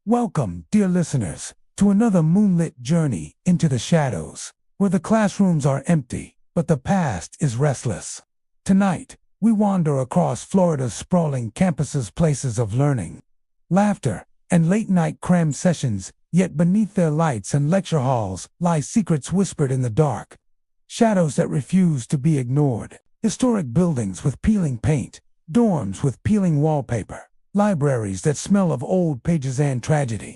Welcome, dear listeners, to another moonlit journey into the shadows, where the classrooms are empty, but the past is restless. Tonight, we wander across Florida's sprawling campuses, places of learning, laughter, and late-night cram sessions, yet beneath their lights and lecture halls lie secrets whispered in the dark, shadows that refuse to be ignored, historic buildings with peeling paint, dorms with peeling wallpaper, libraries that smell of old pages and tragedy.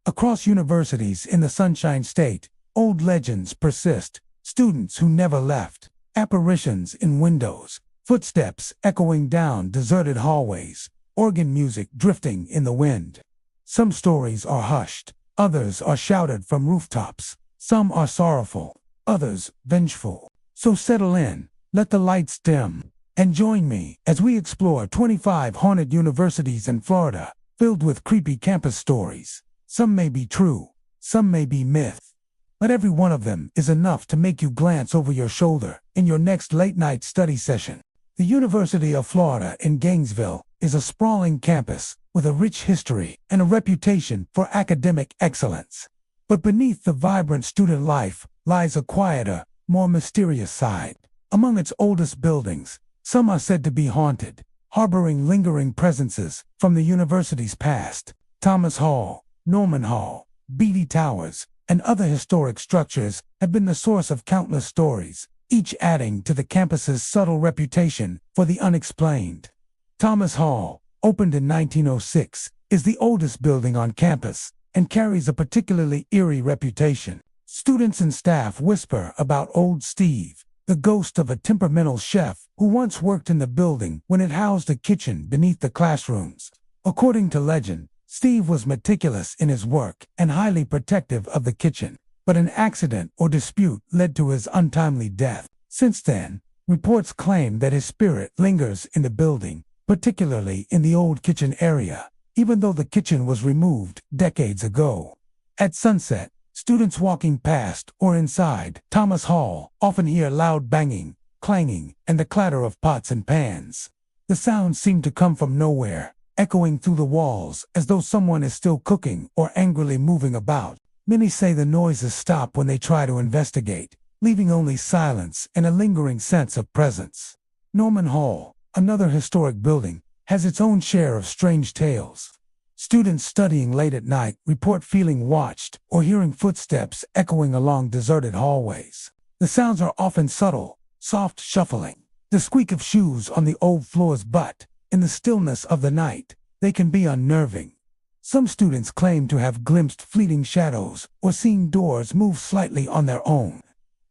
Across universities in the Sunshine State, old legends persist, students who never left, apparitions in windows, footsteps echoing down deserted hallways, organ music drifting in the wind. Some stories are hushed, others are shouted from rooftops, some are sorrowful, others vengeful. So settle in, let the lights dim, and join me as we explore 25 haunted universities in Florida, filled with creepy campus stories. Some may be true, some may be myth, but every one of them is enough to make you glance over your shoulder in your next late-night study session. The University of Florida in Gainesville is a sprawling campus with a rich history and a reputation for academic excellence. But beneath the vibrant student life lies a quieter, more mysterious side. Among its oldest buildings, some are said to be haunted, harboring lingering presences from the university's past. Thomas Hall, Norman Hall, Beatty Towers, and other historic structures have been the source of countless stories, each adding to the campus's subtle reputation for the unexplained. Thomas Hall, opened in 1906, is the oldest building on campus and carries a particularly eerie reputation. Students and staff whisper about Old Steve, the ghost of a temperamental chef who once worked in the building when it housed a kitchen beneath the classrooms. According to legend, Steve was meticulous in his work and highly protective of the kitchen, but an accident or dispute led to his untimely death. Since then, reports claim that his spirit lingers in the building, particularly in the old kitchen area, even though the kitchen was removed decades ago. At sunset, students walking past or inside Thomas Hall often hear loud banging, clanging, and the clatter of pots and pans. The sounds seem to come from nowhere, echoing through the walls as though someone is still cooking or angrily moving about. Many say the noises stop when they try to investigate, leaving only silence and a lingering sense of presence. Norman Hall, another historic building, has its own share of strange tales. Students studying late at night report feeling watched or hearing footsteps echoing along deserted hallways. The sounds are often subtle, soft shuffling, the squeak of shoes on the old floors, but in the stillness of the night, they can be unnerving. Some students claim to have glimpsed fleeting shadows or seen doors move slightly on their own,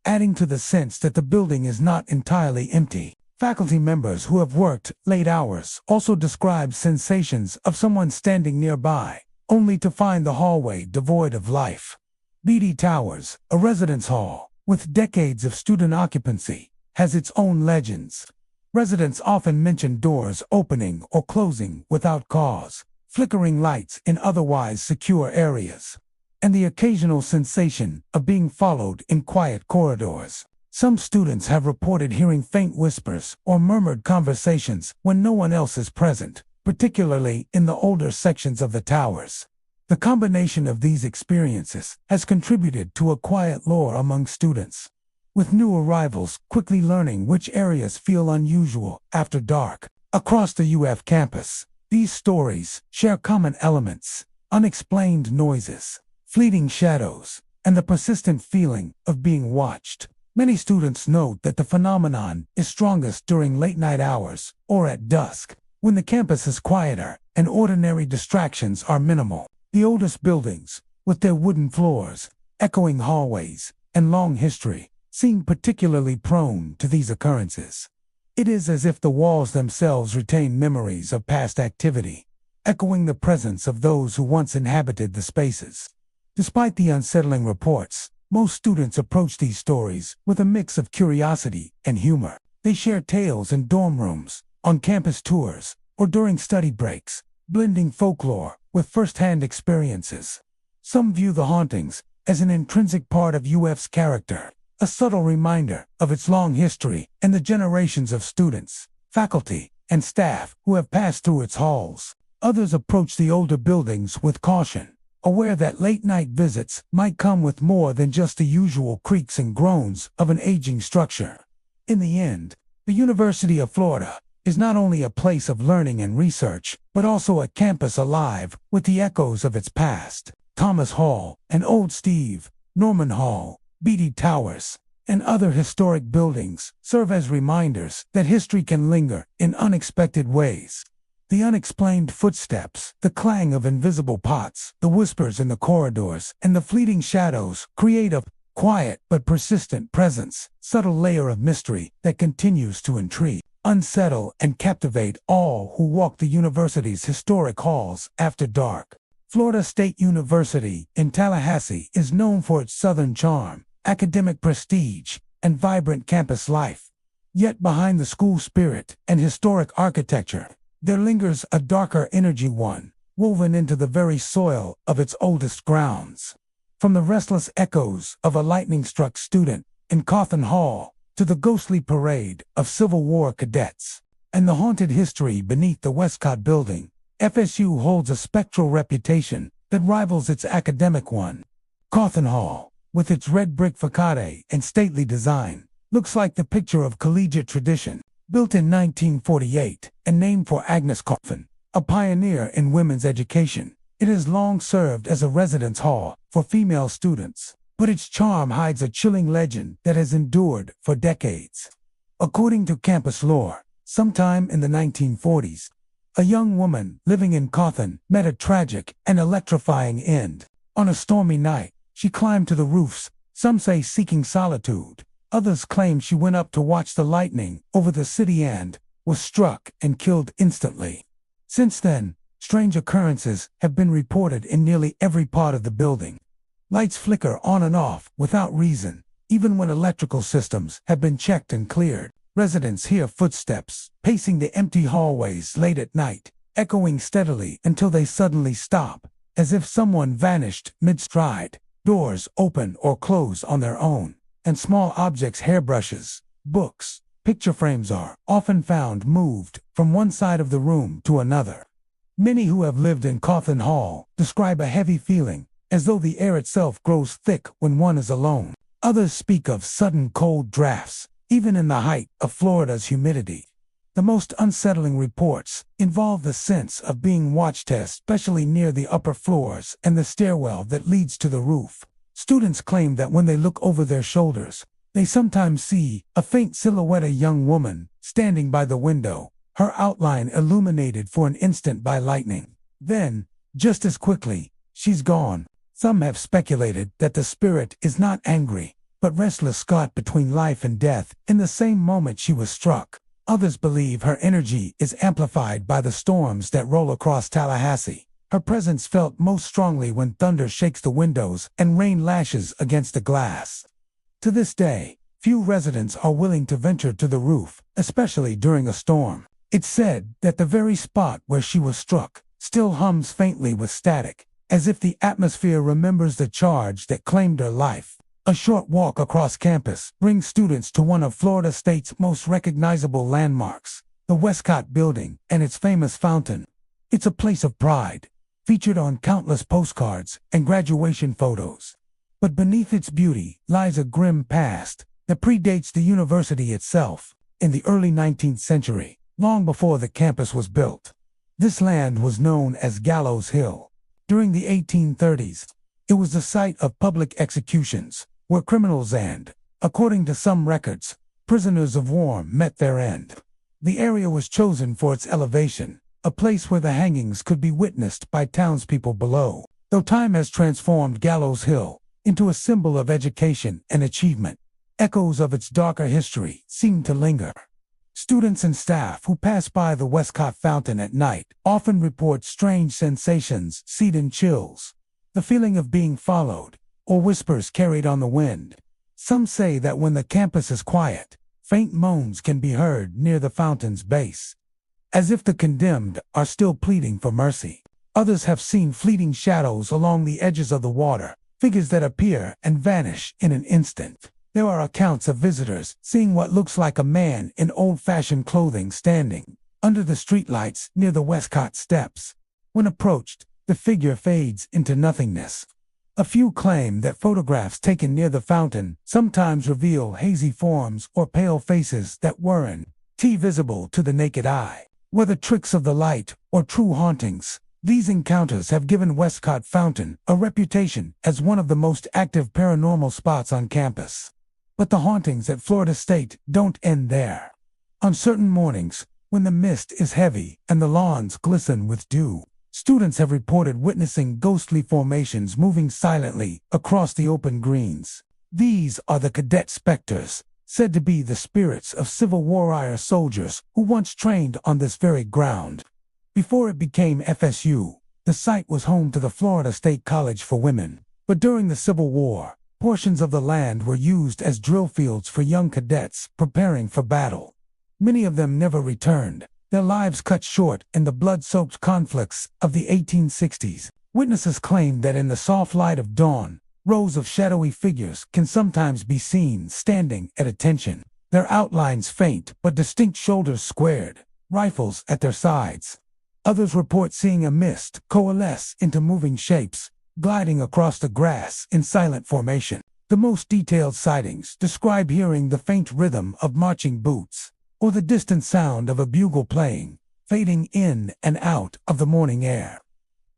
adding to the sense that the building is not entirely empty. Faculty members who have worked late hours also describe sensations of someone standing nearby, only to find the hallway devoid of life. Beatty Towers, a residence hall with decades of student occupancy, has its own legends. Residents often mention doors opening or closing without cause, flickering lights in otherwise secure areas, and the occasional sensation of being followed in quiet corridors. Some students have reported hearing faint whispers or murmured conversations when no one else is present, particularly in the older sections of the towers. The combination of these experiences has contributed to a quiet lore among students, with new arrivals quickly learning which areas feel unusual after dark. Across the UF campus, these stories share common elements: unexplained noises, fleeting shadows, and the persistent feeling of being watched. Many students note that the phenomenon is strongest during late-night hours or at dusk, when the campus is quieter and ordinary distractions are minimal. The oldest buildings, with their wooden floors, echoing hallways, and long history, seem particularly prone to these occurrences. It is as if the walls themselves retain memories of past activity, echoing the presence of those who once inhabited the spaces. Despite the unsettling reports, most students approach these stories with a mix of curiosity and humor. They share tales in dorm rooms, on campus tours, or during study breaks, blending folklore with first-hand experiences. Some view the hauntings as an intrinsic part of UF's character, a subtle reminder of its long history and the generations of students, faculty, and staff who have passed through its halls. Others approach the older buildings with caution, aware that late-night visits might come with more than just the usual creaks and groans of an aging structure. In the end, the University of Florida is not only a place of learning and research, but also a campus alive with the echoes of its past. Thomas Hall and Old Steve, Norman Hall, Beatty Towers, and other historic buildings serve as reminders that history can linger in unexpected ways. The unexplained footsteps, the clang of invisible pots, the whispers in the corridors, and the fleeting shadows create a quiet but persistent presence, subtle layer of mystery that continues to intrigue, unsettle, and captivate all who walk the university's historic halls after dark. Florida State University in Tallahassee is known for its southern charm, academic prestige, and vibrant campus life. Yet behind the school spirit and historic architecture, there lingers a darker energy, one woven into the very soil of its oldest grounds. From the restless echoes of a lightning-struck student in Cawthon Hall to the ghostly parade of Civil War cadets and the haunted history beneath the Westcott building, FSU holds a spectral reputation that rivals its academic one. Cawthon Hall, with its red brick facade and stately design, looks like the picture of collegiate tradition. Built in 1948 and named for Agnes Cawthon, a pioneer in women's education, it has long served as a residence hall for female students, but its charm hides a chilling legend that has endured for decades. According to campus lore, sometime in the 1940s, a young woman living in Cawthon met a tragic and electrifying end. On a stormy night, she climbed to the roofs, some say seeking solitude. Others claim she went up to watch the lightning over the city and was struck and killed instantly. Since then, strange occurrences have been reported in nearly every part of the building. Lights flicker on and off without reason, even when electrical systems have been checked and cleared. Residents hear footsteps pacing the empty hallways late at night, echoing steadily until they suddenly stop, as if someone vanished mid-stride. Doors open or close on their own, and small objects, hairbrushes, books, picture frames are often found moved from one side of the room to another. Many who have lived in Cawthon Hall describe a heavy feeling, as though the air itself grows thick when one is alone. Others speak of sudden cold drafts, even in the height of Florida's humidity. The most unsettling reports involve the sense of being watched, especially near the upper floors and the stairwell that leads to the roof. Students claim that when they look over their shoulders, they sometimes see a faint silhouette, a young woman standing by the window, her outline illuminated for an instant by lightning. Then, just as quickly, she's gone. Some have speculated that the spirit is not angry, but restless, caught between life and death in the same moment she was struck. Others believe her energy is amplified by the storms that roll across Tallahassee. Her presence felt most strongly when thunder shakes the windows and rain lashes against the glass. To this day, few residents are willing to venture to the roof, especially during a storm. It's said that the very spot where she was struck still hums faintly with static, as if the atmosphere remembers the charge that claimed her life. A short walk across campus brings students to one of Florida State's most recognizable landmarks, the Westcott Building and its famous fountain. It's a place of pride, featured on countless postcards and graduation photos. But beneath its beauty lies a grim past that predates the university itself. In the early 19th century, long before the campus was built, this land was known as Gallows Hill. During the 1830s, it was the site of public executions, where criminals and, according to some records, prisoners of war met their end. The area was chosen for its elevation, a place where the hangings could be witnessed by townspeople below. Though time has transformed Gallows Hill into a symbol of education and achievement, echoes of its darker history seem to linger. Students and staff who pass by the Westcott Fountain at night often report strange sensations, sudden chills, the feeling of being followed, or whispers carried on the wind. Some say that when the campus is quiet, faint moans can be heard near the fountain's base, as if the condemned are still pleading for mercy. Others have seen fleeting shadows along the edges of the water, figures that appear and vanish in an instant. There are accounts of visitors seeing what looks like a man in old-fashioned clothing standing under the streetlights near the Westcott steps. When approached, the figure fades into nothingness. A few claim that photographs taken near the fountain sometimes reveal hazy forms or pale faces that weren't visible to the naked eye. Whether tricks of the light or true hauntings, these encounters have given Westcott Fountain a reputation as one of the most active paranormal spots on campus. But the hauntings at Florida State don't end there. On certain mornings, when the mist is heavy and the lawns glisten with dew, students have reported witnessing ghostly formations moving silently across the open greens. These are the cadet specters, said to be the spirits of Civil War-era soldiers who once trained on this very ground. Before it became FSU, the site was home to the Florida State College for Women. But during the Civil War, portions of the land were used as drill fields for young cadets preparing for battle. Many of them never returned, their lives cut short in the blood-soaked conflicts of the 1860s. Witnesses claim that in the soft light of dawn, rows of shadowy figures can sometimes be seen standing at attention, their outlines faint but distinct, shoulders squared, rifles at their sides. Others report seeing a mist coalesce into moving shapes, gliding across the grass in silent formation. The most detailed sightings describe hearing the faint rhythm of marching boots, or the distant sound of a bugle playing, fading in and out of the morning air.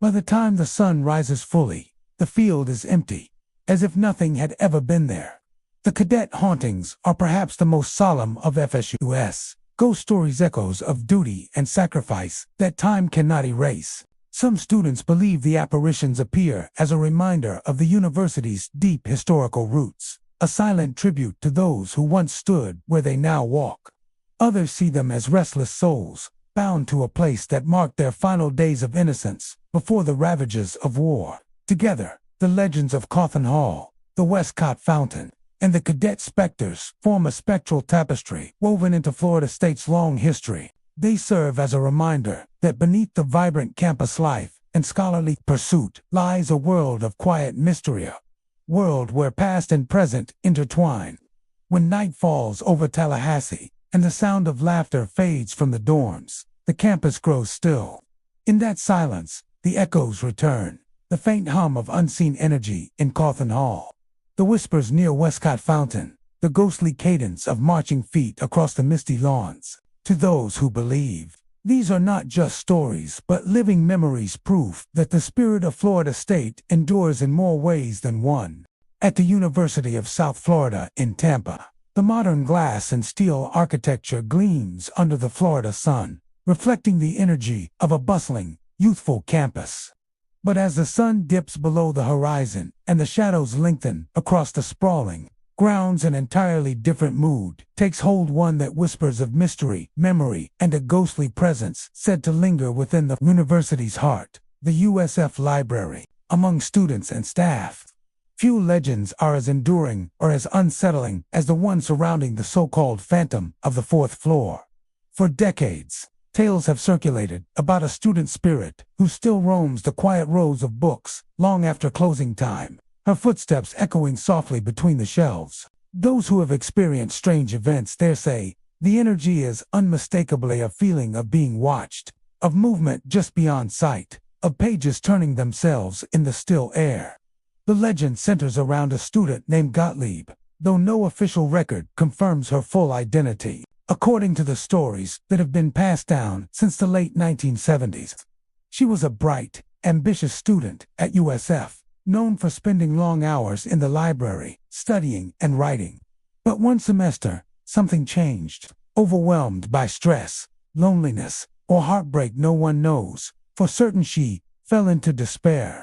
By the time the sun rises fully, the field is empty, as if nothing had ever been there. The cadet hauntings are perhaps the most solemn of FSU's ghost stories, echoes of duty and sacrifice that time cannot erase. Some students believe the apparitions appear as a reminder of the university's deep historical roots, a silent tribute to those who once stood where they now walk. Others see them as restless souls, bound to a place that marked their final days of innocence before the ravages of war. Together, the legends of Cawthon Hall, the Westcott Fountain, and the cadet specters form a spectral tapestry woven into Florida State's long history. They serve as a reminder that beneath the vibrant campus life and scholarly pursuit lies a world of quiet mystery, a world where past and present intertwine. When night falls over Tallahassee and the sound of laughter fades from the dorms, the campus grows still. In that silence, the echoes return, the faint hum of unseen energy in Cawthon Hall, the whispers near Westcott Fountain, the ghostly cadence of marching feet across the misty lawns. To those who believe, these are not just stories but living memories, proof that the spirit of Florida State endures in more ways than one. At the University of South Florida in Tampa, the modern glass and steel architecture gleams under the Florida sun, reflecting the energy of a bustling, youthful campus. But as the sun dips below the horizon and the shadows lengthen across the sprawling grounds, an entirely different mood takes hold, one that whispers of mystery, memory, and a ghostly presence said to linger within the university's heart, the USF library. Among students and staff, few legends are as enduring or as unsettling as the one surrounding the so-called phantom of the fourth floor. For decades, tales have circulated about a student spirit who still roams the quiet rows of books long after closing time, her footsteps echoing softly between the shelves. Those who have experienced strange events there say the energy is unmistakably a feeling of being watched, of movement just beyond sight, of pages turning themselves in the still air. The legend centers around a student named Gottlieb, though no official record confirms her full identity. According to the stories that have been passed down since the late 1970s, she was a bright, ambitious student at USF, known for spending long hours in the library, studying and writing. But one semester, something changed. Overwhelmed by stress, loneliness, or heartbreak, no one knows for certain, she fell into despair.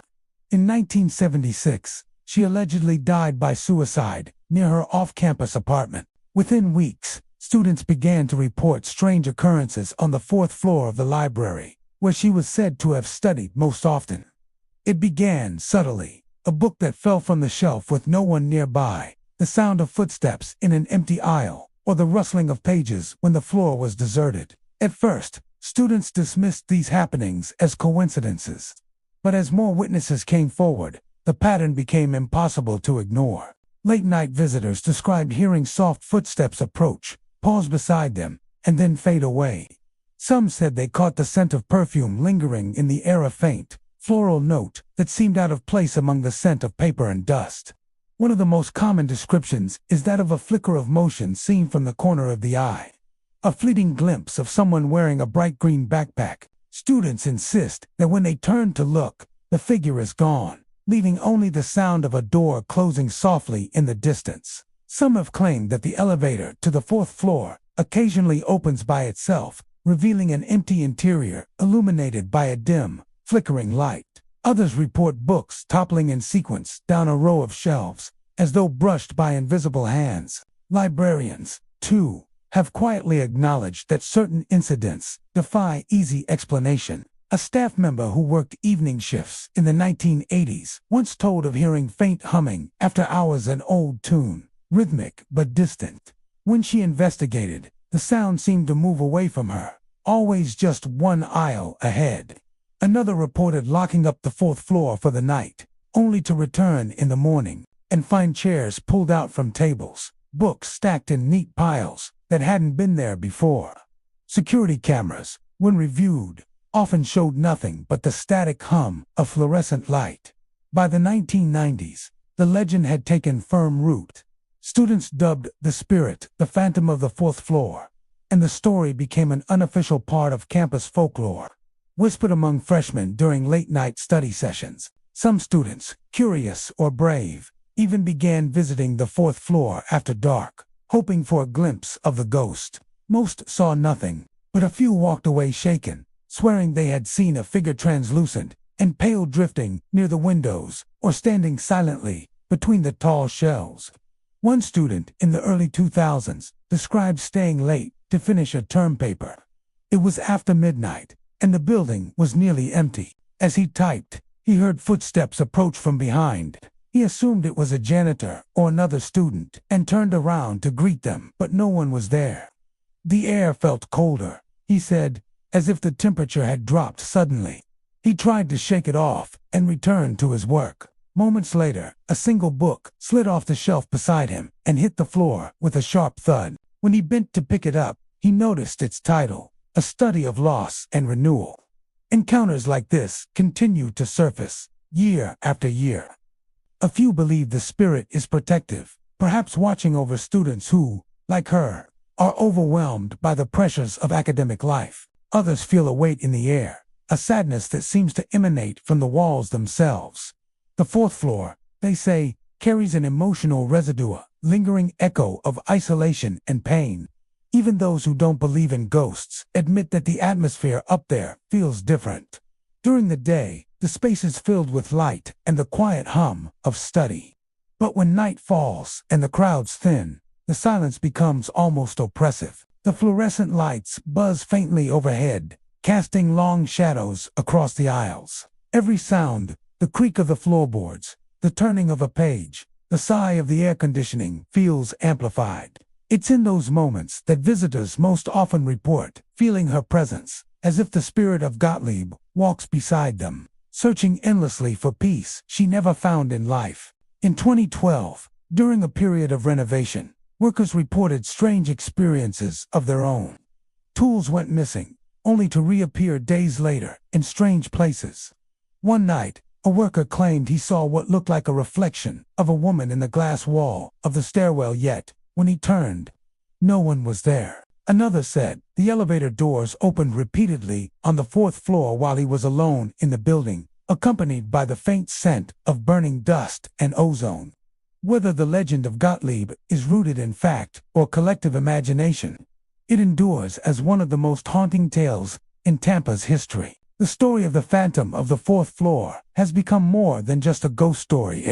In 1976, she allegedly died by suicide near her off-campus apartment. Within weeks, students began to report strange occurrences on the fourth floor of the library, where she was said to have studied most often. It began subtly, a book that fell from the shelf with no one nearby, the sound of footsteps in an empty aisle, or the rustling of pages when the floor was deserted. At first, students dismissed these happenings as coincidences. But as more witnesses came forward, the pattern became impossible to ignore. Late-night visitors described hearing soft footsteps approach, pause beside them, and then fade away. Some said they caught the scent of perfume lingering in the air, a faint, floral note that seemed out of place among the scent of paper and dust. One of the most common descriptions is that of a flicker of motion seen from the corner of the eye. A fleeting glimpse of someone wearing a bright green backpack. Students insist that when they turn to look, the figure is gone, leaving only the sound of a door closing softly in the distance. Some have claimed that the elevator to the fourth floor occasionally opens by itself, revealing an empty interior illuminated by a dim, flickering light. Others report books toppling in sequence down a row of shelves, as though brushed by invisible hands. Librarians, too, have quietly acknowledged that certain incidents defy easy explanation. A staff member who worked evening shifts in the 1980s once told of hearing faint humming after hours, an old tune, rhythmic but distant. When she investigated, the sound seemed to move away from her, always just one aisle ahead. Another reported locking up the fourth floor for the night, only to return in the morning and find chairs pulled out from tables, books stacked in neat piles that hadn't been there before. Security cameras, when reviewed, often showed nothing but the static hum of fluorescent light. By the 1990s, the legend had taken firm root. Students dubbed the spirit the Phantom of the Fourth Floor, and the story became an unofficial part of campus folklore. Whispered among freshmen during late-night study sessions, some students, curious or brave, even began visiting the fourth floor after dark, hoping for a glimpse of the ghost. Most saw nothing, but a few walked away shaken, swearing they had seen a figure translucent and pale drifting near the windows or standing silently between the tall shelves. One student in the early 2000s described staying late to finish a term paper. It was after midnight, and the building was nearly empty. As he typed, he heard footsteps approach from behind. He assumed it was a janitor or another student and turned around to greet them, but no one was there. The air felt colder, he said, as if the temperature had dropped suddenly. He tried to shake it off and returned to his work. Moments later, a single book slid off the shelf beside him and hit the floor with a sharp thud. When he bent to pick it up, he noticed its title, A Study of Loss and Renewal. Encounters like this continue to surface, year after year. A few believe the spirit is protective, perhaps watching over students who, like her, are overwhelmed by the pressures of academic life. Others feel a weight in the air, a sadness that seems to emanate from the walls themselves. The fourth floor, they say, carries an emotional residue, lingering echo of isolation and pain. Even those who don't believe in ghosts admit that the atmosphere up there feels different. During the day, the space is filled with light and the quiet hum of study. But when night falls and the crowds thin, the silence becomes almost oppressive. The fluorescent lights buzz faintly overhead, casting long shadows across the aisles. Every sound, the creak of the floorboards, the turning of a page, the sigh of the air conditioning, feels amplified. It's in those moments that visitors most often report feeling her presence, as if the spirit of Gottlieb walks beside them, searching endlessly for peace she never found in life. In 2012, during a period of renovation, workers reported strange experiences of their own. Tools went missing, only to reappear days later in strange places. One night, a worker claimed he saw what looked like a reflection of a woman in the glass wall of the stairwell, yet, when he turned, no one was there. Another said the elevator doors opened repeatedly on the fourth floor while he was alone in the building, accompanied by the faint scent of burning dust and ozone. Whether the legend of Gottlieb is rooted in fact or collective imagination, it endures as one of the most haunting tales in Tampa's history. The story of the Phantom of the Fourth Floor has become more than just a ghost story.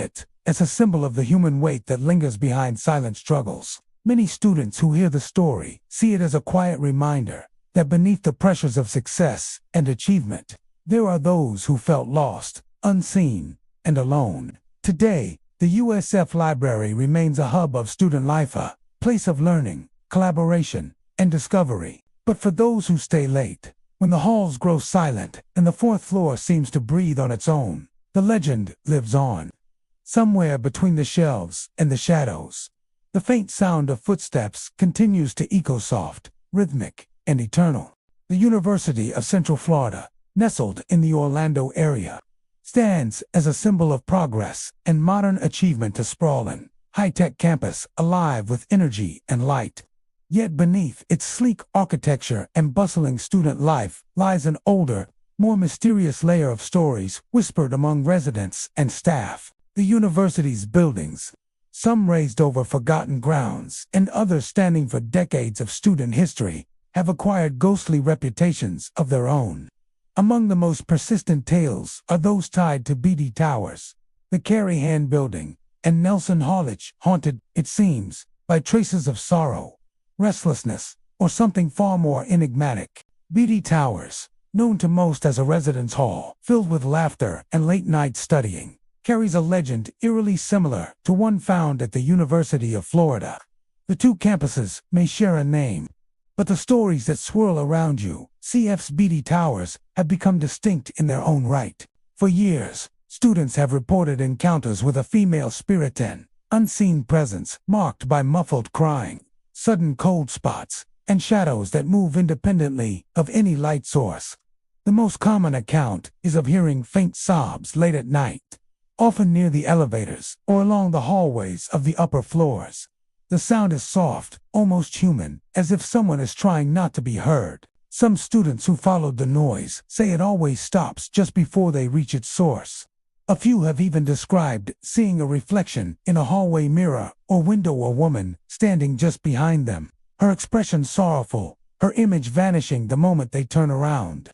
It's a symbol of the human weight that lingers behind silent struggles. Many students who hear the story see it as a quiet reminder that beneath the pressures of success and achievement, there are those who felt lost, unseen, and alone. Today, the USF Library remains a hub of student life, a place of learning, collaboration, and discovery. But for those who stay late, when the halls grow silent and the fourth floor seems to breathe on its own, the legend lives on. Somewhere between the shelves and the shadows, the faint sound of footsteps continues to echo, soft, rhythmic, and eternal. The University of Central Florida, nestled in the Orlando area, stands as a symbol of progress and modern achievement, a sprawling, high-tech campus alive with energy and light. Yet beneath its sleek architecture and bustling student life lies an older, more mysterious layer of stories whispered among residents and staff. The university's buildings, some raised over forgotten grounds and others standing for decades of student history, have acquired ghostly reputations of their own. Among the most persistent tales are those tied to Beatty Towers, the Carey Hand Building, and Nelson Hallage, haunted, it seems, by traces of sorrow, restlessness, or something far more enigmatic. Beatty Towers, known to most as a residence hall filled with laughter and late-night studying, carries a legend eerily similar to one found at the University of Florida. The two campuses may share a name, but the stories that swirl around UCF's Beatty Towers have become distinct in their own right. For years, students have reported encounters with a female spirit, an unseen presence marked by muffled crying, sudden cold spots, and shadows that move independently of any light source. The most common account is of hearing faint sobs late at night, often near the elevators or along the hallways of the upper floors. The sound is soft, almost human, as if someone is trying not to be heard. Some students who followed the noise say it always stops just before they reach its source. A few have even described seeing a reflection in a hallway mirror or window, a woman standing just behind them, her expression sorrowful, her image vanishing the moment they turn around.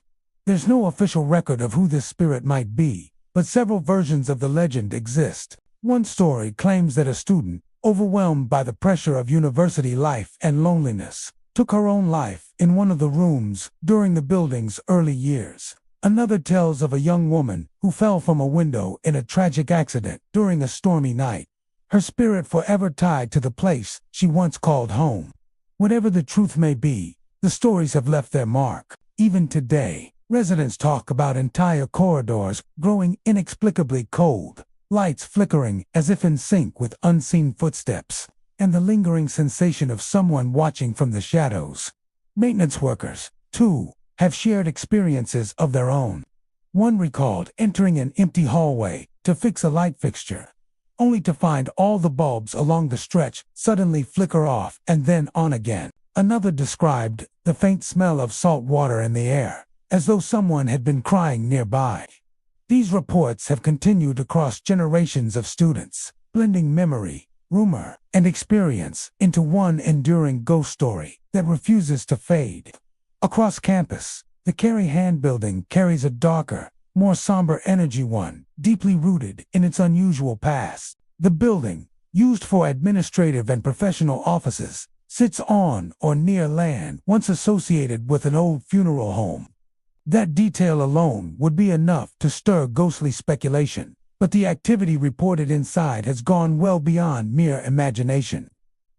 There's no official record of who this spirit might be, but several versions of the legend exist. One story claims that a student, overwhelmed by the pressure of university life and loneliness, took her own life in one of the rooms during the building's early years. Another tells of a young woman who fell from a window in a tragic accident during a stormy night, her spirit forever tied to the place she once called home. Whatever the truth may be, the stories have left their mark. Even today, residents talk about entire corridors growing inexplicably cold, lights flickering as if in sync with unseen footsteps, and the lingering sensation of someone watching from the shadows. Maintenance workers, too, have shared experiences of their own. One recalled entering an empty hallway to fix a light fixture, only to find all the bulbs along the stretch suddenly flicker off and then on again. Another described the faint smell of salt water in the air, as though someone had been crying nearby. These reports have continued across generations of students, blending memory, rumor, and experience into one enduring ghost story that refuses to fade. Across campus, the Carey Hand Building carries a darker, more somber energy, one deeply rooted in its unusual past. The building, used for administrative and professional offices, sits on or near land once associated with an old funeral home. That detail alone would be enough to stir ghostly speculation, but the activity reported inside has gone well beyond mere imagination.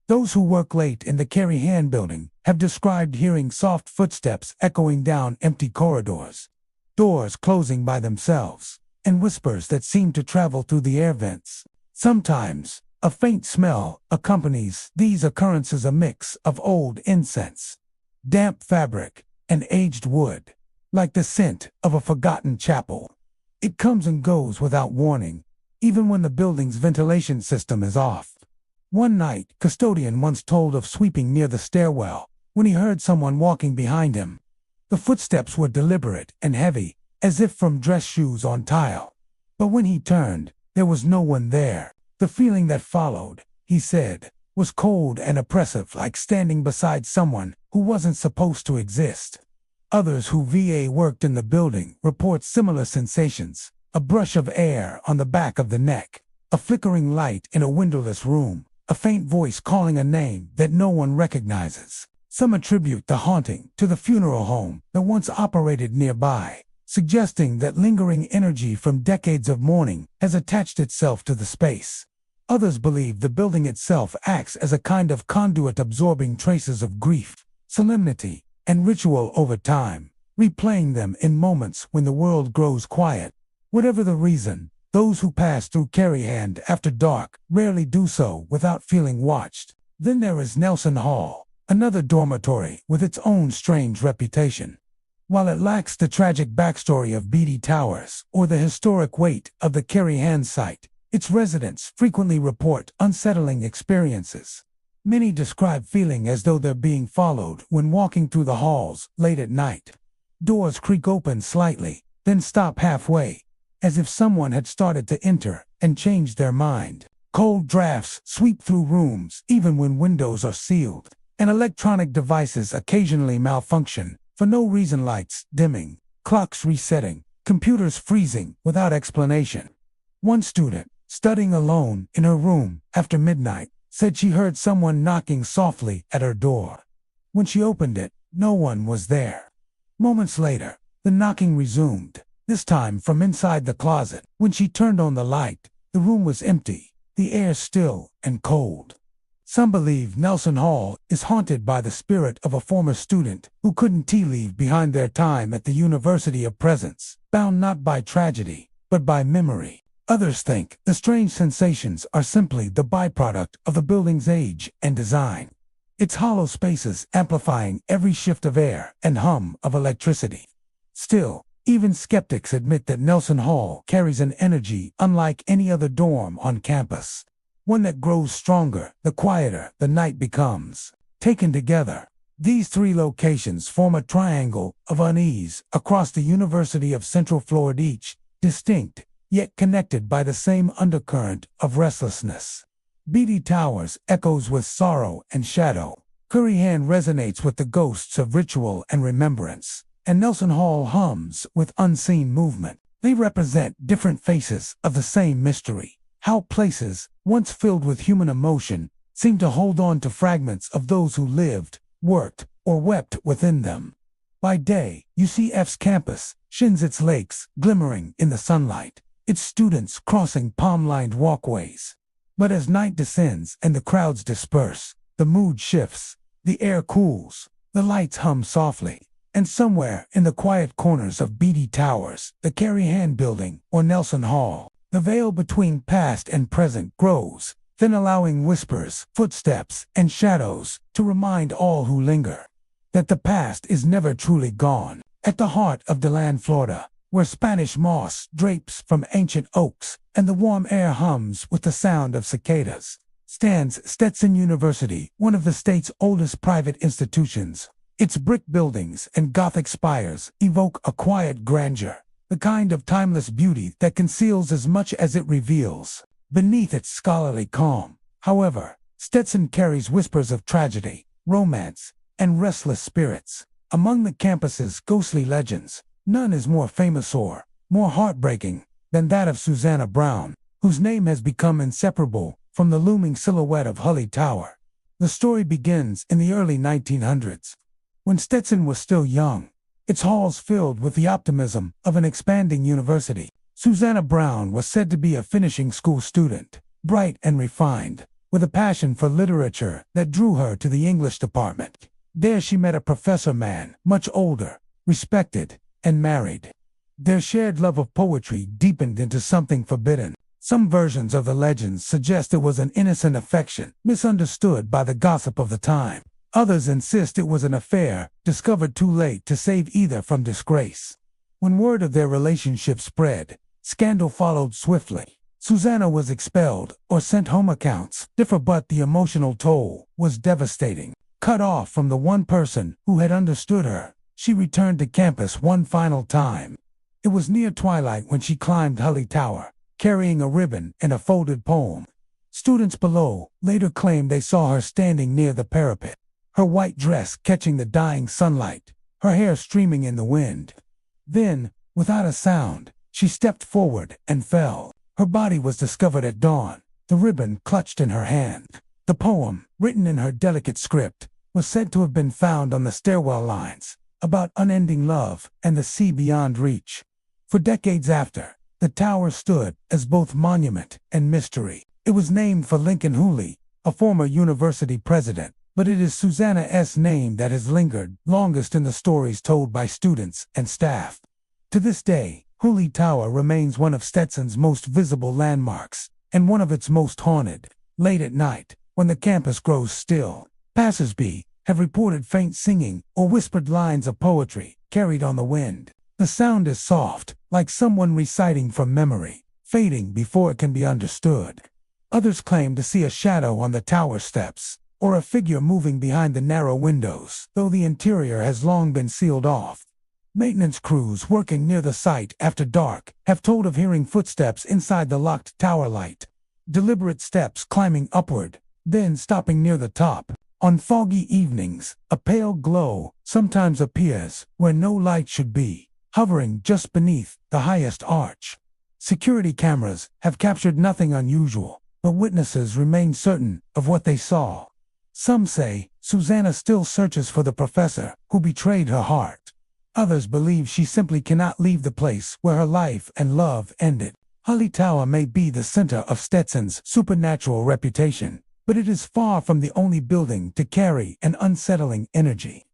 Those who work late in the Carey Hand Building have described hearing soft footsteps echoing down empty corridors, doors closing by themselves, and whispers that seem to travel through the air vents. Sometimes, a faint smell accompanies these occurrences, a mix of old incense, damp fabric, and aged wood, like the scent of a forgotten chapel. It comes and goes without warning, even when the building's ventilation system is off. One night, custodian once told of sweeping near the stairwell when he heard someone walking behind him. The footsteps were deliberate and heavy, as if from dress shoes on tile. But when he turned, there was no one there. The feeling that followed, he said, was cold and oppressive, like standing beside someone who wasn't supposed to exist. Others who worked in the building report similar sensations: a brush of air on the back of the neck, a flickering light in a windowless room, a faint voice calling a name that no one recognizes. Some attribute the haunting to the funeral home that once operated nearby, suggesting that lingering energy from decades of mourning has attached itself to the space. Others believe the building itself acts as a kind of conduit, absorbing traces of grief, solemnity, and ritual over time, replaying them in moments when the world grows quiet. Whatever the reason, those who pass through Carey Hand after dark rarely do so without feeling watched. Then there is Nelson Hall, another dormitory with its own strange reputation. While it lacks the tragic backstory of Beatty Towers or the historic weight of the Carrie Hand site, its residents frequently report unsettling experiences. Many describe feeling as though they're being followed when walking through the halls late at night. Doors creak open slightly, then stop halfway, as if someone had started to enter and changed their mind. Cold drafts sweep through rooms even when windows are sealed, and electronic devices occasionally malfunction for no reason: lights dimming, clocks resetting, computers freezing without explanation. One student, studying alone in her room after midnight, said she heard someone knocking softly at her door. When she opened it, no one was there. Moments later, the knocking resumed, this time from inside the closet. When she turned on the light, the room was empty, the air still and cold. Some believe Nelson Hall is haunted by the spirit of a former student who couldn't leave behind their time at the University of Presence, bound not by tragedy, but by memory. Others think the strange sensations are simply the byproduct of the building's age and design, its hollow spaces amplifying every shift of air and hum of electricity. Still, even skeptics admit that Nelson Hall carries an energy unlike any other dorm on campus, one that grows stronger the quieter the night becomes. Taken together, these three locations form a triangle of unease across the University of Central Florida, each distinct yet connected by the same undercurrent of restlessness. Beatty Towers echoes with sorrow and shadow. Carrie Hand resonates with the ghosts of ritual and remembrance, and Nelson Hall hums with unseen movement. They represent different faces of the same mystery. How places, once filled with human emotion, seem to hold on to fragments of those who lived, worked, or wept within them. By day, UCF's campus shines its lakes glimmering in the sunlight, its students crossing palm-lined walkways. But as night descends and the crowds disperse, the mood shifts, the air cools, the lights hum softly, and somewhere in the quiet corners of Beatty Towers, the Carrie Hand Building, or Nelson Hall, the veil between past and present grows, then allowing whispers, footsteps, and shadows to remind all who linger that the past is never truly gone. At the heart of DeLand, Florida, where Spanish moss drapes from ancient oaks and the warm air hums with the sound of cicadas, stands Stetson University, one of the state's oldest private institutions. Its brick buildings and Gothic spires evoke a quiet grandeur, the kind of timeless beauty that conceals as much as it reveals. Beneath its scholarly calm, however, Stetson carries whispers of tragedy, romance, and restless spirits. Among the campus's ghostly legends, none is more famous or more heartbreaking than that of Susanna Brown, whose name has become inseparable from the looming silhouette of Hully Tower. The story begins in the early 1900s, when Stetson was still young, its halls filled with the optimism of an expanding university. Susanna Brown was said to be a finishing school student, bright and refined, with a passion for literature that drew her to the English department. There she met a professor man, much older, respected, and married. Their shared love of poetry deepened into something forbidden. Some versions of the legends suggest it was an innocent affection, misunderstood by the gossip of the time. Others insist it was an affair, discovered too late to save either from disgrace. When word of their relationship spread, scandal followed swiftly. Susanna was expelled or sent home. Accounts differ, but the emotional toll was devastating. Cut off from the one person who had understood her, she returned to campus one final time. It was near twilight when she climbed Hully Tower, carrying a ribbon and a folded poem. Students below later claimed they saw her standing near the parapet, her white dress catching the dying sunlight, her hair streaming in the wind. Then, without a sound, she stepped forward and fell. Her body was discovered at dawn, the ribbon clutched in her hand. The poem, written in her delicate script, was said to have been found on the stairwell lines, about unending love and the sea beyond reach. For decades after, the tower stood as both monument and mystery. It was named for Lincoln Hooley, a former university president, but it is Susanna's name that has lingered longest in the stories told by students and staff. To this day, Hully Tower remains one of Stetson's most visible landmarks, and one of its most haunted. Late at night, when the campus grows still, passers-by have reported faint singing or whispered lines of poetry, carried on the wind. The sound is soft, like someone reciting from memory, fading before it can be understood. Others claim to see a shadow on the tower steps, or a figure moving behind the narrow windows, though the interior has long been sealed off. Maintenance crews working near the site after dark have told of hearing footsteps inside the locked tower light. Deliberate steps climbing upward, then stopping near the top. On foggy evenings, a pale glow sometimes appears where no light should be, hovering just beneath the highest arch. Security cameras have captured nothing unusual, but witnesses remain certain of what they saw. Some say Susanna still searches for the professor who betrayed her heart. Others believe she simply cannot leave the place where her life and love ended. Holly Tower may be the center of Stetson's supernatural reputation, but it is far from the only building to carry an unsettling energy.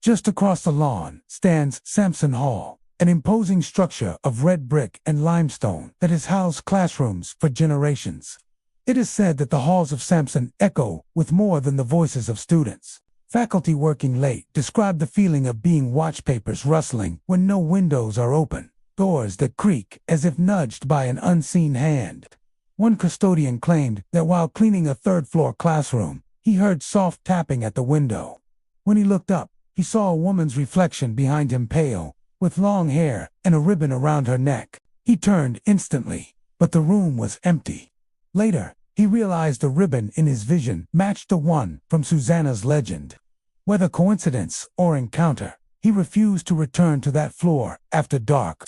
Just across the lawn stands Sampson Hall, an imposing structure of red brick and limestone that has housed classrooms for generations. It is said that the halls of Sampson echo with more than the voices of students. Faculty working late describe the feeling of being watch papers rustling when no windows are open, doors that creak as if nudged by an unseen hand. One custodian claimed that while cleaning a third-floor classroom, he heard soft tapping at the window. When he looked up, he saw a woman's reflection behind him, pale, with long hair and a ribbon around her neck. He turned instantly, but the room was empty. Later, he realized the ribbon in his vision matched the one from Susanna's legend. Whether coincidence or encounter, he refused to return to that floor after dark.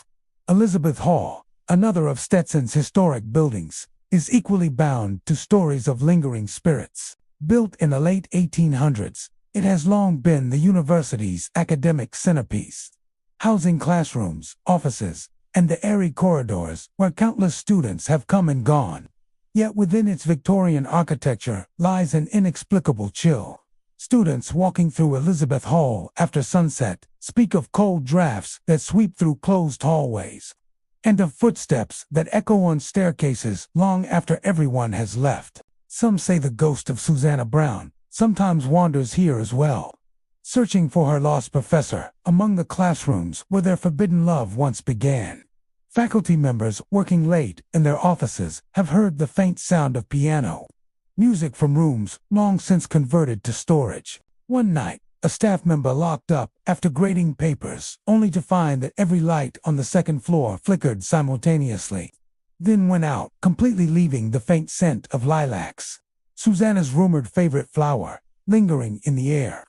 Elizabeth Hall, another of Stetson's historic buildings, is equally bound to stories of lingering spirits. Built in the late 1800s, it has long been the university's academic centerpiece, housing classrooms, offices, and the airy corridors where countless students have come and gone. Yet within its Victorian architecture lies an inexplicable chill. Students walking through Elizabeth Hall after sunset speak of cold drafts that sweep through closed hallways, and of footsteps that echo on staircases long after everyone has left. Some say the ghost of Susanna Brown sometimes wanders here as well, searching for her lost professor among the classrooms where their forbidden love once began. Faculty members working late in their offices have heard the faint sound of piano music from rooms long since converted to storage. One night, a staff member locked up after grading papers, only to find that every light on the second floor flickered simultaneously, then went out, completely leaving the faint scent of lilacs, Susanna's rumored favorite flower, lingering in the air.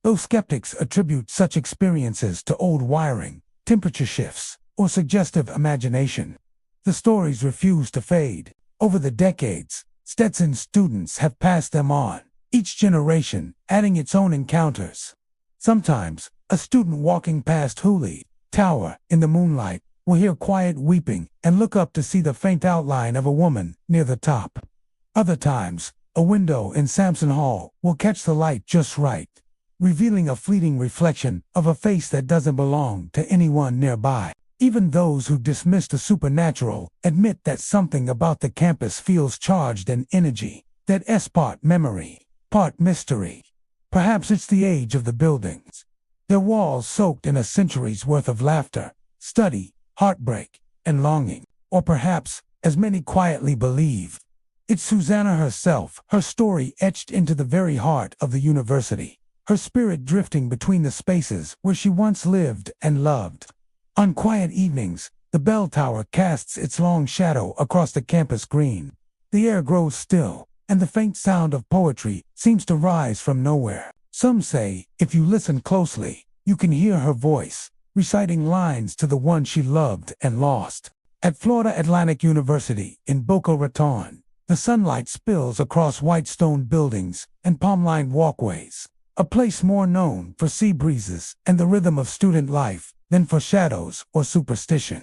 Though skeptics attribute such experiences to old wiring, temperature shifts, or suggestive imagination, the stories refuse to fade. Over the decades, Stetson's students have passed them on, each generation adding its own encounters. Sometimes, a student walking past Holly Tower in the moonlight will hear quiet weeping and look up to see the faint outline of a woman near the top. Other times, a window in Sampson Hall will catch the light just right, revealing a fleeting reflection of a face that doesn't belong to anyone nearby. Even those who dismiss the supernatural admit that something about the campus feels charged in energy, that is part memory, part mystery. Perhaps it's the age of the buildings, their walls soaked in a century's worth of laughter, study, heartbreak, and longing. Or perhaps, as many quietly believe, it's Susanna herself, her story etched into the very heart of the university, her spirit drifting between the spaces where she once lived and loved. On quiet evenings, the bell tower casts its long shadow across the campus green. The air grows still, and the faint sound of poetry seems to rise from nowhere. Some say, if you listen closely, you can hear her voice, reciting lines to the one she loved and lost. At Florida Atlantic University in Boca Raton, the sunlight spills across white stone buildings and palm-lined walkways, a place more known for sea breezes and the rhythm of student life than for shadows or superstition.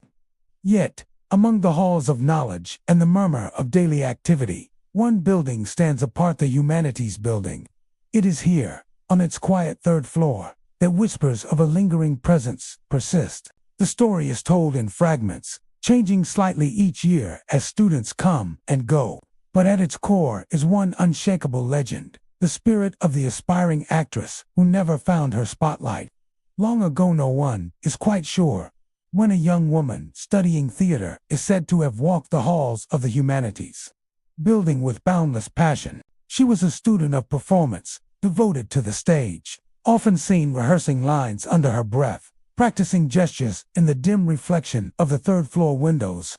Yet, among the halls of knowledge and the murmur of daily activity, one building stands apart, the Humanities Building. It is here, on its quiet third floor, that whispers of a lingering presence persist. The story is told in fragments, changing slightly each year as students come and go. But at its core is one unshakable legend, the spirit of the aspiring actress who never found her spotlight. Long ago, no one is quite sure when a young woman studying theater is said to have walked the halls of the humanities building with boundless passion. She was a student of performance, devoted to the stage, often seen rehearsing lines under her breath, practicing gestures in the dim reflection of the third-floor windows.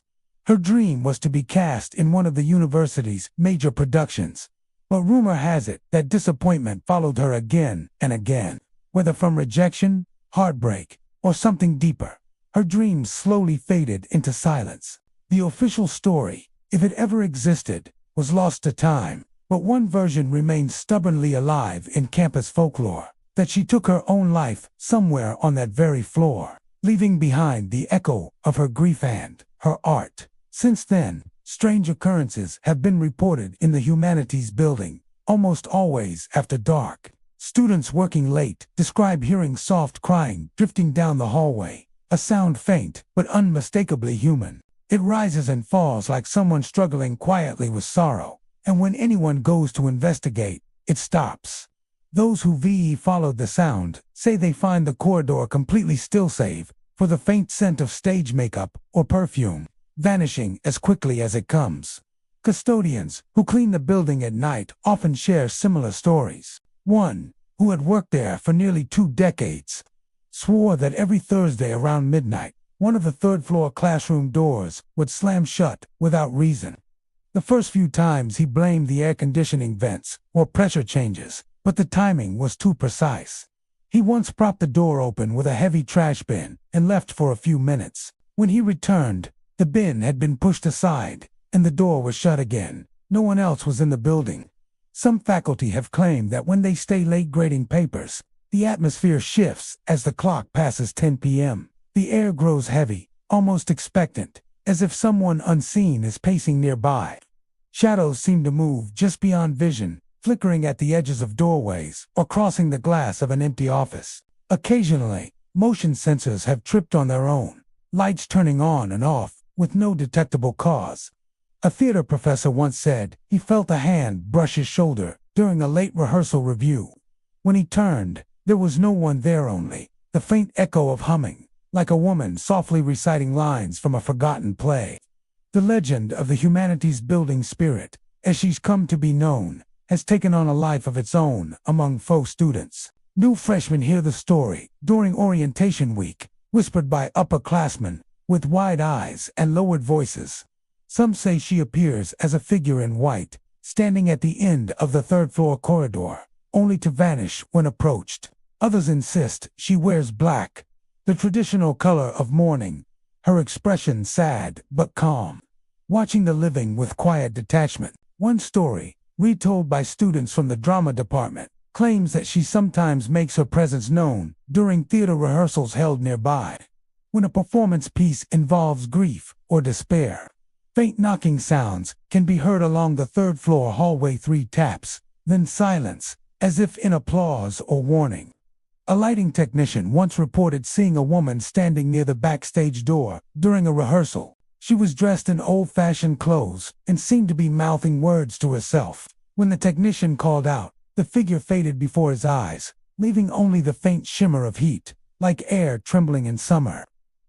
Her dream was to be cast in one of the university's major productions, but rumor has it that disappointment followed her again and again. Whether from rejection, heartbreak, or something deeper, her dreams slowly faded into silence. The official story, if it ever existed, was lost to time, but one version remains stubbornly alive in campus folklore, that she took her own life somewhere on that very floor, leaving behind the echo of her grief and her art. Since then, strange occurrences have been reported in the humanities building, almost always after dark. Students working late describe hearing soft crying drifting down the hallway, a sound faint but unmistakably human. It rises and falls like someone struggling quietly with sorrow, and when anyone goes to investigate, it stops. Those who followed the sound say they find the corridor completely still save for the faint scent of stage makeup or perfume, vanishing as quickly as it comes. Custodians who clean the building at night often share similar stories. One, who had worked there for nearly 2 decades, swore that every Thursday around midnight, one of the third-floor classroom doors would slam shut without reason. The first few times he blamed the air conditioning vents or pressure changes, but the timing was too precise. He once propped the door open with a heavy trash bin and left for a few minutes. When he returned, the bin had been pushed aside, and the door was shut again. No one else was in the building. Some faculty have claimed that when they stay late grading papers, the atmosphere shifts as the clock passes 10 p.m. The air grows heavy, almost expectant, as if someone unseen is pacing nearby. Shadows seem to move just beyond vision, flickering at the edges of doorways or crossing the glass of an empty office. Occasionally, motion sensors have tripped on their own, lights turning on and off with no detectable cause. A theater professor once said he felt a hand brush his shoulder during a late rehearsal review. When he turned, there was no one there, only the faint echo of humming, like a woman softly reciting lines from a forgotten play. The legend of the humanities building spirit, as she's come to be known, has taken on a life of its own among faux students. New freshmen hear the story during orientation week, whispered by upperclassmen with wide eyes and lowered voices. Some say she appears as a figure in white, standing at the end of the third-floor corridor, only to vanish when approached. Others insist she wears black, the traditional color of mourning, her expression sad but calm, watching the living with quiet detachment. One story, retold by students from the drama department, claims that she sometimes makes her presence known during theater rehearsals held nearby. When a performance piece involves grief or despair, faint knocking sounds can be heard along the third-floor hallway. 3 taps, then silence, as if in applause or warning. A lighting technician once reported seeing a woman standing near the backstage door during a rehearsal. She was dressed in old-fashioned clothes and seemed to be mouthing words to herself. When the technician called out, the figure faded before his eyes, leaving only the faint shimmer of heat, like air trembling in summer.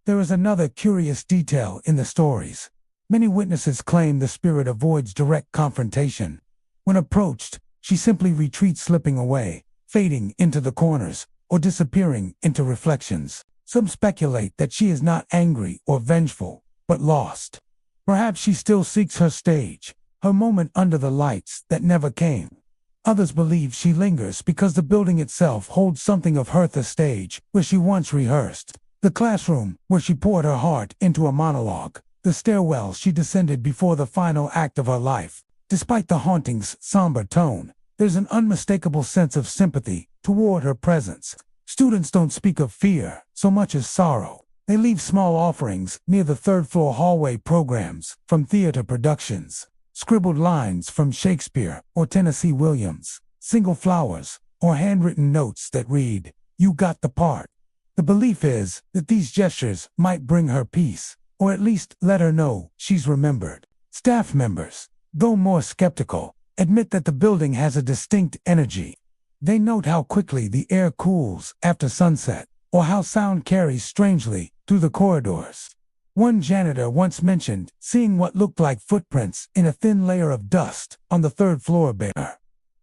There is another curious detail in the stories. Many witnesses claim the spirit avoids direct confrontation. When approached, she simply retreats, slipping away, fading into the corners, or disappearing into reflections. Some speculate that she is not angry or vengeful, but lost. Perhaps she still seeks her stage, her moment under the lights that never came. Others believe she lingers because the building itself holds something of her, the stage where she once rehearsed, the classroom where she poured her heart into a monologue, the stairwell she descended before the final act of her life. Despite the haunting's somber tone, there's an unmistakable sense of sympathy toward her presence. Students don't speak of fear so much as sorrow. They leave small offerings near the third-floor hallway, programs from theater productions, scribbled lines from Shakespeare or Tennessee Williams, single flowers, or handwritten notes that read, "You got the part." The belief is that these gestures might bring her peace, or at least let her know she's remembered. Staff members, though more skeptical, admit that the building has a distinct energy. They note how quickly the air cools after sunset, or how sound carries strangely through the corridors. One janitor once mentioned seeing what looked like footprints in a thin layer of dust on the third floor bare,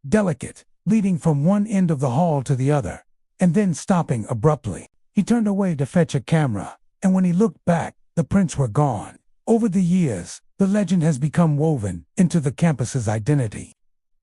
delicate, leading from one end of the hall to the other, and then stopping abruptly. He turned away to fetch a camera, and when he looked back, the prints were gone. Over the years, the legend has become woven into the campus's identity.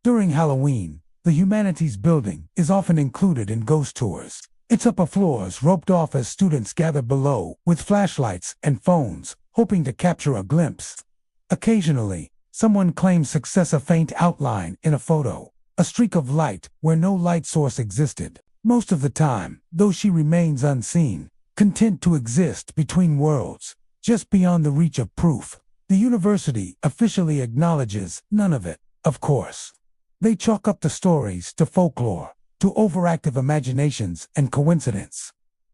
During Halloween, the Humanities building is often included in ghost tours. Its upper floors roped off as students gather below with flashlights and phones, hoping to capture a glimpse. Occasionally, someone claims success a faint outline in a photo, a streak of light where no light source existed. Most of the time, though, she remains unseen, content to exist between worlds, just beyond the reach of proof. The university officially acknowledges none of it, of course. They chalk up the stories to folklore, to overactive imaginations and coincidence.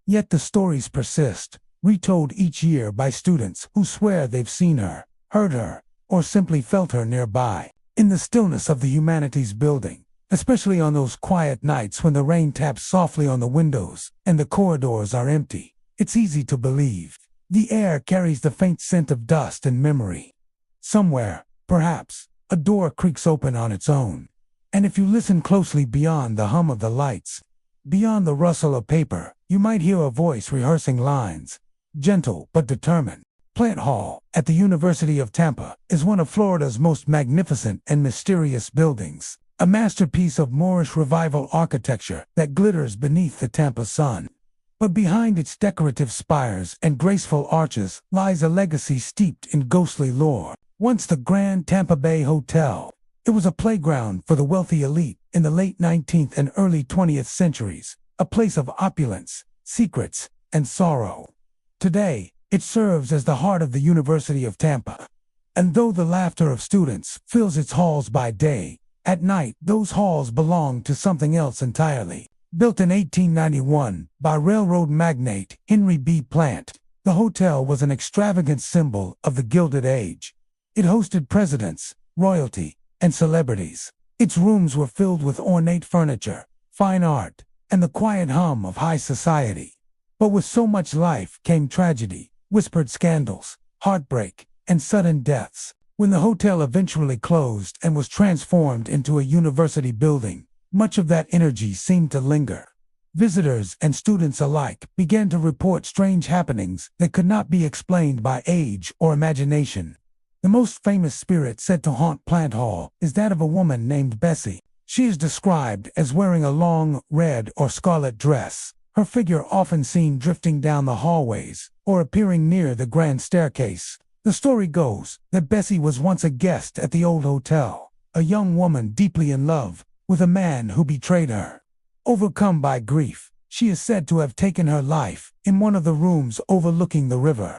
Yet the stories persist, retold each year by students who swear they've seen her, heard her, or simply felt her nearby. In the stillness of the Humanities building, especially on those quiet nights when the rain taps softly on the windows and the corridors are empty, it's easy to believe. The air carries the faint scent of dust and memory. Somewhere, perhaps, a door creaks open on its own. And if you listen closely beyond the hum of the lights, beyond the rustle of paper, you might hear a voice rehearsing lines, gentle but determined. Plant Hall at the University of Tampa is one of Florida's most magnificent and mysterious buildings, a masterpiece of Moorish Revival architecture that glitters beneath the Tampa sun. But behind its decorative spires and graceful arches lies a legacy steeped in ghostly lore. Once the Grand Tampa Bay Hotel, it was a playground for the wealthy elite in the late 19th and early 20th centuries, a place of opulence, secrets, and sorrow. Today, it serves as the heart of the University of Tampa. And though the laughter of students fills its halls by day, at night those halls belong to something else entirely. Built in 1891 by railroad magnate Henry B. Plant, the hotel was an extravagant symbol of the Gilded Age. It hosted presidents, royalty, and celebrities. Its rooms were filled with ornate furniture, fine art, and the quiet hum of high society. But with so much life came tragedy, whispered scandals, heartbreak, and sudden deaths. When the hotel eventually closed and was transformed into a university building, much of that energy seemed to linger. Visitors and students alike began to report strange happenings that could not be explained by age or imagination. The most famous spirit said to haunt Plant Hall is that of a woman named Bessie. She is described as wearing a long, red or scarlet dress, her figure often seen drifting down the hallways or appearing near the grand staircase. The story goes that Bessie was once a guest at the old hotel, a young woman deeply in love with a man who betrayed her. Overcome by grief, she is said to have taken her life in one of the rooms overlooking the river.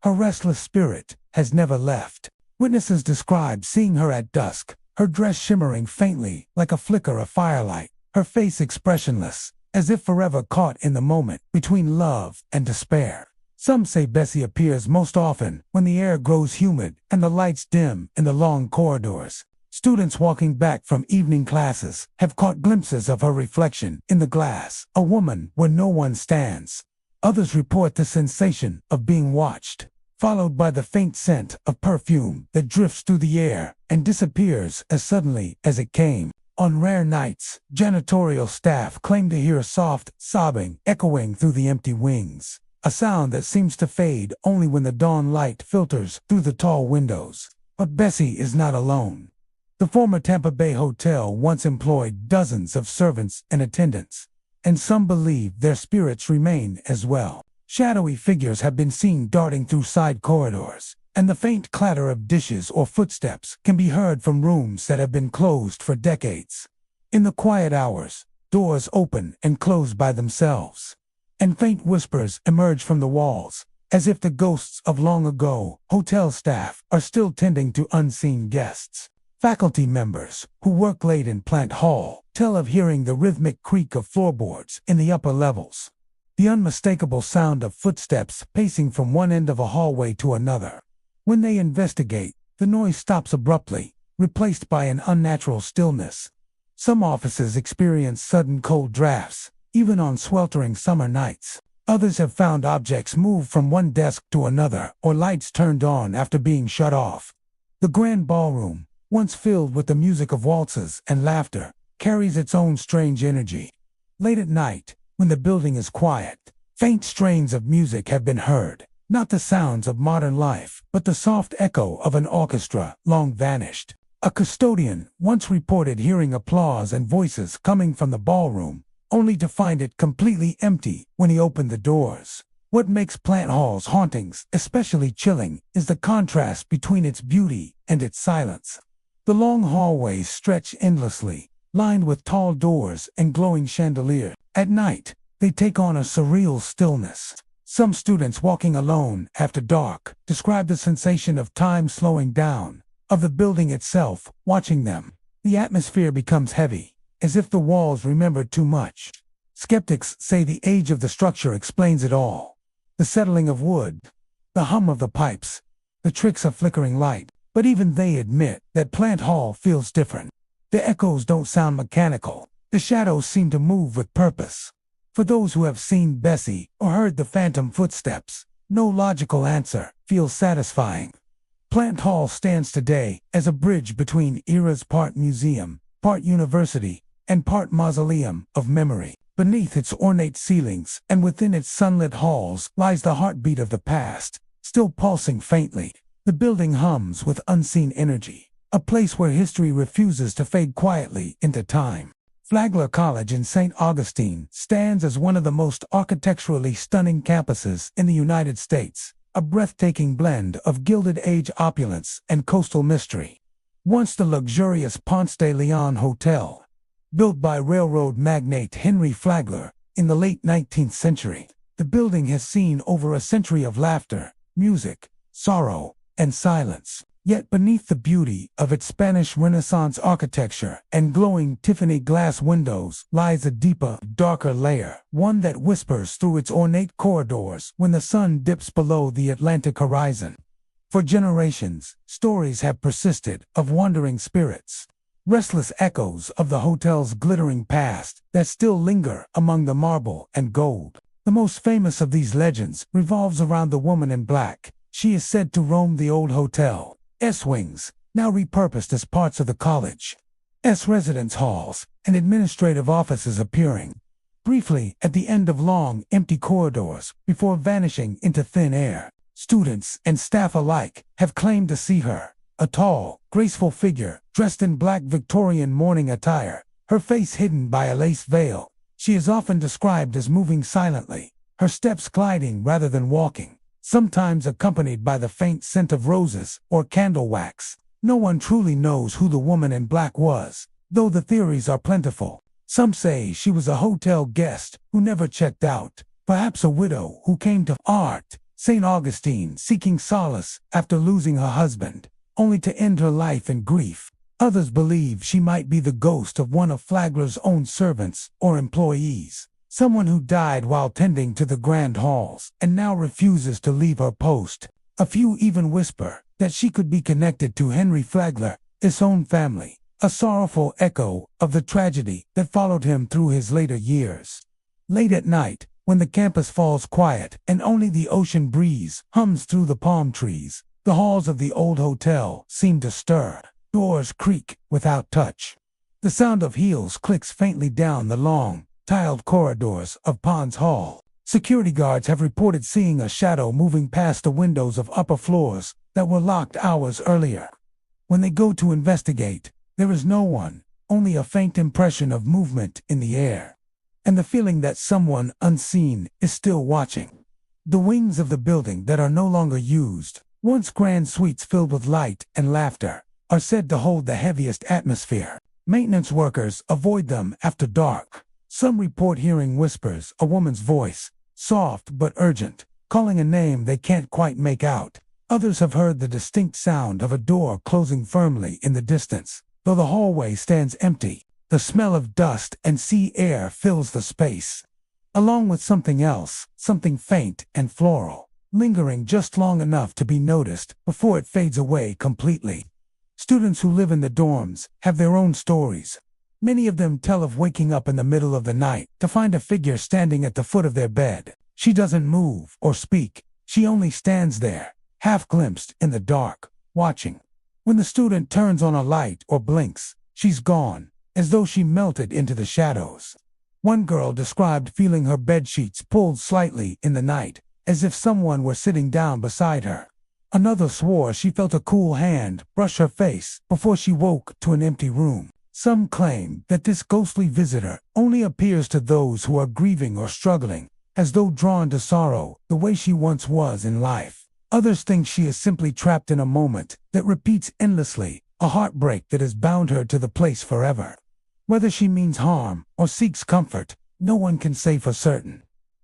Her restless spirit has never left. Witnesses describe seeing her at dusk, her dress shimmering faintly like a flicker of firelight, her face expressionless, as if forever caught in the moment between love and despair. Some say Bessie appears most often when the air grows humid and the lights dim in the long corridors. Students walking back from evening classes have caught glimpses of her reflection in the glass, a woman where no one stands. Others report the sensation of being watched, followed by the faint scent of perfume that drifts through the air and disappears as suddenly as it came. On rare nights, janitorial staff claim to hear soft sobbing echoing through the empty wings, a sound that seems to fade only when the dawn light filters through the tall windows. But Bessie is not alone. The former Tampa Bay Hotel once employed dozens of servants and attendants, and some believe their spirits remain as well. Shadowy figures have been seen darting through side corridors, and the faint clatter of dishes or footsteps can be heard from rooms that have been closed for decades. In the quiet hours, doors open and close by themselves, and faint whispers emerge from the walls, as if the ghosts of long ago hotel staff are still tending to unseen guests. Faculty members who work late in Plant Hall tell of hearing the rhythmic creak of floorboards in the upper levels, the unmistakable sound of footsteps pacing from one end of a hallway to another. When they investigate, the noise stops abruptly, replaced by an unnatural stillness. Some offices experience sudden cold drafts, even on sweltering summer nights. Others have found objects move from one desk to another or lights turned on after being shut off. The grand ballroom, once filled with the music of waltzes and laughter, carries its own strange energy. Late at night, when the building is quiet, faint strains of music have been heard, not the sounds of modern life, but the soft echo of an orchestra long vanished. A custodian once reported hearing applause and voices coming from the ballroom, only to find it completely empty when he opened the doors. What makes Plant Hall's hauntings especially chilling is the contrast between its beauty and its silence. The long hallways stretch endlessly, lined with tall doors and glowing chandeliers. At night, they take on a surreal stillness. Some students walking alone after dark describe the sensation of time slowing down, of the building itself watching them. The atmosphere becomes heavy, as if the walls remembered too much. Skeptics say the age of the structure explains it all. The settling of wood, the hum of the pipes, the tricks of flickering light. But even they admit that Plant Hall feels different. The echoes don't sound mechanical. The shadows seem to move with purpose. For those who have seen Bessie or heard the phantom footsteps, no logical answer feels satisfying. Plant Hall stands today as a bridge between eras, part museum, part university, and part mausoleum of memory. Beneath its ornate ceilings and within its sunlit halls lies the heartbeat of the past, still pulsing faintly. The building hums with unseen energy, a place where history refuses to fade quietly into time. Flagler College in St. Augustine stands as one of the most architecturally stunning campuses in the United States, a breathtaking blend of Gilded Age opulence and coastal mystery. Once the luxurious Ponce de Leon Hotel, built by railroad magnate Henry Flagler in the late 19th century, the building has seen over a century of laughter, music, sorrow, and silence. Yet beneath the beauty of its Spanish Renaissance architecture and glowing Tiffany glass windows lies a deeper, darker layer, one that whispers through its ornate corridors when the sun dips below the Atlantic horizon. For generations, stories have persisted of wandering spirits, restless echoes of the hotel's glittering past that still linger among the marble and gold. The most famous of these legends revolves around the woman in black. She is said to roam the old hotel's wings, now repurposed as parts of the college's residence halls and administrative offices, appearing briefly at the end of long, empty corridors before vanishing into thin air. Students and staff alike have claimed to see her, a tall, graceful figure dressed in black Victorian mourning attire, her face hidden by a lace veil. She is often described as moving silently, her steps gliding rather than walking, sometimes accompanied by the faint scent of roses or candle wax. No one truly knows who the woman in black was, though the theories are plentiful. Some say she was a hotel guest who never checked out, perhaps a widow who came to St. Augustine seeking solace after losing her husband, only to end her life in grief. Others believe she might be the ghost of one of Flagler's own servants or employees, someone who died while tending to the grand halls and now refuses to leave her post. A few even whisper that she could be connected to Henry Flagler, his own family, a sorrowful echo of the tragedy that followed him through his later years. Late at night, when the campus falls quiet and only the ocean breeze hums through the palm trees, the halls of the old hotel seem to stir. Doors creak without touch. The sound of heels clicks faintly down the long, tiled corridors of Pons Hall. Security guards have reported seeing a shadow moving past the windows of upper floors that were locked hours earlier. When they go to investigate, there is no one, only a faint impression of movement in the air, and the feeling that someone unseen is still watching. The wings of the building that are no longer used, once grand suites filled with light and laughter, are said to hold the heaviest atmosphere. Maintenance workers avoid them after dark. Some report hearing whispers, a woman's voice, soft but urgent, calling a name they can't quite make out. Others have heard the distinct sound of a door closing firmly in the distance. Though the hallway stands empty, the smell of dust and sea air fills the space, along with something else, something faint and floral, lingering just long enough to be noticed before it fades away completely. Students who live in the dorms have their own stories. Many of them tell of waking up in the middle of the night to find a figure standing at the foot of their bed, She doesn't move or speak. She only stands there, half glimpsed in the dark, watching. When the student turns on a light or blinks, she's gone, as though she melted into the shadows. One girl described feeling her bedsheets pulled slightly in the night, as if someone were sitting down beside her. Another swore she felt a cool hand brush her face before she woke to an empty room. Some claim that this ghostly visitor only appears to those who are grieving or struggling, as though drawn to sorrow the way she once was in life. Others think she is simply trapped in a moment that repeats endlessly, a heartbreak that has bound her to the place forever. Whether she means harm or seeks comfort, no one can say for certain.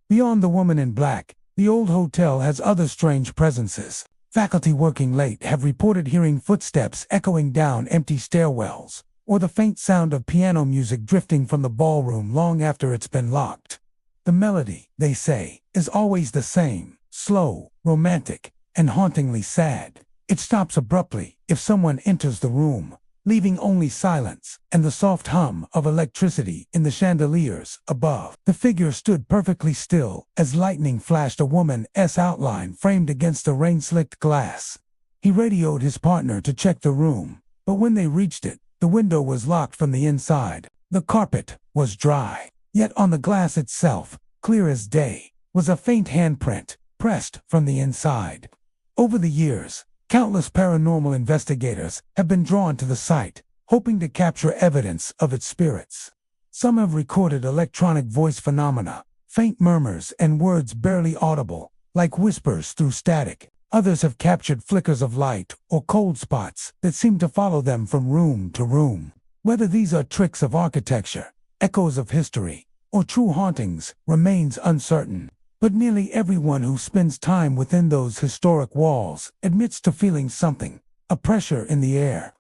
Beyond the woman in black, the old hotel has other strange presences. Faculty working late have reported hearing footsteps echoing down empty stairwells, or the faint sound of piano music drifting from the ballroom long after it's been locked. The melody, they say, is always the same, slow, romantic, and hauntingly sad. It stops abruptly if someone enters the room, leaving only silence and the soft hum of electricity in the chandeliers above. The figure stood perfectly still as lightning flashed a woman's outline framed against the rain-slicked glass. He radioed his partner to check the room, but when they reached it, the window was locked from the inside. The carpet was dry, yet on the glass itself, clear as day, was a faint handprint, pressed from the inside. Over the years, countless paranormal investigators have been drawn to the site, hoping to capture evidence of its spirits. Some have recorded electronic voice phenomena, faint murmurs and words barely audible, like whispers through static. Others have captured flickers of light or cold spots that seem to follow them from room to room. Whether these are tricks of architecture, echoes of history, or true hauntings remains uncertain. But nearly everyone who spends time within those historic walls admits to feeling something, a pressure in the air,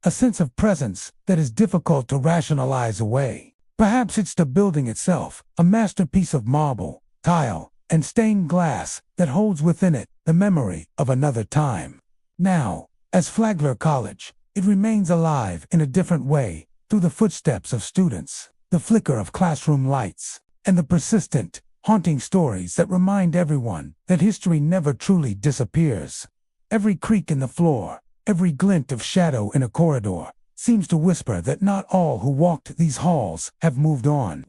a sense of presence that is difficult to rationalize away. Perhaps it's the building itself, a masterpiece of marble, tile, and stained glass that holds within it the memory of another time. Now, as Flagler College, it remains alive in a different way, through the footsteps of students, the flicker of classroom lights, and the persistent, haunting stories that remind everyone that history never truly disappears. Every creak in the floor, every glint of shadow in a corridor, seems to whisper that not all who walked these halls have moved on.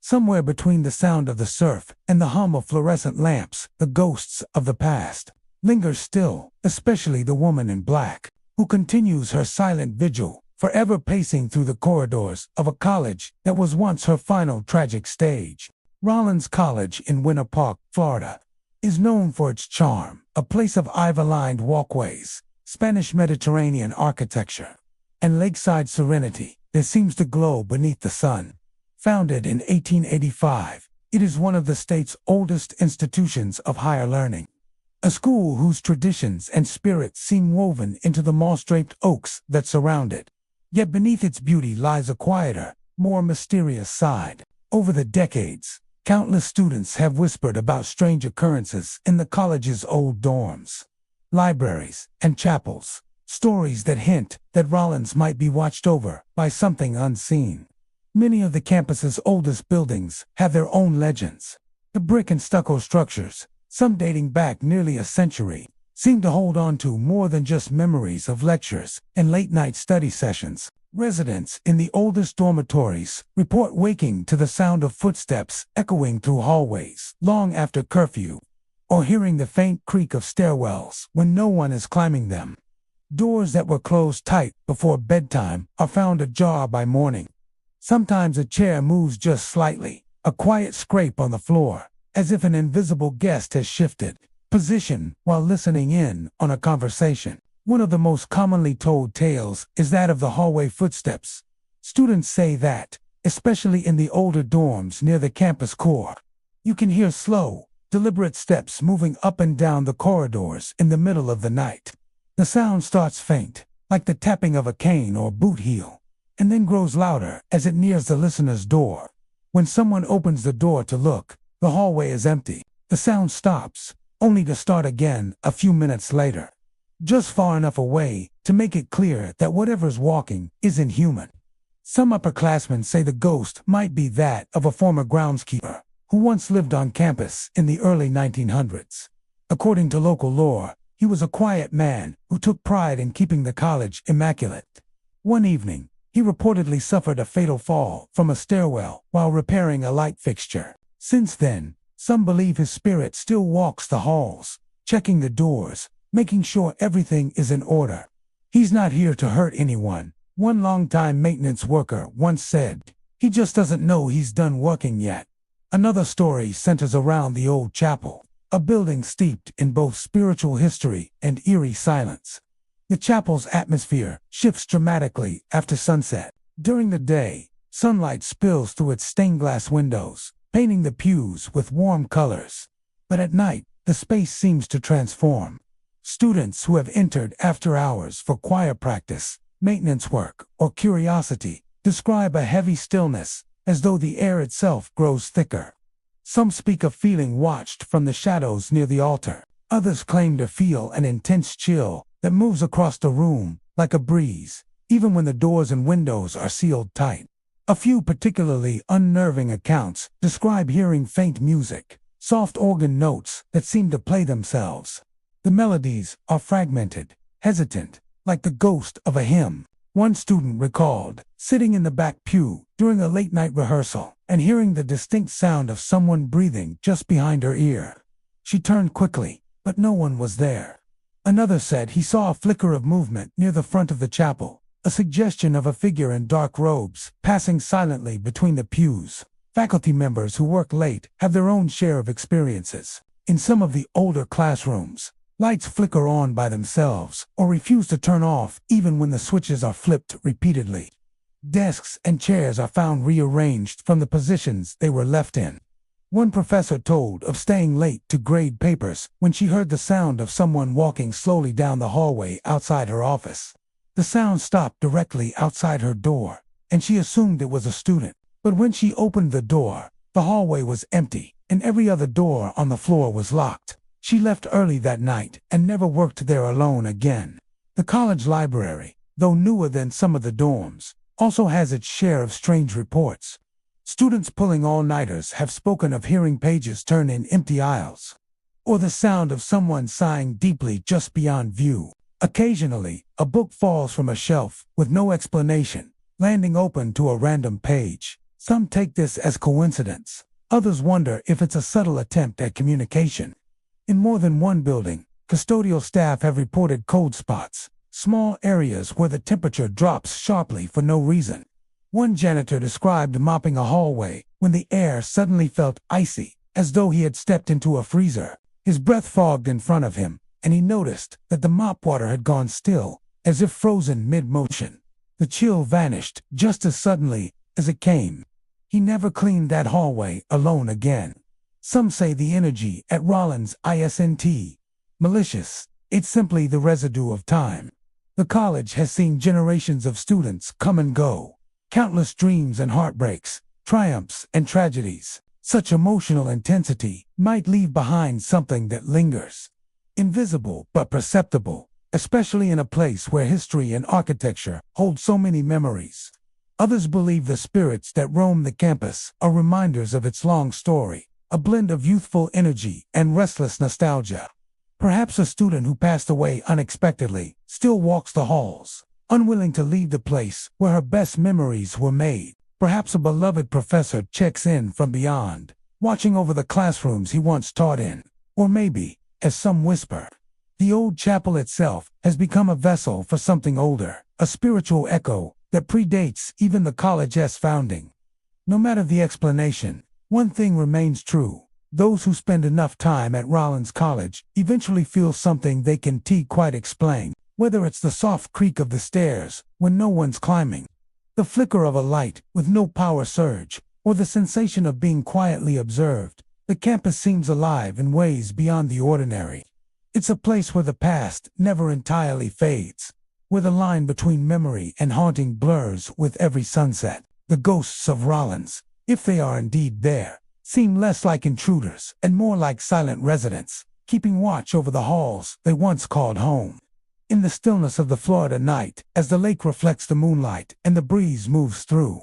Somewhere between the sound of the surf and the hum of fluorescent lamps, the ghosts of the past linger still, especially the woman in black, who continues her silent vigil, forever pacing through the corridors of a college that was once her final tragic stage. Rollins College in Winter Park, Florida, is known for its charm, a place of ivy-lined walkways, Spanish Mediterranean architecture, and lakeside serenity that seems to glow beneath the sun. Founded in 1885, it is one of the state's oldest institutions of higher learning, a school whose traditions and spirits seem woven into the moss-draped oaks that surround it. Yet beneath its beauty lies a quieter, more mysterious side. Over the decades, countless students have whispered about strange occurrences in the college's old dorms, libraries, and chapels, stories that hint that Rollins might be watched over by something unseen. Many of the campus's oldest buildings have their own legends. The brick and stucco structures, some dating back nearly a century, seem to hold on to more than just memories of lectures and late-night study sessions. Residents in the oldest dormitories report waking to the sound of footsteps echoing through hallways long after curfew, or hearing the faint creak of stairwells when no one is climbing them. Doors that were closed tight before bedtime are found ajar by morning. Sometimes a chair moves just slightly, a quiet scrape on the floor, as if an invisible guest has shifted position while listening in on a conversation. One of the most commonly told tales is that of the hallway footsteps. Students say that, especially in the older dorms near the campus core, you can hear slow, deliberate steps moving up and down the corridors in the middle of the night. The sound starts faint, like the tapping of a cane or boot heel, and then grows louder as it nears the listener's door. When someone opens the door to look, the hallway is empty. The sound stops, only to start again a few minutes later, just far enough away to make it clear that whatever's walking isn't human. Some upperclassmen say the ghost might be that of a former groundskeeper who once lived on campus in the early 1900s. According to local lore, he was a quiet man who took pride in keeping the college immaculate. One evening, he reportedly suffered a fatal fall from a stairwell while repairing a light fixture. Since then, some believe his spirit still walks the halls, checking the doors, making sure everything is in order. "He's not here to hurt anyone," one longtime maintenance worker once said. "He just doesn't know he's done working yet." Another story centers around the old chapel, a building steeped in both spiritual history and eerie silence. The chapel's atmosphere shifts dramatically after sunset. During the day, sunlight spills through its stained glass windows, painting the pews with warm colors. But at night, the space seems to transform. Students who have entered after hours for choir practice, maintenance work, or curiosity describe a heavy stillness, as though the air itself grows thicker. Some speak of feeling watched from the shadows near the altar. Others claim to feel an intense chill that moves across the room like a breeze, even when the doors and windows are sealed tight. A few particularly unnerving accounts describe hearing faint music, soft organ notes that seem to play themselves. The melodies are fragmented, hesitant, like the ghost of a hymn. One student recalled sitting in the back pew during a late-night rehearsal and hearing the distinct sound of someone breathing just behind her ear. She turned quickly, but no one was there. Another said he saw a flicker of movement near the front of the chapel, a suggestion of a figure in dark robes passing silently between the pews. Faculty members who work late have their own share of experiences. In some of the older classrooms, lights flicker on by themselves or refuse to turn off even when the switches are flipped repeatedly. Desks and chairs are found rearranged from the positions they were left in. One professor told of staying late to grade papers when she heard the sound of someone walking slowly down the hallway outside her office. The sound stopped directly outside her door, and she assumed it was a student. But when she opened the door, the hallway was empty, and every other door on the floor was locked. She left early that night and never worked there alone again. The college library, though newer than some of the dorms, also has its share of strange reports. Students pulling all-nighters have spoken of hearing pages turn in empty aisles, or the sound of someone sighing deeply just beyond view. Occasionally, a book falls from a shelf with no explanation, landing open to a random page. Some take this as coincidence. Others wonder if it's a subtle attempt at communication. In more than one building, custodial staff have reported cold spots, small areas where the temperature drops sharply for no reason. One janitor described mopping a hallway when the air suddenly felt icy, as though he had stepped into a freezer. His breath fogged in front of him, and he noticed that the mop water had gone still, as if frozen mid-motion. The chill vanished just as suddenly as it came. He never cleaned that hallway alone again. Some say the energy at Rollins isn't malicious. It's simply the residue of time. The college has seen generations of students come and go. Countless dreams and heartbreaks, triumphs and tragedies. Such emotional intensity might leave behind something that lingers. Invisible but perceptible, especially in a place where history and architecture hold so many memories. Others believe the spirits that roam the campus are reminders of its long story, a blend of youthful energy and restless nostalgia. Perhaps a student who passed away unexpectedly still walks the halls, unwilling to leave the place where her best memories were made. Perhaps a beloved professor checks in from beyond, watching over the classrooms he once taught in. Or maybe, as some whisper, the old chapel itself has become a vessel for something older, a spiritual echo that predates even the college's founding. No matter the explanation, one thing remains true. Those who spend enough time at Rollins College eventually feel something they can't quite explain, whether it's the soft creak of the stairs when no one's climbing, the flicker of a light with no power surge, or the sensation of being quietly observed. The campus seems alive in ways beyond the ordinary. It's a place where the past never entirely fades, where the line between memory and haunting blurs with every sunset. The ghosts of Rollins, if they are indeed there, seem less like intruders and more like silent residents, keeping watch over the halls they once called home. In the stillness of the Florida night, as the lake reflects the moonlight and the breeze moves through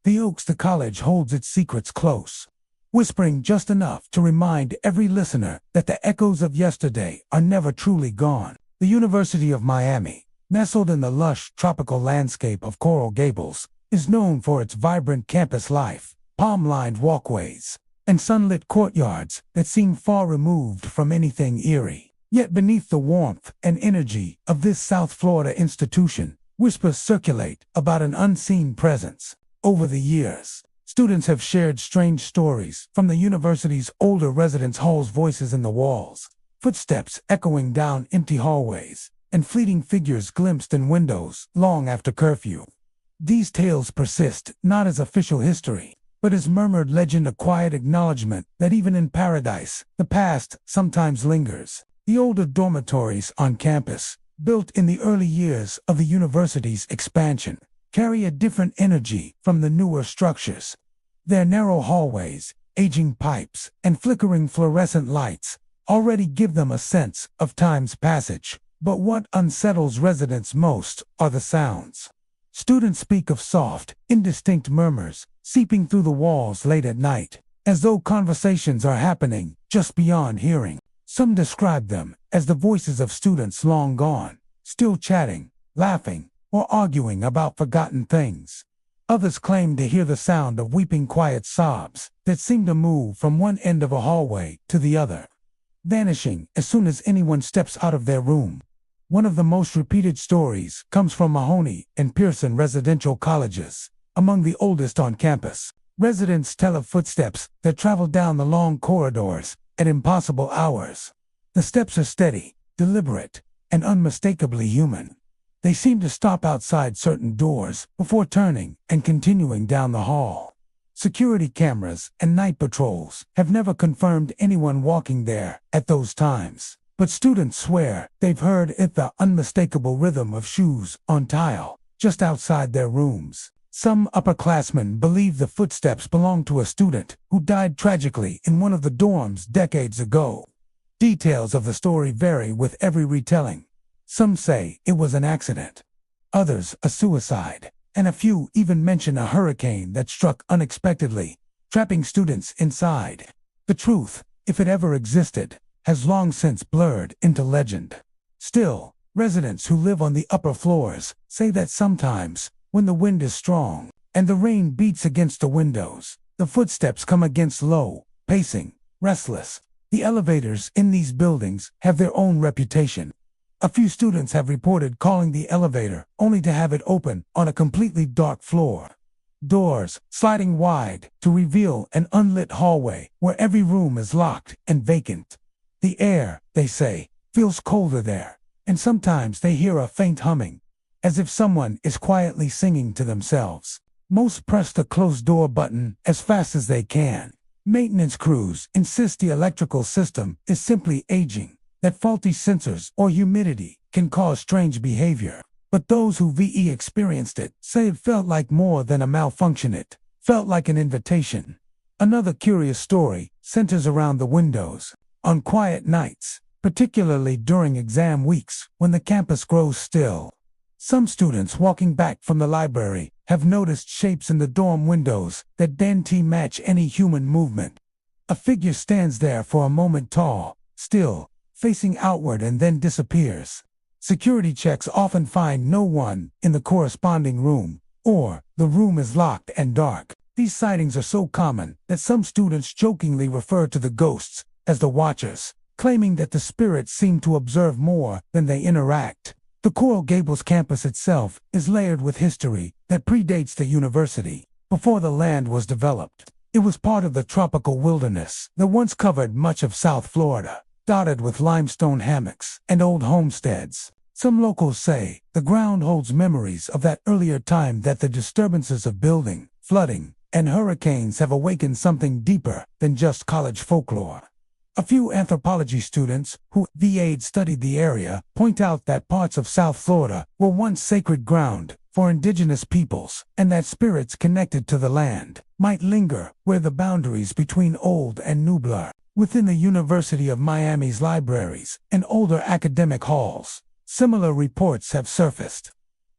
the oaks, the college holds its secrets close. whispering just enough to remind every listener that the echoes of yesterday are never truly gone. The University of Miami, nestled in the lush tropical landscape of Coral Gables, is known for its vibrant campus life, palm-lined walkways, and sunlit courtyards that seem far removed from anything eerie. Yet beneath the warmth and energy of this South Florida institution, whispers circulate about an unseen presence. Over the years, students have shared strange stories from the university's older residence halls, voices in the walls, footsteps echoing down empty hallways, and fleeting figures glimpsed in windows long after curfew. These tales persist not as official history, but as murmured legend, a quiet acknowledgement that even in paradise, the past sometimes lingers. The older dormitories on campus, built in the early years of the university's expansion, carry a different energy from the newer structures. Their narrow hallways, aging pipes, and flickering fluorescent lights already give them a sense of time's passage. But what unsettles residents most are the sounds. Students speak of soft, indistinct murmurs seeping through the walls late at night, as though conversations are happening just beyond hearing. Some describe them as the voices of students long gone, still chatting, laughing, or arguing about forgotten things. Others claim to hear the sound of weeping, quiet sobs that seem to move from one end of a hallway to the other, vanishing as soon as anyone steps out of their room. One of the most repeated stories comes from Mahoney and Pearson residential colleges, among the oldest on campus. Residents tell of footsteps that travel down the long corridors at impossible hours. The steps are steady, deliberate, and unmistakably human. They seem to stop outside certain doors before turning and continuing down the hall. Security cameras and night patrols have never confirmed anyone walking there at those times, but students swear they've heard it, the unmistakable rhythm of shoes on tile just outside their rooms. Some upperclassmen believe the footsteps belong to a student who died tragically in one of the dorms decades ago. Details of the story vary with every retelling. Some say it was an accident, others a suicide, and a few even mention a hurricane that struck unexpectedly, trapping students inside. The truth, if it ever existed, has long since blurred into legend. Still, residents who live on the upper floors say that sometimes, when the wind is strong and the rain beats against the windows, the footsteps come against low, pacing, restless. The elevators in these buildings have their own reputation. A few students have reported calling the elevator only to have it open on a completely dark floor. Doors sliding wide to reveal an unlit hallway where every room is locked and vacant. The air, they say, feels colder there, and sometimes they hear a faint humming, as if someone is quietly singing to themselves. Most press the closed door button as fast as they can. Maintenance crews insist the electrical system is simply aging, that faulty sensors or humidity can cause strange behavior. But those who experienced it say it felt like more than a malfunction, it felt like an invitation. Another curious story centers around the windows. On quiet nights, particularly during exam weeks when the campus grows still, some students walking back from the library have noticed shapes in the dorm windows that don't match any human movement. A figure stands there for a moment, tall, still, facing outward, and then disappears. Security checks often find no one in the corresponding room, or the room is locked and dark. These sightings are so common that some students jokingly refer to the ghosts as the watchers, claiming that the spirits seem to observe more than they interact. The Coral Gables campus itself is layered with history that predates the university. Before the land was developed, it was part of the tropical wilderness that once covered much of South Florida, dotted with limestone hammocks and old homesteads. Some locals say the ground holds memories of that earlier time, that the disturbances of building, flooding, and hurricanes have awakened something deeper than just college folklore. A few anthropology students who studied the area point out that parts of South Florida were once sacred ground for indigenous peoples, and that spirits connected to the land might linger where the boundaries between old and new blur. Within the University of Miami's libraries and older academic halls, similar reports have surfaced.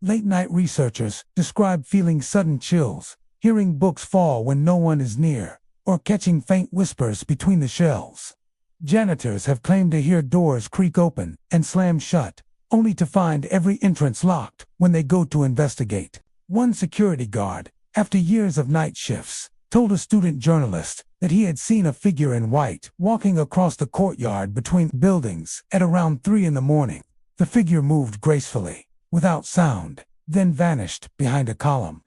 Late-night researchers describe feeling sudden chills, hearing books fall when no one is near, or catching faint whispers between the shelves. Janitors have claimed to hear doors creak open and slam shut, only to find every entrance locked when they go to investigate. One security guard, after years of night shifts, told a student journalist that he had seen a figure in white walking across the courtyard between buildings at around 3 in the morning. The figure moved gracefully, without sound, then vanished behind a column.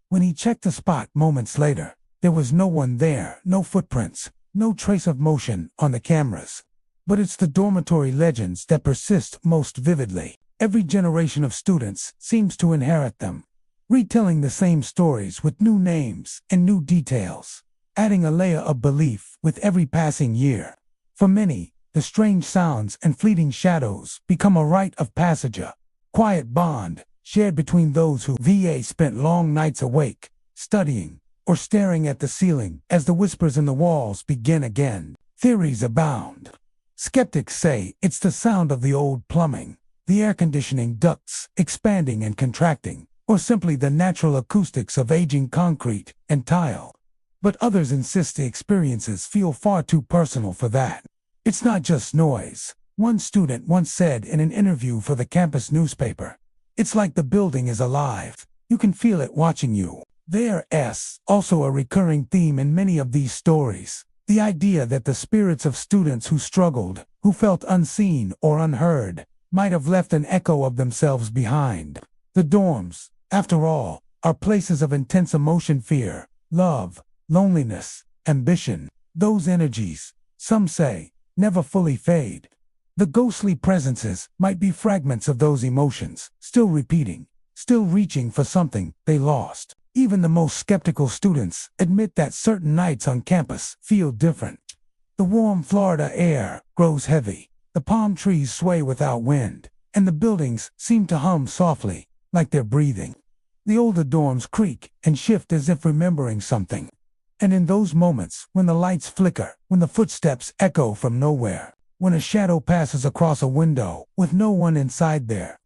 When he checked the spot moments later, there was no one there, no footprints, no trace of motion on the cameras. But it's the dormitory legends that persist most vividly. Every generation of students seems to inherit them, retelling the same stories with new names and new details, adding a layer of belief with every passing year. For many, the strange sounds and fleeting shadows become a rite of passage, a quiet bond shared between those who spent long nights awake, studying, or staring at the ceiling as the whispers in the walls begin again. Theories abound. Skeptics say it's the sound of the old plumbing, the air conditioning ducts expanding and contracting, or simply the natural acoustics of aging concrete and tile. But others insist the experiences feel far too personal for that. It's not just noise. One student once said in an interview for the campus newspaper, "It's like the building is alive. You can feel it watching you." There's also a recurring theme in many of these stories, the idea that the spirits of students who struggled, who felt unseen or unheard, might have left an echo of themselves behind. The dorms, after all, are places of intense emotion, fear, love, loneliness, ambition. Those energies, some say, never fully fade. The ghostly presences might be fragments of those emotions, still repeating, still reaching for something they lost. Even the most skeptical students admit that certain nights on campus feel different. The warm Florida air grows heavy, the palm trees sway without wind, and the buildings seem to hum softly, like they're breathing. The older dorms creak and shift as if remembering something. And in those moments, when the lights flicker, when the footsteps echo from nowhere, when a shadow passes across a window with no one inside there,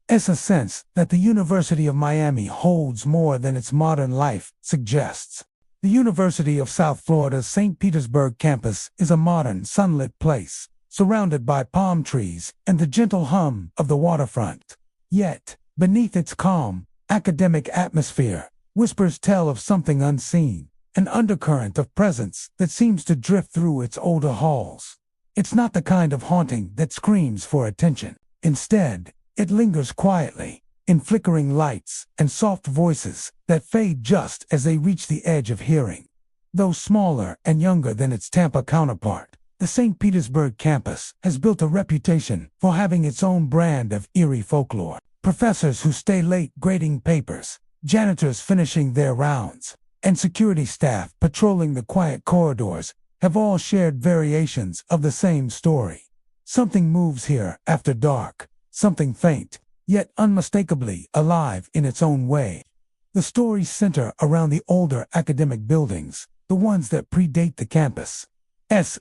it's a sense that the University of Miami holds more than its modern life suggests. The University of South Florida's St. Petersburg campus is a modern, sunlit place, surrounded by palm trees and the gentle hum of the waterfront. Yet, beneath its calm, academic atmosphere, whispers tell of something unseen, an undercurrent of presence that seems to drift through its older halls. It's not the kind of haunting that screams for attention. Instead, it lingers quietly, in flickering lights and soft voices that fade just as they reach the edge of hearing. Though smaller and younger than its Tampa counterpart, the St. Petersburg campus has built a reputation for having its own brand of eerie folklore. Professors who stay late grading papers, janitors finishing their rounds, and security staff patrolling the quiet corridors have all shared variations of the same story. Something moves here after dark. Something faint, yet unmistakably alive in its own way. The stories center around the older academic buildings, the ones that predate the campus's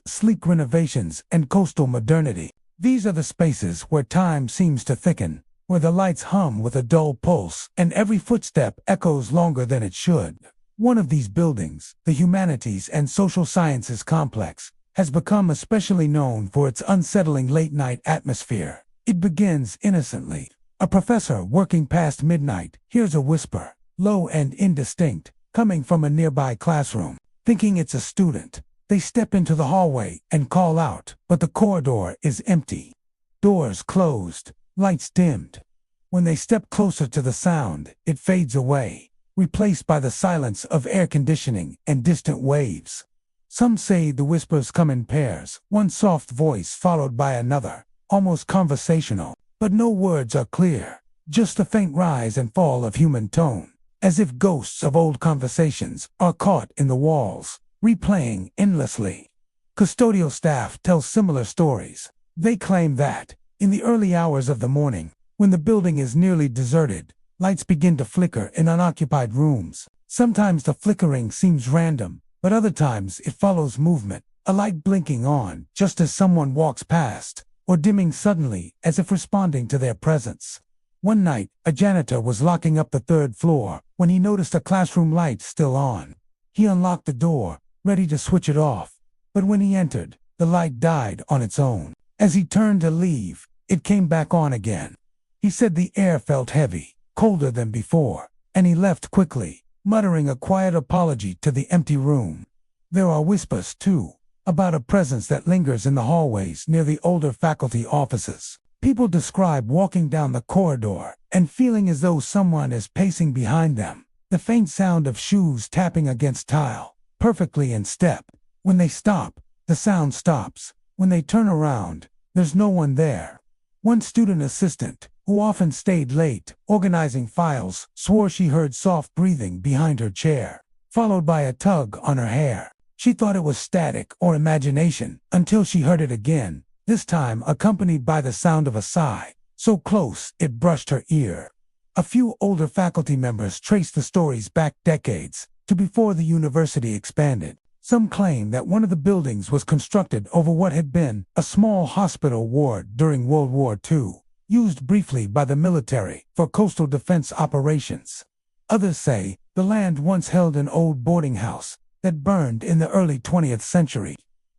sleek renovations and coastal modernity. These are the spaces where time seems to thicken, where the lights hum with a dull pulse and every footstep echoes longer than it should. One of these buildings, the Humanities and Social Sciences Complex, has become especially known for its unsettling late-night atmosphere. It begins innocently. A professor working past midnight hears a whisper, low and indistinct, coming from a nearby classroom. Thinking it's a student, they step into the hallway and call out, but the corridor is empty. Doors closed, lights dimmed. When they step closer to the sound, it fades away, replaced by the silence of air conditioning and distant waves. Some say the whispers come in pairs, one soft voice followed by another, almost conversational, but no words are clear, just a faint rise and fall of human tone, as if ghosts of old conversations are caught in the walls, replaying endlessly. Custodial staff tell similar stories. They claim that, in the early hours of the morning, when the building is nearly deserted, lights begin to flicker in unoccupied rooms. Sometimes the flickering seems random, but other times it follows movement, a light blinking on just as someone walks past, or dimming suddenly as if responding to their presence. One night, a janitor was locking up the 3rd floor when he noticed a classroom light still on. He unlocked the door, ready to switch it off. But when he entered, the light died on its own. As he turned to leave, it came back on again. He said the air felt heavy, colder than before, and he left quickly, muttering a quiet apology to the empty room. There are whispers, too, about a presence that lingers in the hallways near the older faculty offices. People describe walking down the corridor and feeling as though someone is pacing behind them. The faint sound of shoes tapping against tile, perfectly in step. When they stop, the sound stops. When they turn around, there's no one there. One student assistant, who often stayed late, organizing files, swore she heard soft breathing behind her chair, followed by a tug on her hair. She thought it was static or imagination until she heard it again, this time accompanied by the sound of a sigh, so close it brushed her ear. A few older faculty members traced the stories back decades, to before the university expanded. Some claim that one of the buildings was constructed over what had been a small hospital ward during World War II, used briefly by the military for coastal defense operations. Others say the land once held an old boarding house that burned in the early 20th century,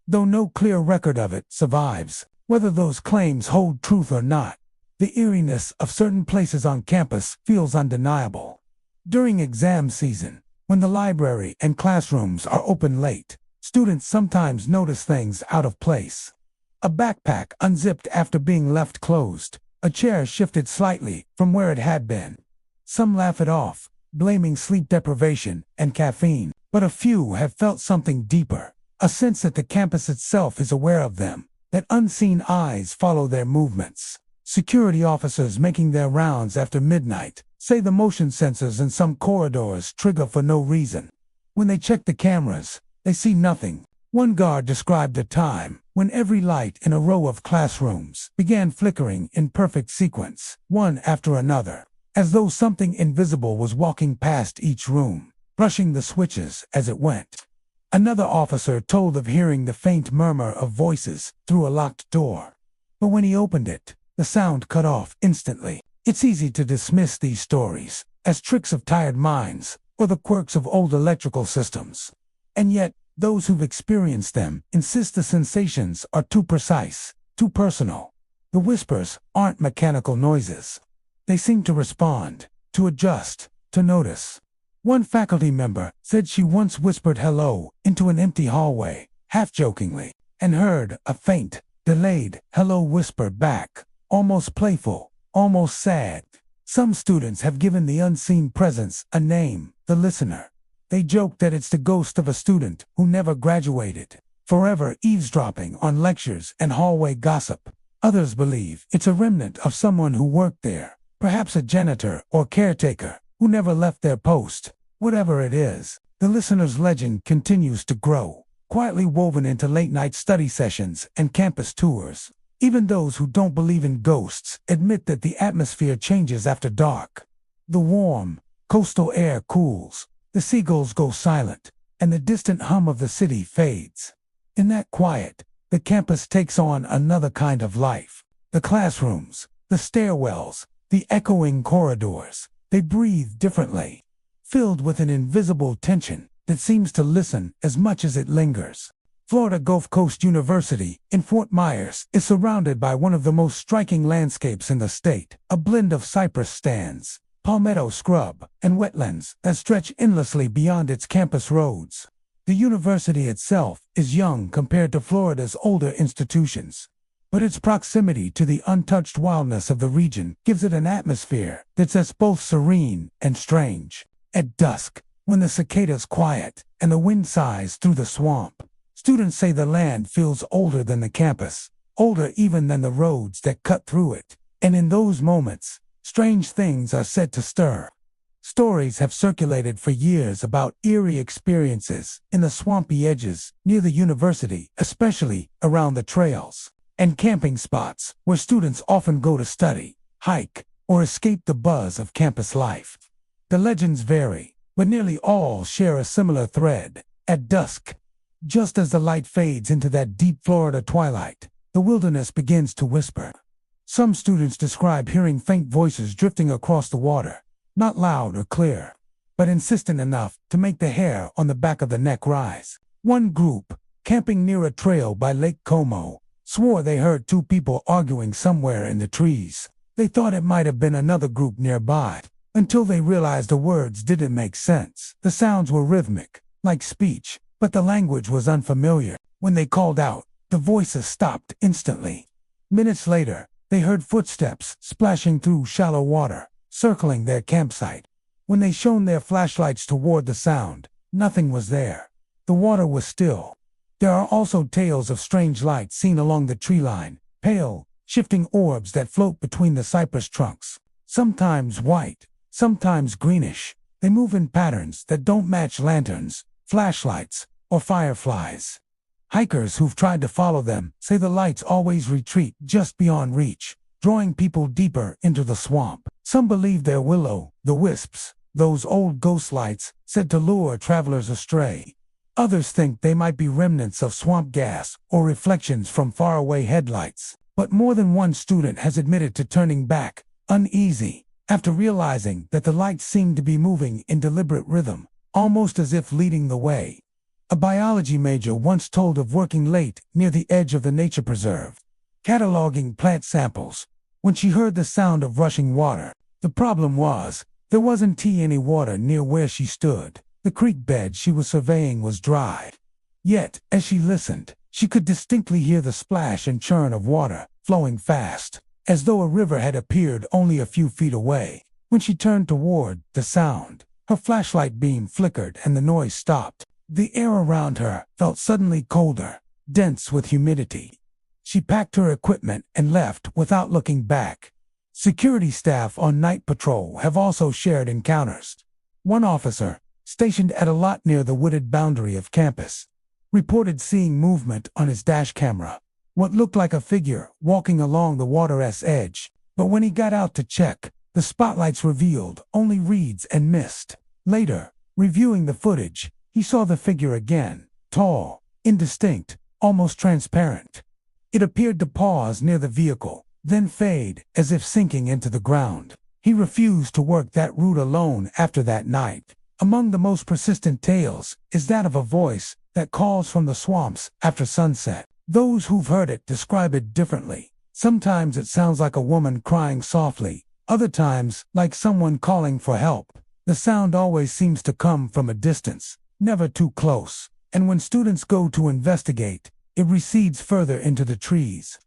though no clear record of it survives. Whether those claims hold truth or not, the eeriness of certain places on campus feels undeniable. During exam season, when the library and classrooms are open late, students sometimes notice things out of place. A backpack unzipped after being left closed, a chair shifted slightly from where it had been. Some laugh it off, blaming sleep deprivation and caffeine, but a few have felt something deeper, a sense that the campus itself is aware of them, that unseen eyes follow their movements. Security officers making their rounds after midnight say the motion sensors in some corridors trigger for no reason. When they check the cameras, they see nothing. One guard described a time when every light in a row of classrooms began flickering in perfect sequence, one after another, as though something invisible was walking past each room, brushing the switches as it went. Another officer told of hearing the faint murmur of voices through a locked door. But when he opened it, the sound cut off instantly. It's easy to dismiss these stories as tricks of tired minds or the quirks of old electrical systems. And yet, those who've experienced them insist the sensations are too precise, too personal. The whispers aren't mechanical noises. They seem to respond, to adjust, to notice. One faculty member said she once whispered hello into an empty hallway, half-jokingly, and heard a faint, delayed hello whisper back, almost playful, almost sad. Some students have given the unseen presence a name, the listener. They joke that it's the ghost of a student who never graduated, forever eavesdropping on lectures and hallway gossip. Others believe it's a remnant of someone who worked there, perhaps a janitor or caretaker, who never left their post. Whatever it is, the listener's legend continues to grow, quietly woven into late-night study sessions and campus tours. Even those who don't believe in ghosts admit that the atmosphere changes after dark. The warm, coastal air cools, the seagulls go silent, and the distant hum of the city fades. In that quiet, the campus takes on another kind of life. The classrooms, the stairwells, the echoing corridors, they breathe differently, filled with an invisible tension that seems to listen as much as it lingers. Florida Gulf Coast University in Fort Myers is surrounded by one of the most striking landscapes in the state, a blend of cypress stands, palmetto scrub, and wetlands that stretch endlessly beyond its campus roads. The university itself is young compared to Florida's older institutions, but its proximity to the untouched wildness of the region gives it an atmosphere that's both serene and strange. At dusk, when the cicadas quiet and the wind sighs through the swamp, students say the land feels older than the campus, older even than the roads that cut through it. And in those moments, strange things are said to stir. Stories have circulated for years about eerie experiences in the swampy edges near the university, especially around the trails and camping spots where students often go to study, hike, or escape the buzz of campus life. The legends vary, but nearly all share a similar thread. At dusk, just as the light fades into that deep Florida twilight, the wilderness begins to whisper. Some students describe hearing faint voices drifting across the water, not loud or clear, but insistent enough to make the hair on the back of the neck rise. One group, camping near a trail by Lake Como, swore they heard two people arguing somewhere in the trees. They thought it might have been another group nearby, until they realized the words didn't make sense. The sounds were rhythmic, like speech, but the language was unfamiliar. When they called out, the voices stopped instantly. Minutes later, they heard footsteps splashing through shallow water, circling their campsite. When they shone their flashlights toward the sound, nothing was there. The water was still. There are also tales of strange lights seen along the tree line, pale, shifting orbs that float between the cypress trunks. Sometimes white, sometimes greenish. They move in patterns that don't match lanterns, flashlights, or fireflies. Hikers who've tried to follow them say the lights always retreat just beyond reach, drawing people deeper into the swamp. Some believe they're will-o'-the-wisps, those old ghost lights said to lure travelers astray. Others think they might be remnants of swamp gas or reflections from faraway headlights. But more than one student has admitted to turning back, uneasy, after realizing that the lights seemed to be moving in deliberate rhythm, almost as if leading the way. A biology major once told of working late near the edge of the nature preserve, cataloging plant samples, when she heard the sound of rushing water. The problem was, there wasn't any water near where she stood. The creek bed she was surveying was dry. Yet, as she listened, she could distinctly hear the splash and churn of water, flowing fast, as though a river had appeared only a few feet away. When she turned toward the sound, her flashlight beam flickered and the noise stopped. The air around her felt suddenly colder, dense with humidity. She packed her equipment and left without looking back. Security staff on night patrol have also shared encounters. One officer, stationed at a lot near the wooded boundary of campus, reported seeing movement on his dash camera, what looked like a figure walking along the water's edge. But when he got out to check, the spotlights revealed only reeds and mist. Later, reviewing the footage, he saw the figure again, tall, indistinct, almost transparent. It appeared to pause near the vehicle, then fade, as if sinking into the ground. He refused to work that route alone after that night. Among the most persistent tales is that of a voice that calls from the swamps after sunset. Those who've heard it describe it differently. Sometimes it sounds like a woman crying softly, other times like someone calling for help. The sound always seems to come from a distance, never too close, and when students go to investigate, it recedes further into the trees.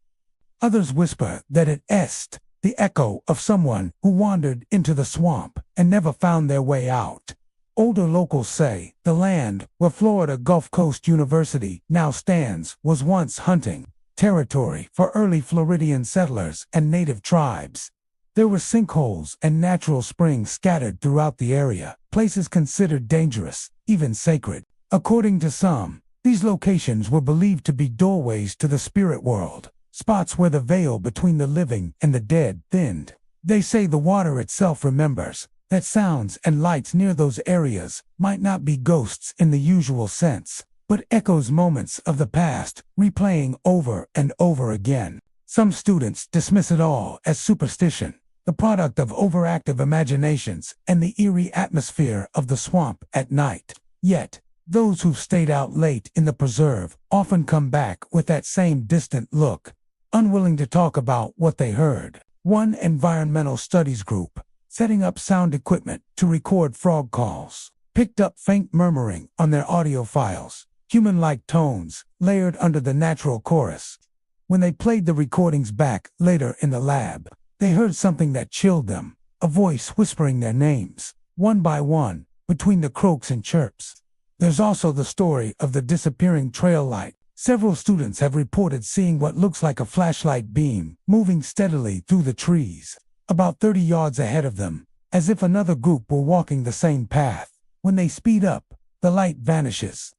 Others whisper that it's the echo of someone who wandered into the swamp and never found their way out. Older locals say the land where Florida Gulf Coast University now stands was once hunting territory for early Floridian settlers and native tribes. There were sinkholes and natural springs scattered throughout the area, places considered dangerous, even sacred. According to some, these locations were believed to be doorways to the spirit world, spots where the veil between the living and the dead thinned. They say the water itself remembers, that sounds and lights near those areas might not be ghosts in the usual sense, but echoes moments of the past, replaying over and over again. Some students dismiss it all as superstition, the product of overactive imaginations and the eerie atmosphere of the swamp at night. Yet, those who've stayed out late in the preserve often come back with that same distant look, unwilling to talk about what they heard. One environmental studies group, setting up sound equipment to record frog calls, picked up faint murmuring on their audio files, human-like tones layered under the natural chorus. When they played the recordings back later in the lab, they heard something that chilled them, a voice whispering their names, one by one, between the croaks and chirps. There's also the story of the disappearing trail light. Several students have reported seeing what looks like a flashlight beam moving steadily through the trees, about 30 yards ahead of them, as if another group were walking the same path. When they speed up, the light vanishes.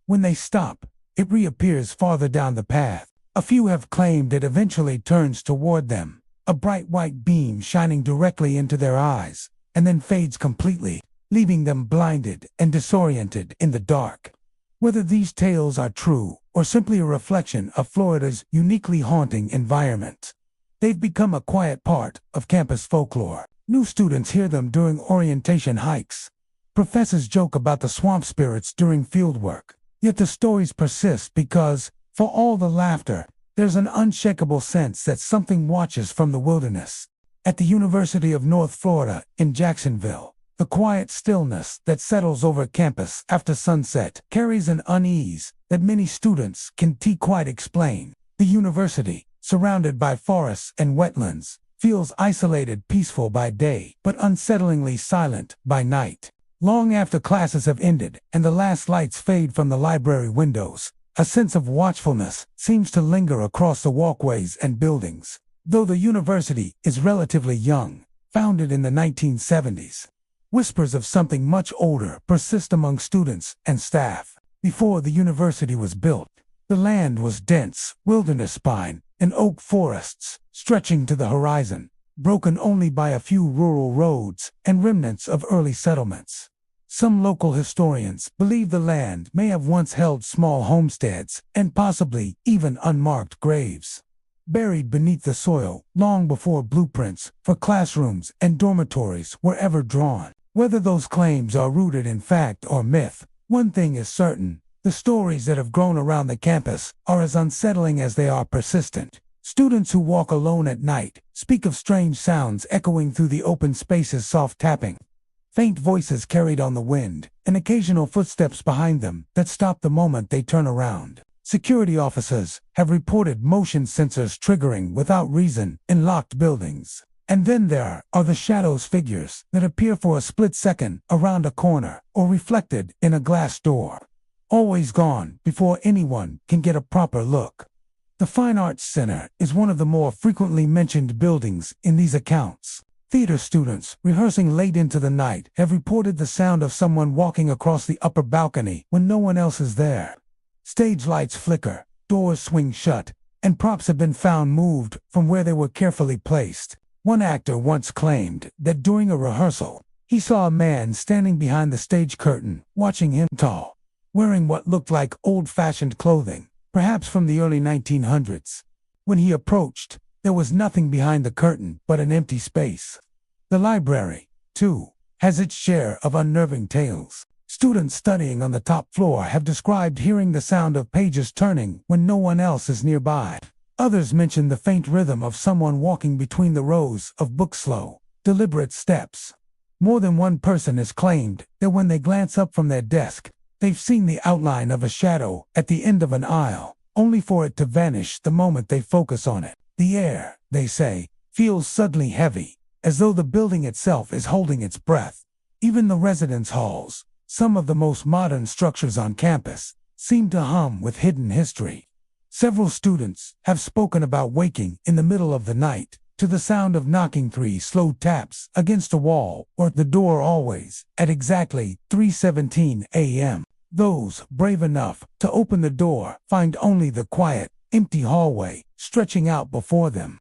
When they stop, it reappears farther down the path. A few have claimed it eventually turns toward them, a bright white beam shining directly into their eyes, and then fades completely, leaving them blinded and disoriented in the dark. Whether these tales are true or simply a reflection of Florida's uniquely haunting environment, they've become a quiet part of campus folklore. New students hear them during orientation hikes. Professors joke about the swamp spirits during fieldwork. Yet the stories persist because, for all the laughter, there's an unshakable sense that something watches from the wilderness. At the University of North Florida in Jacksonville, the quiet stillness that settles over campus after sunset carries an unease that many students can't quite explain. The university, surrounded by forests and wetlands, feels isolated, peaceful by day, but unsettlingly silent by night. Long after classes have ended and the last lights fade from the library windows, a sense of watchfulness seems to linger across the walkways and buildings. Though the university is relatively young, founded in the 1970s, whispers of something much older persist among students and staff. Before the university was built, the land was dense, wilderness pine and oak forests stretching to the horizon, broken only by a few rural roads and remnants of early settlements. Some local historians believe the land may have once held small homesteads and possibly even unmarked graves, buried beneath the soil long before blueprints for classrooms and dormitories were ever drawn. Whether those claims are rooted in fact or myth, one thing is certain: the stories that have grown around the campus are as unsettling as they are persistent. Students who walk alone at night speak of strange sounds echoing through the open spaces, soft tapping, faint voices carried on the wind, and occasional footsteps behind them that stop the moment they turn around. Security officers have reported motion sensors triggering without reason in locked buildings. And then there are the shadows, figures that appear for a split second around a corner or reflected in a glass door, always gone before anyone can get a proper look. The Fine Arts Center is one of the more frequently mentioned buildings in these accounts. Theater students rehearsing late into the night have reported the sound of someone walking across the upper balcony when no one else is there. Stage lights flicker, doors swing shut, and props have been found moved from where they were carefully placed. One actor once claimed that during a rehearsal, he saw a man standing behind the stage curtain, watching him, tall, wearing what looked like old-fashioned clothing, perhaps from the early 1900s. When he approached, there was nothing behind the curtain but an empty space. The library, too, has its share of unnerving tales. Students studying on the top floor have described hearing the sound of pages turning when no one else is nearby. Others mention the faint rhythm of someone walking between the rows of books, slow, deliberate steps. More than one person has claimed that when they glance up from their desk, they've seen the outline of a shadow at the end of an aisle, only for it to vanish the moment they focus on it. The air, they say, feels suddenly heavy, as though the building itself is holding its breath. Even the residence halls, some of the most modern structures on campus, seem to hum with hidden history. Several students have spoken about waking in the middle of the night to the sound of knocking, 3 slow taps against a wall or the door, always at exactly 3:17 a.m. Those brave enough to open the door find only the quiet, empty hallway stretching out before them.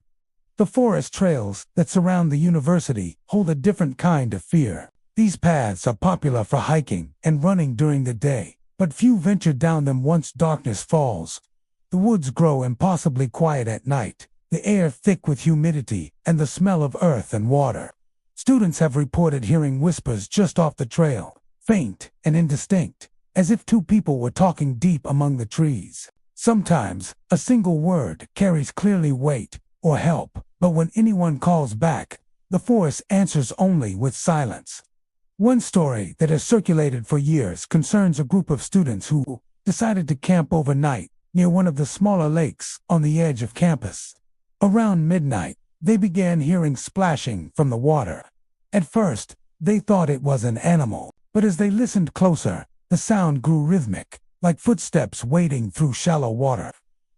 The forest trails that surround the university hold a different kind of fear. These paths are popular for hiking and running during the day, but few venture down them once darkness falls. The woods grow impossibly quiet at night, the air thick with humidity and the smell of earth and water. Students have reported hearing whispers just off the trail, faint and indistinct, as if two people were talking deep among the trees. Sometimes, a single word carries clearly weight or help, but when anyone calls back, the forest answers only with silence. One story that has circulated for years concerns a group of students who decided to camp overnight near one of the smaller lakes on the edge of campus. Around midnight, they began hearing splashing from the water. At first, they thought it was an animal, but as they listened closer, the sound grew rhythmic, like footsteps wading through shallow water.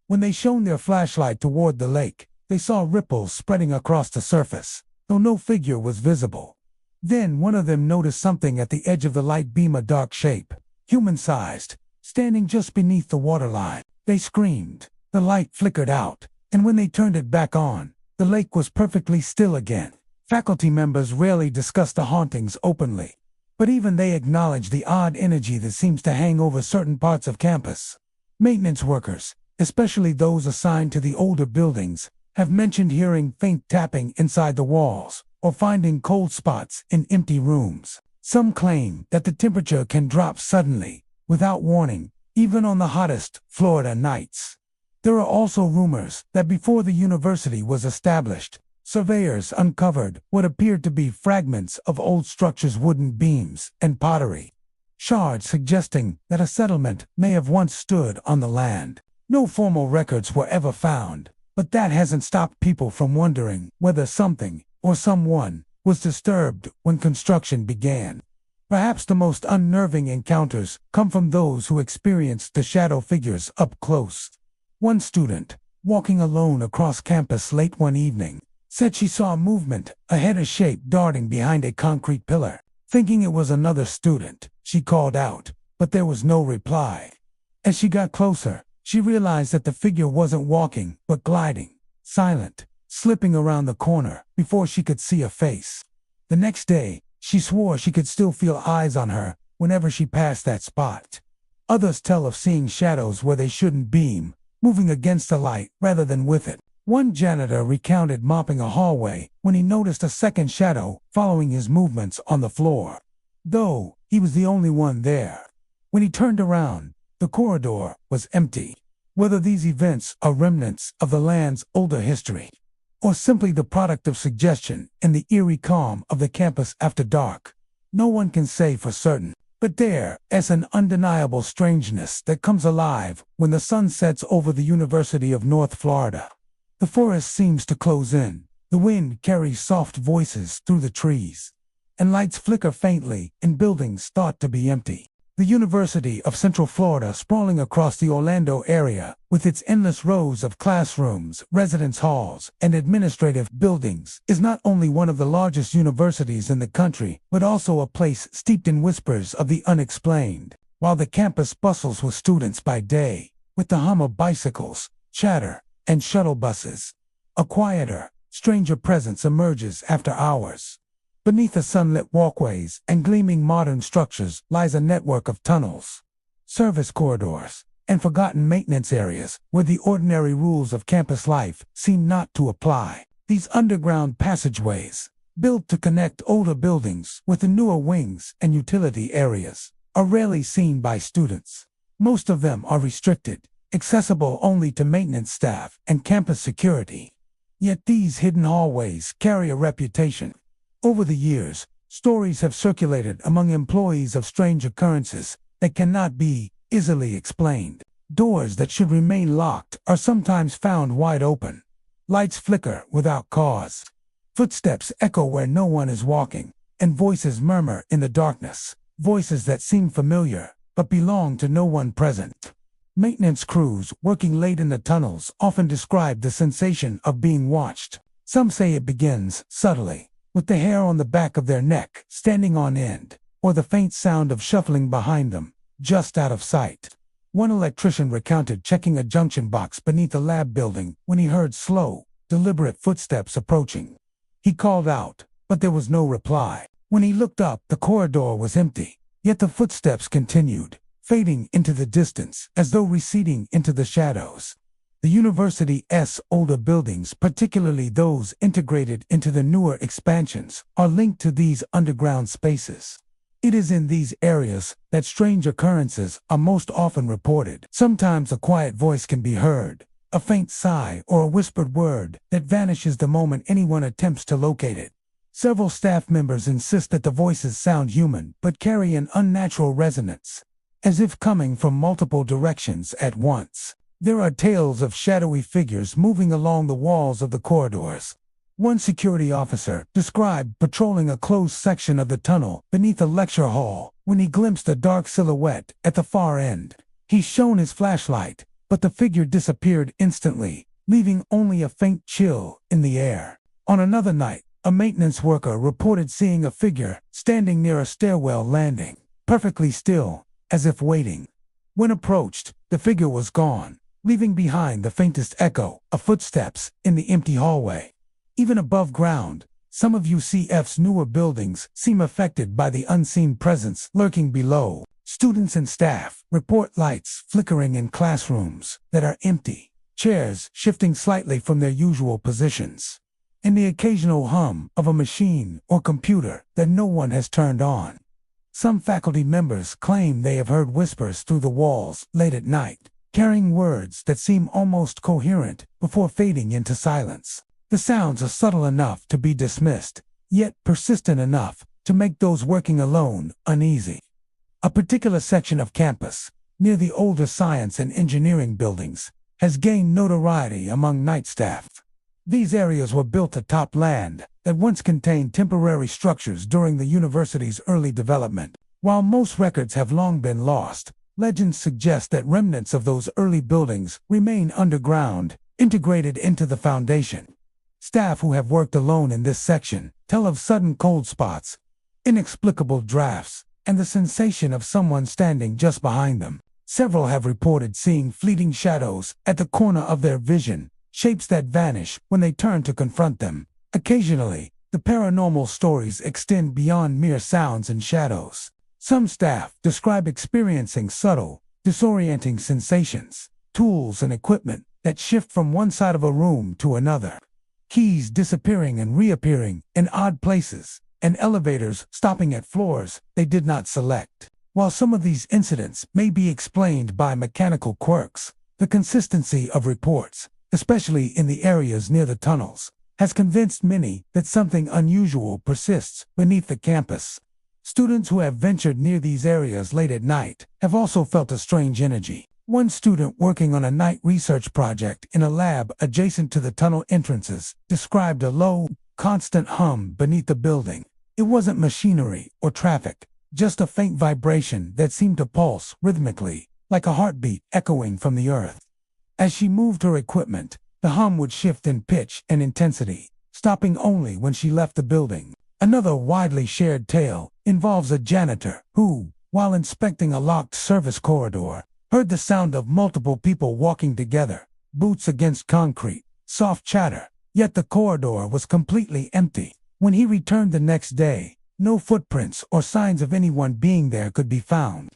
When they shone their flashlight toward the lake, they saw ripples spreading across the surface, though no figure was visible. Then one of them noticed something at the edge of the light beam, a dark shape, human-sized, standing just beneath the waterline. They screamed. The light flickered out, and when they turned it back on, the lake was perfectly still again. Faculty members rarely discuss the hauntings openly, but even they acknowledge the odd energy that seems to hang over certain parts of campus. Maintenance workers, especially those assigned to the older buildings, have mentioned hearing faint tapping inside the walls or finding cold spots in empty rooms. Some claim that the temperature can drop suddenly, without warning, even on the hottest Florida nights. There are also rumors that before the university was established, surveyors uncovered what appeared to be fragments of old structures, wooden beams, and pottery, shards suggesting that a settlement may have once stood on the land. No formal records were ever found, but that hasn't stopped people from wondering whether something or someone was disturbed when construction began. Perhaps the most unnerving encounters come from those who experienced the shadow figures up close. One student, walking alone across campus late one evening, said she saw movement, a headed shape darting behind a concrete pillar. Thinking it was another student, she called out, but there was no reply. As she got closer, she realized that the figure wasn't walking, but gliding, silent, slipping around the corner before she could see a face. The next day, she swore she could still feel eyes on her whenever she passed that spot. Others tell of seeing shadows where they shouldn't beam, moving against the light rather than with it. One janitor recounted mopping a hallway when he noticed a second shadow following his movements on the floor, though he was the only one there. When he turned around, the corridor was empty. Whether these events are remnants of the land's older history, or simply the product of suggestion in the eerie calm of the campus after dark, no one can say for certain. But there is an undeniable strangeness that comes alive when the sun sets over the University of North Florida. The forest seems to close in, the wind carries soft voices through the trees, and lights flicker faintly in buildings thought to be empty. The University of Central Florida, sprawling across the Orlando area, with its endless rows of classrooms, residence halls, and administrative buildings, is not only one of the largest universities in the country, but also a place steeped in whispers of the unexplained. While the campus bustles with students by day, with the hum of bicycles, chatter, and shuttle buses, a quieter, stranger presence emerges after hours. Beneath the sunlit walkways and gleaming modern structures lies a network of tunnels, service corridors, and forgotten maintenance areas where the ordinary rules of campus life seem not to apply. These underground passageways, built to connect older buildings with the newer wings and utility areas, are rarely seen by students. Most of them are restricted, accessible only to maintenance staff and campus security. Yet these hidden hallways carry a reputation. Over the years, stories have circulated among employees of strange occurrences that cannot be easily explained. Doors that should remain locked are sometimes found wide open. Lights flicker without cause. Footsteps echo where no one is walking, and voices murmur in the darkness. Voices that seem familiar, but belong to no one present. Maintenance crews working late in the tunnels often describe the sensation of being watched. Some say it begins subtly, with the hair on the back of their neck standing on end, or the faint sound of shuffling behind them, just out of sight. One electrician recounted checking a junction box beneath a lab building when he heard slow, deliberate footsteps approaching. He called out, but there was no reply. When he looked up, the corridor was empty, yet the footsteps continued, fading into the distance as though receding into the shadows. The university's older buildings, particularly those integrated into the newer expansions, are linked to these underground spaces. It is in these areas that strange occurrences are most often reported. Sometimes a quiet voice can be heard, a faint sigh or a whispered word that vanishes the moment anyone attempts to locate it. Several staff members insist that the voices sound human but carry an unnatural resonance, as if coming from multiple directions at once. There are tales of shadowy figures moving along the walls of the corridors. One security officer described patrolling a closed section of the tunnel beneath a lecture hall when he glimpsed a dark silhouette at the far end. He shone his flashlight, but the figure disappeared instantly, leaving only a faint chill in the air. On another night, a maintenance worker reported seeing a figure standing near a stairwell landing, perfectly still, as if waiting. When approached, the figure was gone, leaving behind the faintest echo of footsteps in the empty hallway. Even above ground, some of UCF's newer buildings seem affected by the unseen presence lurking below. Students and staff report lights flickering in classrooms that are empty, chairs shifting slightly from their usual positions, and the occasional hum of a machine or computer that no one has turned on. Some faculty members claim they have heard whispers through the walls late at night, carrying words that seem almost coherent before fading into silence. The sounds are subtle enough to be dismissed, yet persistent enough to make those working alone uneasy. A particular section of campus, near the older science and engineering buildings, has gained notoriety among night staff. These areas were built atop land that once contained temporary structures during the university's early development. While most records have long been lost, legends suggest that remnants of those early buildings remain underground, integrated into the foundation. Staff who have worked alone in this section tell of sudden cold spots, inexplicable drafts, and the sensation of someone standing just behind them. Several have reported seeing fleeting shadows at the corner of their vision, shapes that vanish when they turn to confront them. Occasionally, the paranormal stories extend beyond mere sounds and shadows. Some staff describe experiencing subtle, disorienting sensations, tools and equipment that shift from one side of a room to another, keys disappearing and reappearing in odd places, and elevators stopping at floors they did not select. While some of these incidents may be explained by mechanical quirks, the consistency of reports, especially in the areas near the tunnels, has convinced many that something unusual persists beneath the campus. Students who have ventured near these areas late at night have also felt a strange energy. One student working on a night research project in a lab adjacent to the tunnel entrances described a low, constant hum beneath the building. It wasn't machinery or traffic, just a faint vibration that seemed to pulse rhythmically, like a heartbeat echoing from the earth. As she moved her equipment, the hum would shift in pitch and intensity, stopping only when she left the building. Another widely shared tale involves a janitor who, while inspecting a locked service corridor, heard the sound of multiple people walking together, boots against concrete, soft chatter, yet the corridor was completely empty. When he returned the next day, no footprints or signs of anyone being there could be found.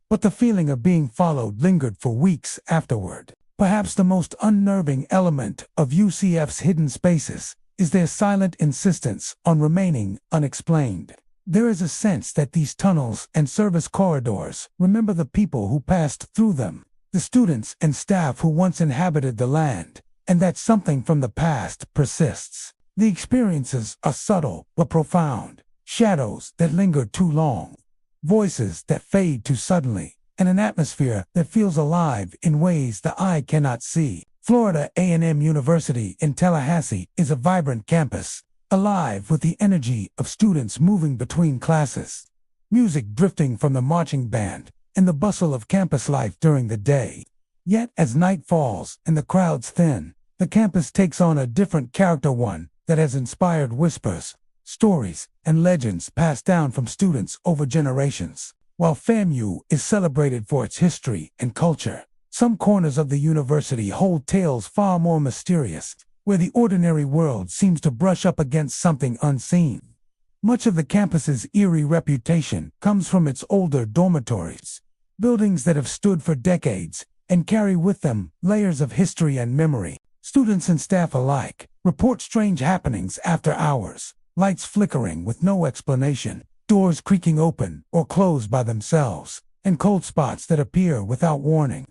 But the feeling of being followed lingered for weeks afterward. Perhaps the most unnerving element of UCF's hidden spaces is their silent insistence on remaining unexplained. There is a sense that these tunnels and service corridors remember the people who passed through them, the students and staff who once inhabited the land, and that something from the past persists. The experiences are subtle but profound, shadows that linger too long, voices that fade too suddenly, and an atmosphere that feels alive in ways the eye cannot see. Florida A&M University in Tallahassee is a vibrant campus, alive with the energy of students moving between classes, music drifting from the marching band, and the bustle of campus life during the day. Yet as night falls and the crowds thin, the campus takes on a different character, one that has inspired whispers, stories, and legends passed down from students over generations. While FAMU is celebrated for its history and culture, some corners of the university hold tales far more mysterious, where the ordinary world seems to brush up against something unseen. Much of the campus's eerie reputation comes from its older dormitories, buildings that have stood for decades and carry with them layers of history and memory. Students and staff alike report strange happenings after hours, lights flickering with no explanation, doors creaking open or close by themselves, and cold spots that appear without warning.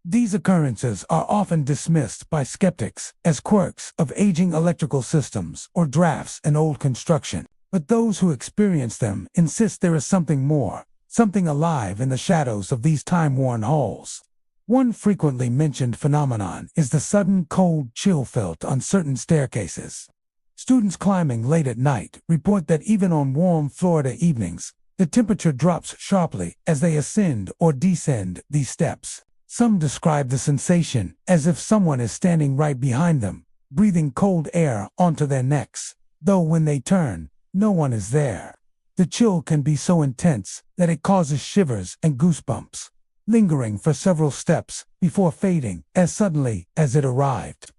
These occurrences are often dismissed by skeptics as quirks of aging electrical systems or drafts in old construction, but those who experience them insist there is something more, something alive in the shadows of these time-worn halls. One frequently mentioned phenomenon is the sudden cold chill felt on certain staircases. Students climbing late at night report that even on warm Florida evenings, the temperature drops sharply as they ascend or descend these steps. Some describe the sensation as if someone is standing right behind them, breathing cold air onto their necks, though when they turn, no one is there. The chill can be so intense that it causes shivers and goosebumps, lingering for several steps before fading as suddenly as it arrived.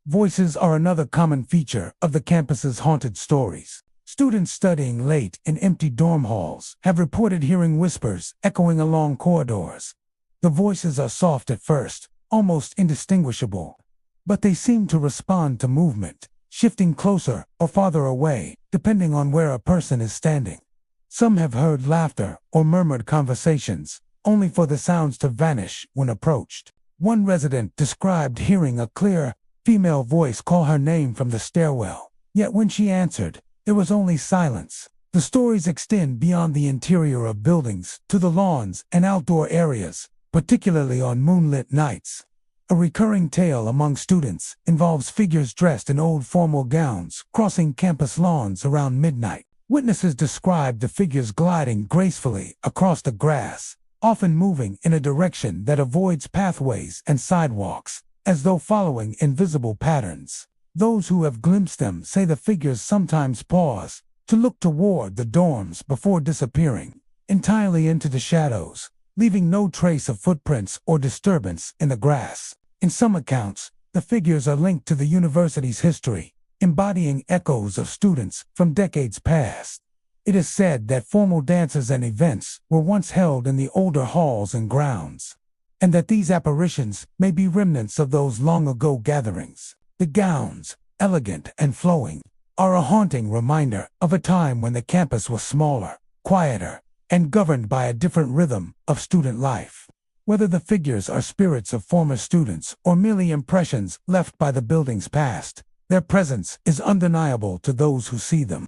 Voices are another common feature of the campus's haunted stories. Students studying late in empty dorm halls have reported hearing whispers echoing along corridors. The voices are soft at first, almost indistinguishable, but they seem to respond to movement, shifting closer or farther away, depending on where a person is standing. Some have heard laughter or murmured conversations, only for the sounds to vanish when approached. One resident described hearing a clear, female voice call her name from the stairwell, yet when she answered, there was only silence. The stories extend beyond the interior of buildings to the lawns and outdoor areas, particularly on moonlit nights. A recurring tale among students involves figures dressed in old formal gowns crossing campus lawns around midnight. Witnesses describe the figures gliding gracefully across the grass, often moving in a direction that avoids pathways and sidewalks, as though following invisible patterns. Those who have glimpsed them say the figures sometimes pause to look toward the dorms before disappearing entirely into the shadows, leaving no trace of footprints or disturbance in the grass. In some accounts, the figures are linked to the university's history, embodying echoes of students from decades past. It is said that formal dances and events were once held in the older halls and grounds, and that these apparitions may be remnants of those long-ago gatherings. The gowns, elegant and flowing, are a haunting reminder of a time when the campus was smaller, quieter, and governed by a different rhythm of student life. Whether the figures are spirits of former students or merely impressions left by the building's past, their presence is undeniable to those who see them.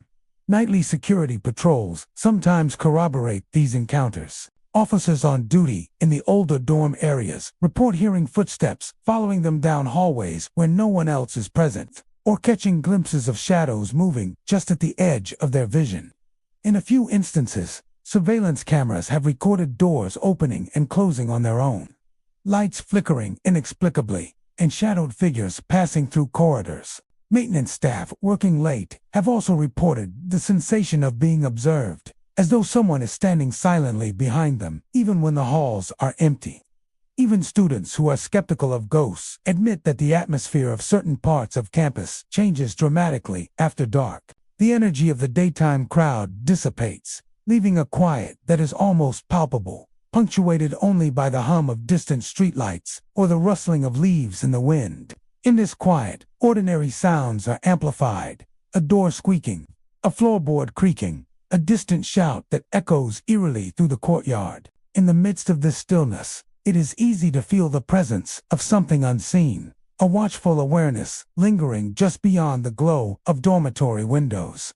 Nightly security patrols sometimes corroborate these encounters. Officers on duty in the older dorm areas report hearing footsteps following them down hallways when no one else is present, or catching glimpses of shadows moving just at the edge of their vision. In a few instances, surveillance cameras have recorded doors opening and closing on their own, lights flickering inexplicably, and shadowed figures passing through corridors. Maintenance staff working late have also reported the sensation of being observed, as though someone is standing silently behind them, even when the halls are empty. Even students who are skeptical of ghosts admit that the atmosphere of certain parts of campus changes dramatically after dark. The energy of the daytime crowd dissipates, leaving a quiet that is almost palpable, punctuated only by the hum of distant streetlights or the rustling of leaves in the wind. In this quiet, ordinary sounds are amplified: a door squeaking, a floorboard creaking, a distant shout that echoes eerily through the courtyard. In the midst of this stillness, it is easy to feel the presence of something unseen, a watchful awareness lingering just beyond the glow of dormitory windows.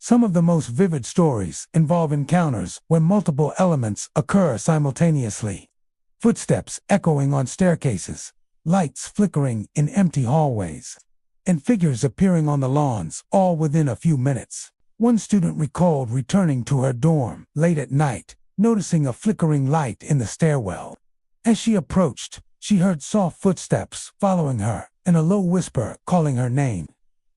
Some of the most vivid stories involve encounters where multiple elements occur simultaneously. Footsteps echoing on staircases, lights flickering in empty hallways, and figures appearing on the lawns, all within a few minutes. One student recalled returning to her dorm late at night, noticing a flickering light in the stairwell. As she approached, she heard soft footsteps following her and a low whisper calling her name.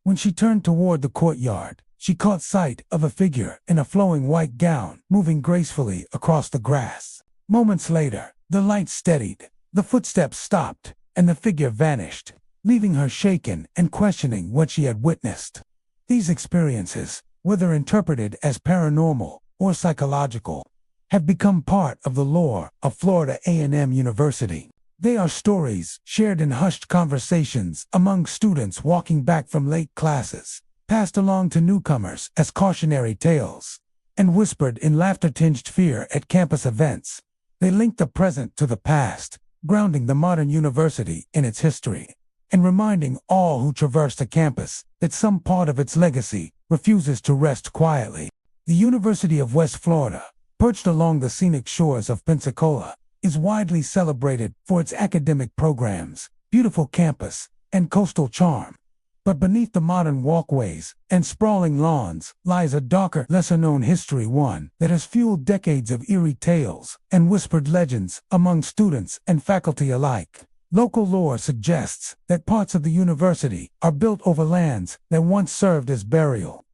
When she turned toward the courtyard, she caught sight of a figure in a flowing white gown moving gracefully across the grass. Moments later, the light steadied, the footsteps stopped, and the figure vanished, leaving her shaken and questioning what she had witnessed. These experiences, whether interpreted as paranormal or psychological, have become part of the lore of Florida A&M University. They are stories shared in hushed conversations among students walking back from late classes, passed along to newcomers as cautionary tales, and whispered in laughter-tinged fear at campus events. They link the present to the past, grounding the modern university in its history, and reminding all who traverse the campus that some part of its legacy refuses to rest quietly. The University of West Florida, perched along the scenic shores of Pensacola, is widely celebrated for its academic programs, beautiful campus, and coastal charm. But beneath the modern walkways and sprawling lawns lies a darker, lesser-known history, one that has fueled decades of eerie tales and whispered legends among students and faculty alike. Local lore suggests that parts of the university are built over lands that once served as burial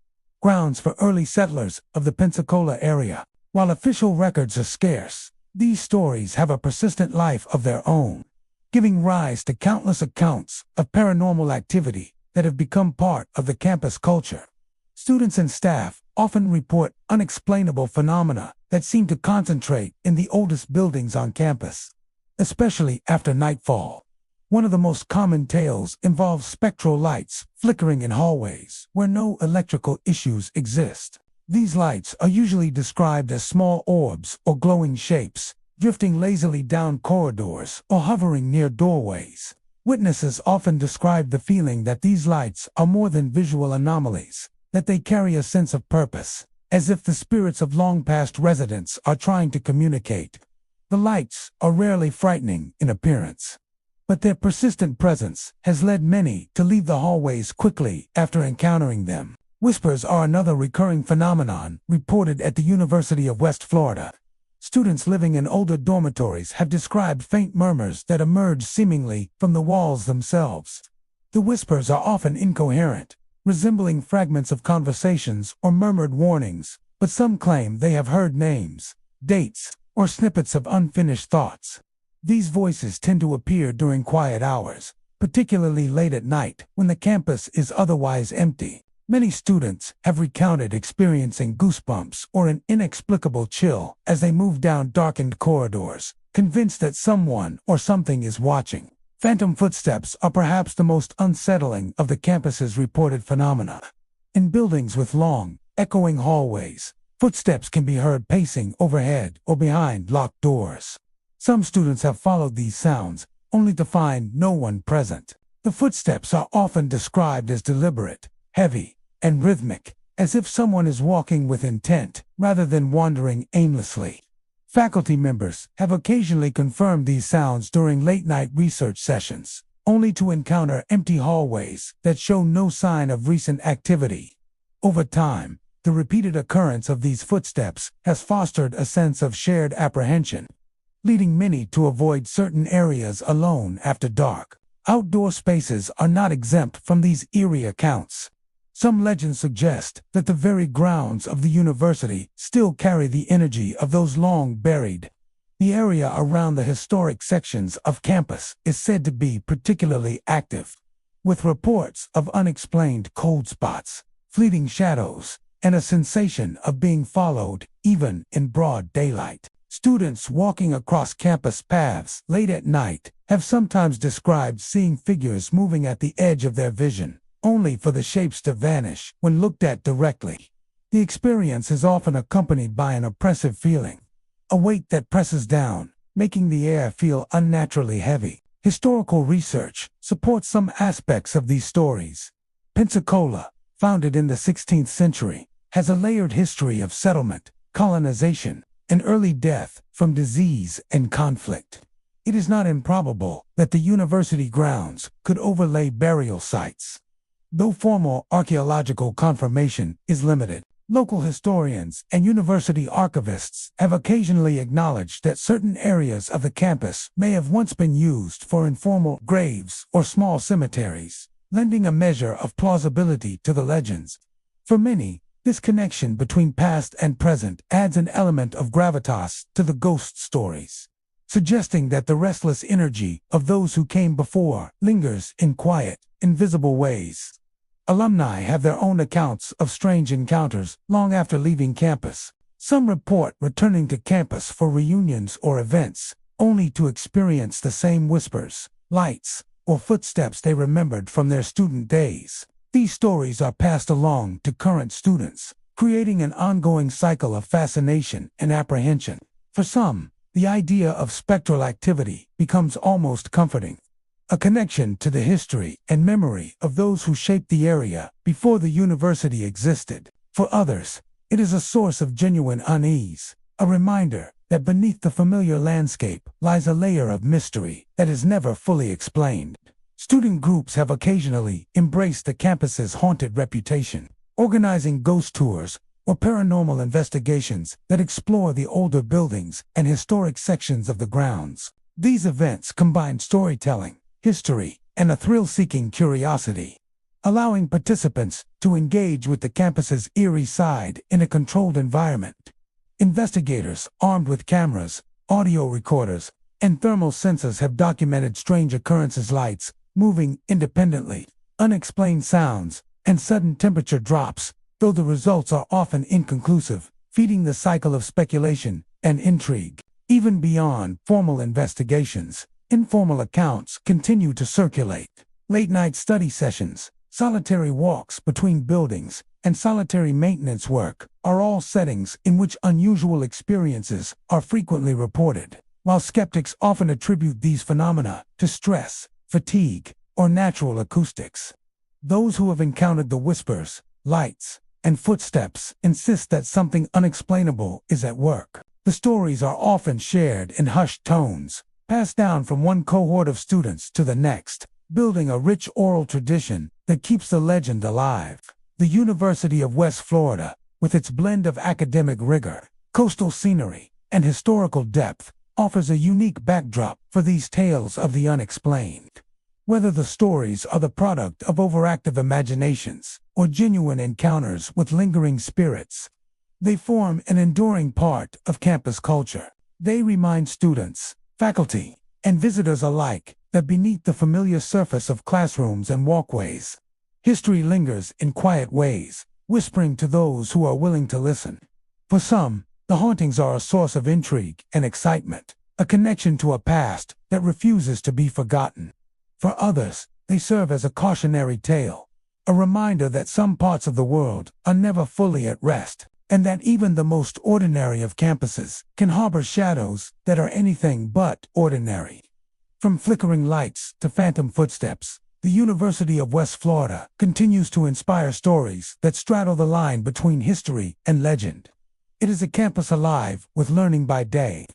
grounds for early settlers of the Pensacola area. While official records are scarce, these stories have a persistent life of their own, giving rise to countless accounts of paranormal activity that have become part of the campus culture. Students and staff often report unexplainable phenomena that seem to concentrate in the oldest buildings on campus, especially after nightfall. One of the most common tales involves spectral lights flickering in hallways where no electrical issues exist. These lights are usually described as small orbs or glowing shapes, drifting lazily down corridors or hovering near doorways. Witnesses often describe the feeling that these lights are more than visual anomalies, that they carry a sense of purpose, as if the spirits of long-past residents are trying to communicate. The lights are rarely frightening in appearance, but their persistent presence has led many to leave the hallways quickly after encountering them. Whispers are another recurring phenomenon reported at the University of West Florida. Students living in older dormitories have described faint murmurs that emerge seemingly from the walls themselves. The whispers are often incoherent, resembling fragments of conversations or murmured warnings, but some claim they have heard names, dates, or snippets of unfinished thoughts. These voices tend to appear during quiet hours, particularly late at night when the campus is otherwise empty. Many students have recounted experiencing goosebumps or an inexplicable chill as they move down darkened corridors, convinced that someone or something is watching. Phantom footsteps are perhaps the most unsettling of the campus's reported phenomena. In buildings with long, echoing hallways, footsteps can be heard pacing overhead or behind locked doors. Some students have followed these sounds, only to find no one present. The footsteps are often described as deliberate, heavy, and rhythmic, as if someone is walking with intent rather than wandering aimlessly. Faculty members have occasionally confirmed these sounds during late-night research sessions, only to encounter empty hallways that show no sign of recent activity. Over time, the repeated occurrence of these footsteps has fostered a sense of shared apprehension, leading many to avoid certain areas alone after dark. Outdoor spaces are not exempt from these eerie accounts. Some legends suggest that the very grounds of the university still carry the energy of those long buried. The area around the historic sections of campus is said to be particularly active, with reports of unexplained cold spots, fleeting shadows, and a sensation of being followed even in broad daylight. Students walking across campus paths late at night have sometimes described seeing figures moving at the edge of their vision, only for the shapes to vanish when looked at directly. The experience is often accompanied by an oppressive feeling, a weight that presses down, making the air feel unnaturally heavy. Historical research supports some aspects of these stories. Pensacola, founded in the 16th century, has a layered history of settlement, colonization, and early death from disease and conflict. It is not improbable that the university grounds could overlay burial sites, though formal archaeological confirmation is limited. Local historians and university archivists have occasionally acknowledged that certain areas of the campus may have once been used for informal graves or small cemeteries, lending a measure of plausibility to the legends. For many, this connection between past and present adds an element of gravitas to the ghost stories, suggesting that the restless energy of those who came before lingers in quiet, invisible ways. Alumni have their own accounts of strange encounters long after leaving campus. Some report returning to campus for reunions or events, only to experience the same whispers, lights, or footsteps they remembered from their student days. These stories are passed along to current students, creating an ongoing cycle of fascination and apprehension. For some, the idea of spectral activity becomes almost comforting, a connection to the history and memory of those who shaped the area before the university existed. For others, it is a source of genuine unease, a reminder that beneath the familiar landscape lies a layer of mystery that is never fully explained. Student groups have occasionally embraced the campus's haunted reputation, organizing ghost tours or paranormal investigations that explore the older buildings and historic sections of the grounds. These events combine storytelling, history, and a thrill-seeking curiosity, allowing participants to engage with the campus's eerie side in a controlled environment. Investigators, armed with cameras, audio recorders, and thermal sensors have documented strange occurrences: lights moving independently, unexplained sounds, and sudden temperature drops, though the results are often inconclusive, feeding the cycle of speculation and intrigue. Even beyond formal investigations, informal accounts continue to circulate. Late-night study sessions, solitary walks between buildings, and solitary maintenance work are all settings in which unusual experiences are frequently reported. While skeptics often attribute these phenomena to stress, fatigue, or natural acoustics, those who have encountered the whispers, lights, and footsteps insist that something unexplainable is at work. The stories are often shared in hushed tones, passed down from one cohort of students to the next, building a rich oral tradition that keeps the legend alive. The University of West Florida, with its blend of academic rigor, coastal scenery, and historical depth, offers a unique backdrop for these tales of the unexplained. Whether the stories are the product of overactive imaginations or genuine encounters with lingering spirits, they form an enduring part of campus culture. They remind students, faculty, and visitors alike that beneath the familiar surface of classrooms and walkways, history lingers in quiet ways, whispering to those who are willing to listen. For some, the hauntings are a source of intrigue and excitement, a connection to a past that refuses to be forgotten. For others, they serve as a cautionary tale, a reminder that some parts of the world are never fully at rest, and that even the most ordinary of campuses can harbor shadows that are anything but ordinary. From flickering lights to phantom footsteps, the University of West Florida continues to inspire stories that straddle the line between history and legend. It is a campus alive with learning by day,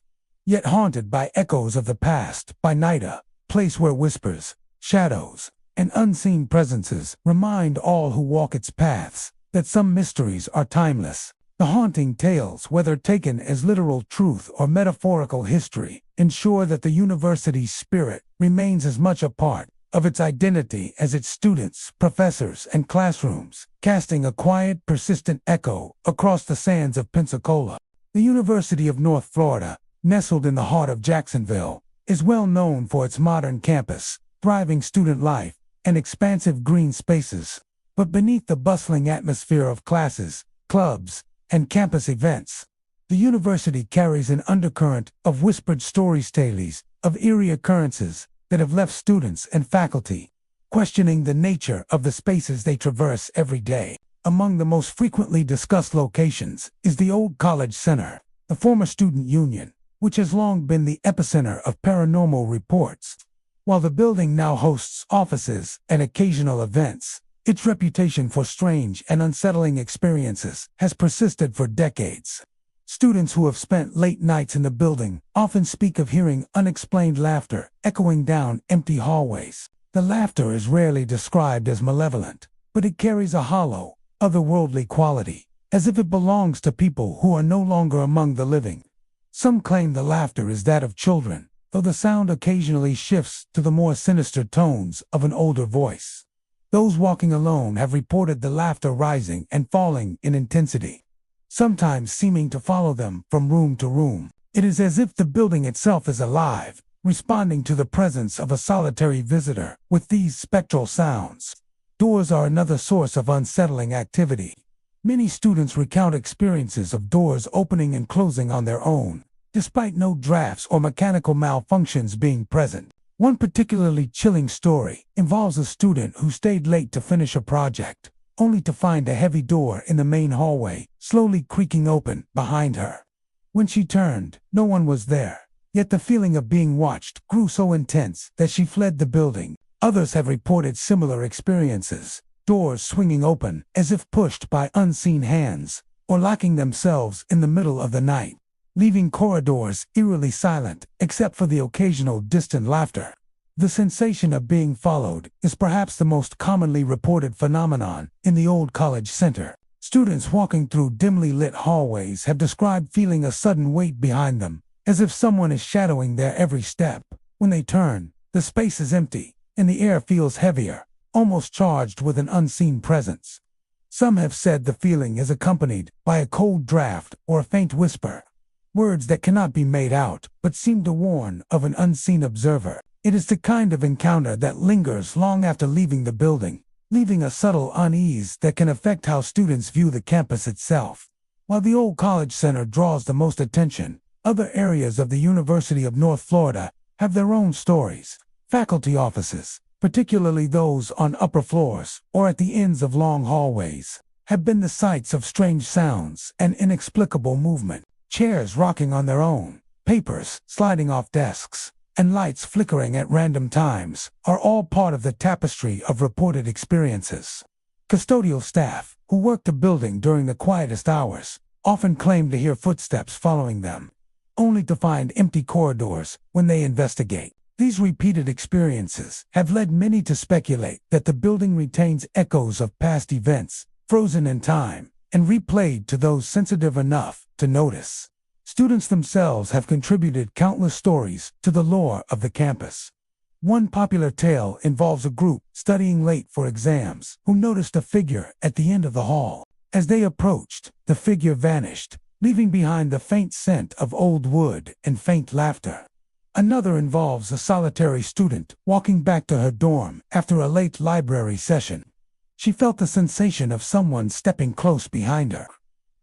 yet haunted by echoes of the past by night, a place where whispers, shadows, and unseen presences remind all who walk its paths that some mysteries are timeless. The haunting tales, whether taken as literal truth or metaphorical history, ensure that the university's spirit remains as much a part of its identity as its students, professors, and classrooms, casting a quiet, persistent echo across the sands of Pensacola. The University of North Florida, nestled in the heart of Jacksonville, is well known for its modern campus, thriving student life, and expansive green spaces. But beneath the bustling atmosphere of classes, clubs, and campus events, the university carries an undercurrent of whispered stories, tales of eerie occurrences that have left students and faculty questioning the nature of the spaces they traverse every day. Among the most frequently discussed locations is the Old College Center, the former student union, which has long been the epicenter of paranormal reports. While the building now hosts offices and occasional events, its reputation for strange and unsettling experiences has persisted for decades. Students who have spent late nights in the building often speak of hearing unexplained laughter echoing down empty hallways. The laughter is rarely described as malevolent, but it carries a hollow, otherworldly quality, as if it belongs to people who are no longer among the living. Some claim the laughter is that of children, though the sound occasionally shifts to the more sinister tones of an older voice. Those walking alone have reported the laughter rising and falling in intensity, sometimes seeming to follow them from room to room. It is as if the building itself is alive, responding to the presence of a solitary visitor with these spectral sounds. Doors are another source of unsettling activity. Many students recount experiences of doors opening and closing on their own, despite no drafts or mechanical malfunctions being present. One particularly chilling story involves a student who stayed late to finish a project, only to find a heavy door in the main hallway slowly creaking open behind her. When she turned, no one was there, yet the feeling of being watched grew so intense that she fled the building. Others have reported similar experiences, doors swinging open as if pushed by unseen hands, or locking themselves in the middle of the night, leaving corridors eerily silent except for the occasional distant laughter. The sensation of being followed is perhaps the most commonly reported phenomenon in the Old College Center. Students walking through dimly lit hallways have described feeling a sudden weight behind them, as if someone is shadowing their every step. When they turn, the space is empty, and the air feels heavier, almost charged with an unseen presence. Some have said the feeling is accompanied by a cold draft or a faint whisper, words that cannot be made out but seem to warn of an unseen observer. It is the kind of encounter that lingers long after leaving the building, leaving a subtle unease that can affect how students view the campus itself. While the Old College Center draws the most attention, other areas of the University of North Florida have their own stories. Faculty offices, particularly those on upper floors or at the ends of long hallways, have been the sites of strange sounds and inexplicable movement. Chairs rocking on their own, papers sliding off desks, and lights flickering at random times are all part of the tapestry of reported experiences. Custodial staff, who work the building during the quietest hours, often claim to hear footsteps following them, only to find empty corridors when they investigate. These repeated experiences have led many to speculate that the building retains echoes of past events, frozen in time, and replayed to those sensitive enough to notice. Students themselves have contributed countless stories to the lore of the campus. One popular tale involves a group studying late for exams who noticed a figure at the end of the hall. As they approached, the figure vanished, leaving behind the faint scent of old wood and faint laughter. Another involves a solitary student walking back to her dorm after a late library session. She felt the sensation of someone stepping close behind her,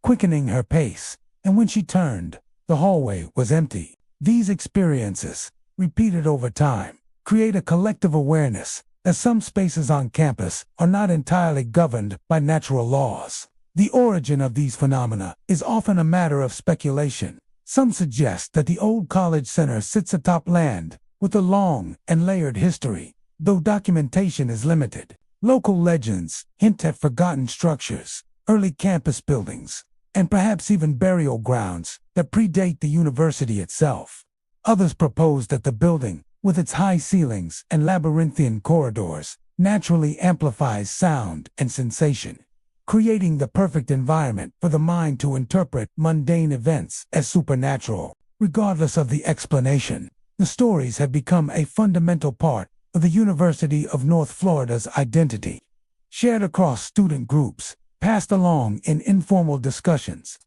quickening her pace, and when she turned, the hallway was empty. These experiences, repeated over time, create a collective awareness that some spaces on campus are not entirely governed by natural laws. The origin of these phenomena is often a matter of speculation. Some suggest that the old college center sits atop land with a long and layered history, though documentation is limited. Local legends hint at forgotten structures, early campus buildings, and perhaps even burial grounds that predate the university itself. Others propose that the building, with its high ceilings and labyrinthine corridors, naturally amplifies sound and sensation, creating the perfect environment for the mind to interpret mundane events as supernatural. Regardless of the explanation, the stories have become a fundamental part of the University of North Florida's identity, shared across student groups, passed along in informal discussions,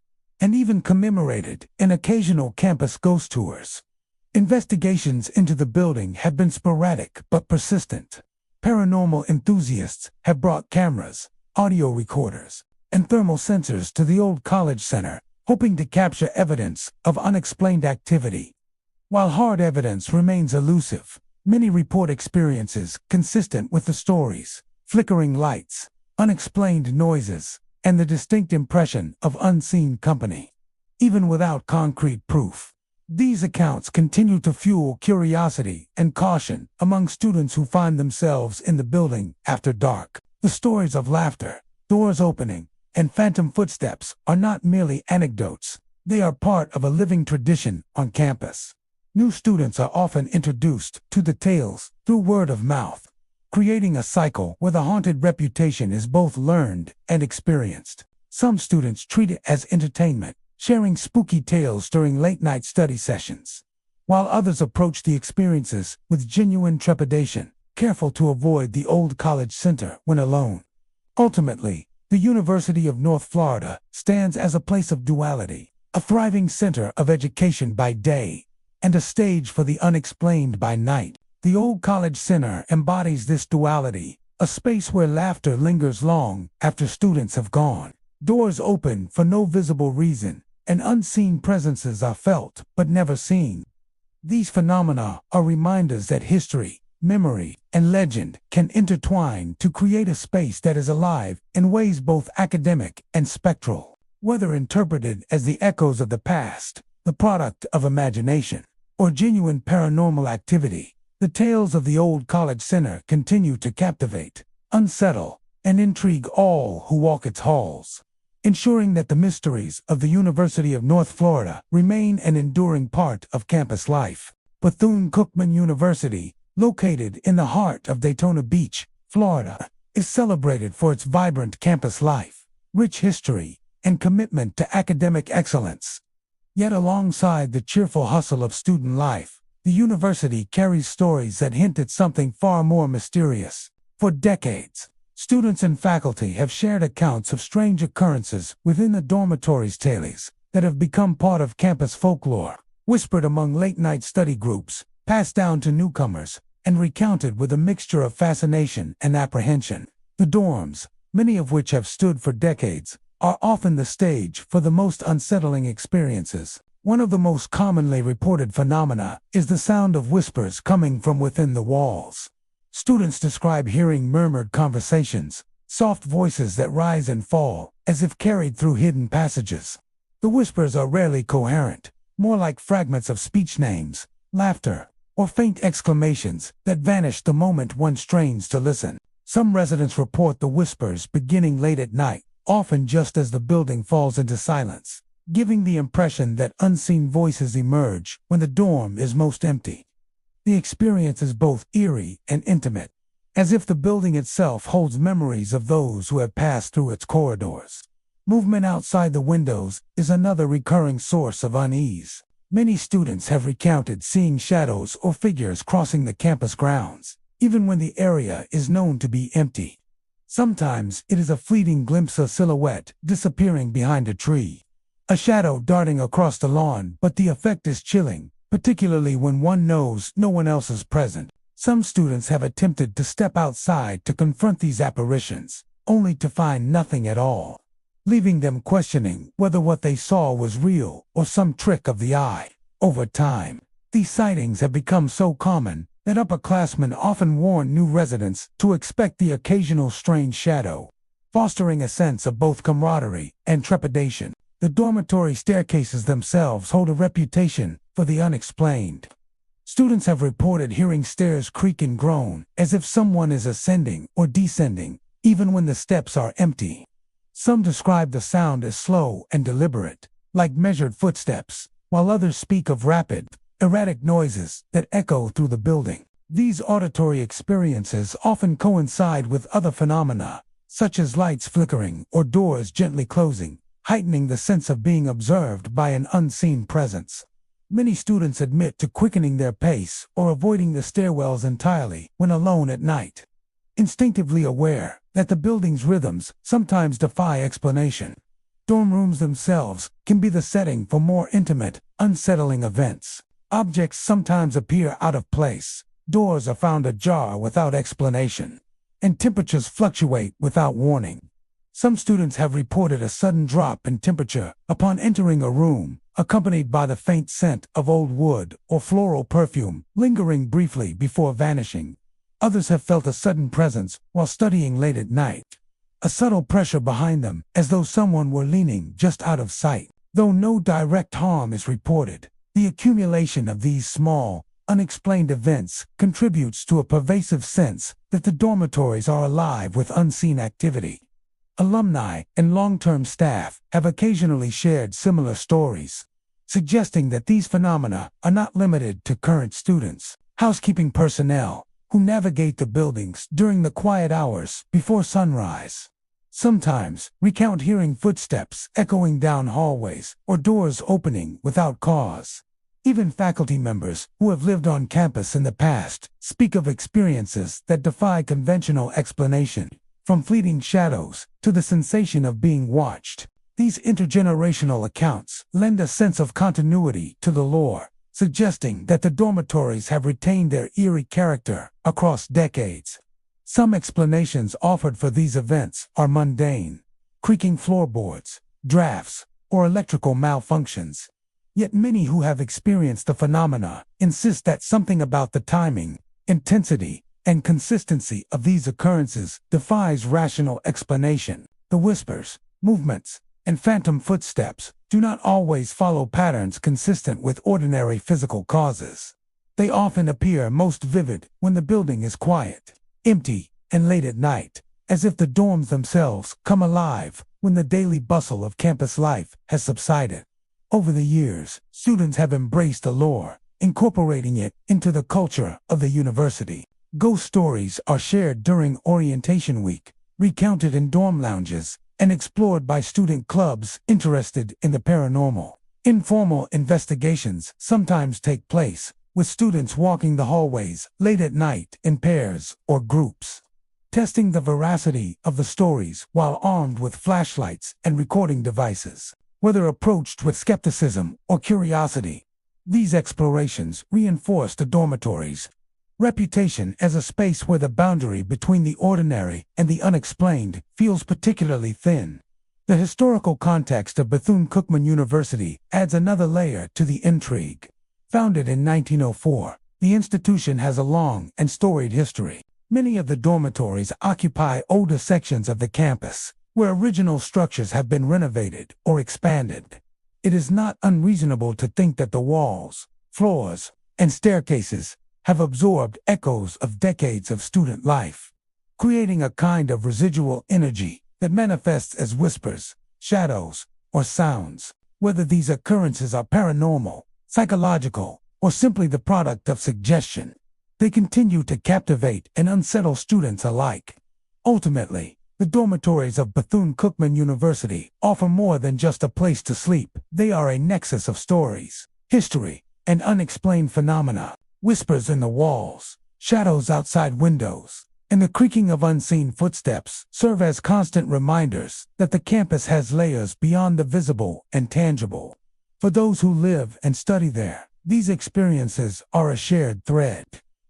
and even commemorated in occasional campus ghost tours. Investigations into the building have been sporadic but persistent. Paranormal enthusiasts have brought cameras, audio recorders, and thermal sensors to the old college center, hoping to capture evidence of unexplained activity. While hard evidence remains elusive, many report experiences consistent with the stories: flickering lights, unexplained noises, and the distinct impression of unseen company. Even without concrete proof, these accounts continue to fuel curiosity and caution among students who find themselves in the building after dark. The stories of laughter, doors opening, and phantom footsteps are not merely anecdotes. They are part of a living tradition on campus. New students are often introduced to the tales through word of mouth, creating a cycle where the haunted reputation is both learned and experienced. Some students treat it as entertainment, sharing spooky tales during late-night study sessions, while others approach the experiences with genuine trepidation, careful to avoid the old college center when alone. Ultimately, the University of North Florida stands as a place of duality, a thriving center of education by day and a stage for the unexplained by night. The old college center embodies this duality, a space where laughter lingers long after students have gone. Doors open for no visible reason, and unseen presences are felt but never seen. These phenomena are reminders that history, memory, and legend can intertwine to create a space that is alive in ways both academic and spectral. Whether interpreted as the echoes of the past, the product of imagination, or genuine paranormal activity, the tales of the old college center continue to captivate, unsettle, and intrigue all who walk its halls, ensuring that the mysteries of the University of North Florida remain an enduring part of campus life. Bethune-Cookman University, located in the heart of Daytona Beach, Florida, is celebrated for its vibrant campus life, rich history, and commitment to academic excellence. Yet alongside the cheerful hustle of student life, the university carries stories that hint at something far more mysterious. For decades, students and faculty have shared accounts of strange occurrences within the dormitories' tales that have become part of campus folklore, whispered among late-night study groups, passed down to newcomers, and recounted with a mixture of fascination and apprehension. The dorms, many of which have stood for decades, are often the stage for the most unsettling experiences. One of the most commonly reported phenomena is the sound of whispers coming from within the walls. Students describe hearing murmured conversations, soft voices that rise and fall, as if carried through hidden passages. The whispers are rarely coherent, more like fragments of speech names, laughter, or faint exclamations that vanish the moment one strains to listen. Some residents report the whispers beginning late at night, often just as the building falls into silence, giving the impression that unseen voices emerge when the dorm is most empty. The experience is both eerie and intimate, as if the building itself holds memories of those who have passed through its corridors. Movement outside the windows is another recurring source of unease. Many students have recounted seeing shadows or figures crossing the campus grounds, even when the area is known to be empty. Sometimes it is a fleeting glimpse of silhouette disappearing behind a tree, a shadow darting across the lawn, but the effect is chilling, particularly when one knows no one else is present. Some students have attempted to step outside to confront these apparitions, only to find nothing at all, leaving them questioning whether what they saw was real or some trick of the eye. Over time, these sightings have become so common that upperclassmen often warn new residents to expect the occasional strange shadow, fostering a sense of both camaraderie and trepidation. The dormitory staircases themselves hold a reputation for the unexplained. Students have reported hearing stairs creak and groan, as if someone is ascending or descending, even when the steps are empty. Some describe the sound as slow and deliberate, like measured footsteps, while others speak of rapid, erratic noises that echo through the building. These auditory experiences often coincide with other phenomena, such as lights flickering or doors gently closing, heightening the sense of being observed by an unseen presence. Many students admit to quickening their pace or avoiding the stairwells entirely when alone at night, instinctively aware that the building's rhythms sometimes defy explanation. Dorm rooms themselves can be the setting for more intimate, unsettling events. Objects sometimes appear out of place, doors are found ajar without explanation, and temperatures fluctuate without warning. Some students have reported a sudden drop in temperature upon entering a room, accompanied by the faint scent of old wood or floral perfume, lingering briefly before vanishing. Others have felt a sudden presence while studying late at night, a subtle pressure behind them as though someone were leaning just out of sight. Though no direct harm is reported, the accumulation of these small, unexplained events contributes to a pervasive sense that the dormitories are alive with unseen activity. Alumni and long-term staff have occasionally shared similar stories, suggesting that these phenomena are not limited to current students. Housekeeping personnel, who navigate the buildings during the quiet hours before sunrise, sometimes recount hearing footsteps echoing down hallways or doors opening without cause. Even faculty members who have lived on campus in the past speak of experiences that defy conventional explanation, from fleeting shadows to the sensation of being watched. These intergenerational accounts lend a sense of continuity to the lore, suggesting that the dormitories have retained their eerie character across decades. Some explanations offered for these events are mundane: creaking floorboards, drafts, or electrical malfunctions. Yet many who have experienced the phenomena insist that something about the timing, intensity, and consistency of these occurrences defies rational explanation. The whispers, movements, and phantom footsteps do not always follow patterns consistent with ordinary physical causes. They often appear most vivid when the building is quiet, empty, and late at night, as if the dorms themselves come alive when the daily bustle of campus life has subsided. Over the years, students have embraced the lore, incorporating it into the culture of the university. Ghost stories are shared during orientation week, recounted in dorm lounges, and explored by student clubs interested in the paranormal. Informal investigations sometimes take place, with students walking the hallways late at night in pairs or groups, testing the veracity of the stories while armed with flashlights and recording devices. Whether approached with skepticism or curiosity, these explorations reinforce the dormitories' reputation as a space where the boundary between the ordinary and the unexplained feels particularly thin. The historical context of Bethune-Cookman University adds another layer to the intrigue. Founded in 1904, the institution has a long and storied history. Many of the dormitories occupy older sections of the campus, where original structures have been renovated or expanded. It is not unreasonable to think that the walls, floors, and staircases have absorbed echoes of decades of student life, creating a kind of residual energy that manifests as whispers, shadows, or sounds. Whether these occurrences are paranormal, psychological, or simply the product of suggestion, they continue to captivate and unsettle students alike. Ultimately, the dormitories of Bethune-Cookman University offer more than just a place to sleep. They are a nexus of stories, history, and unexplained phenomena. Whispers in the walls, shadows outside windows, and the creaking of unseen footsteps serve as constant reminders that the campus has layers beyond the visible and tangible. For those who live and study there, these experiences are a shared thread,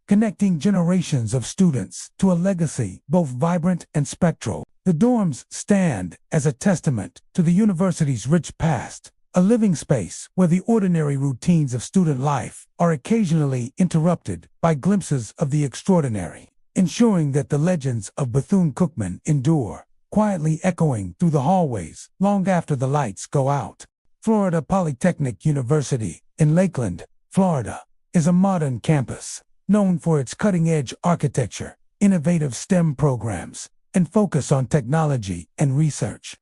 connecting generations of students to a legacy both vibrant and spectral. The dorms stand as a testament to the university's rich past, a living space where the ordinary routines of student life are occasionally interrupted by glimpses of the extraordinary, ensuring that the legends of Bethune-Cookman endure, quietly echoing through the hallways long after the lights go out. Florida Polytechnic University in Lakeland, Florida, is a modern campus known for its cutting-edge architecture, innovative STEM programs, and focus on technology and research.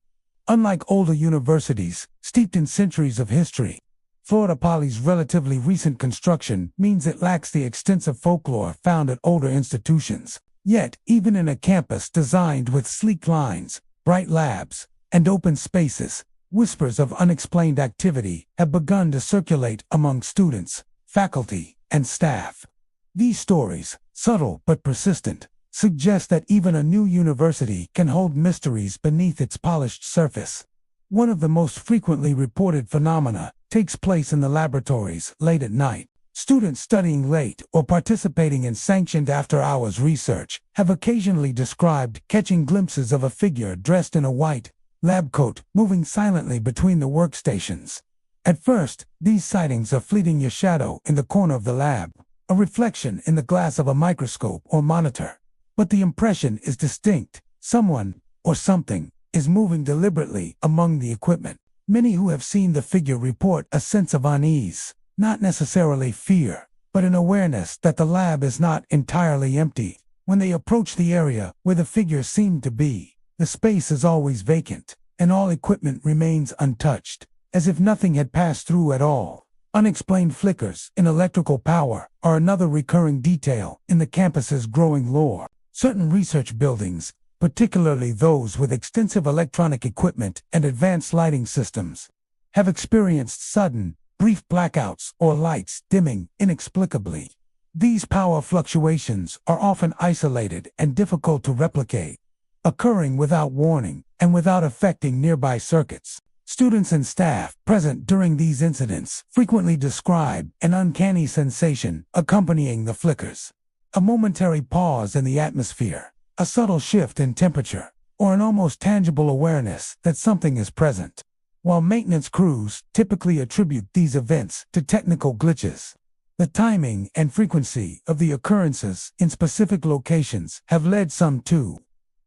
Unlike older universities steeped in centuries of history, Florida Poly's relatively recent construction means it lacks the extensive folklore found at older institutions. Yet, even in a campus designed with sleek lines, bright labs, and open spaces, whispers of unexplained activity have begun to circulate among students, faculty, and staff. These stories, subtle but persistent, suggest that even a new university can hold mysteries beneath its polished surface. One of the most frequently reported phenomena takes place in the laboratories late at night. Students studying late or participating in sanctioned after-hours research have occasionally described catching glimpses of a figure dressed in a white lab coat moving silently between the workstations. At first, these sightings are fleeting, a shadow in the corner of the lab, a reflection in the glass of a microscope or monitor. But the impression is distinct. Someone, or something, is moving deliberately among the equipment. Many who have seen the figure report a sense of unease, not necessarily fear, but an awareness that the lab is not entirely empty. When they approach the area where the figure seemed to be, the space is always vacant, and all equipment remains untouched, as if nothing had passed through at all. Unexplained flickers in electrical power are another recurring detail in the campus's growing lore. Certain research buildings, particularly those with extensive electronic equipment and advanced lighting systems, have experienced sudden, brief blackouts or lights dimming inexplicably. These power fluctuations are often isolated and difficult to replicate, occurring without warning and without affecting nearby circuits. Students and staff present during these incidents frequently describe an uncanny sensation accompanying the flickers. A momentary pause in the atmosphere, a subtle shift in temperature, or an almost tangible awareness that something is present. While maintenance crews typically attribute these events to technical glitches, the timing and frequency of the occurrences in specific locations have led some to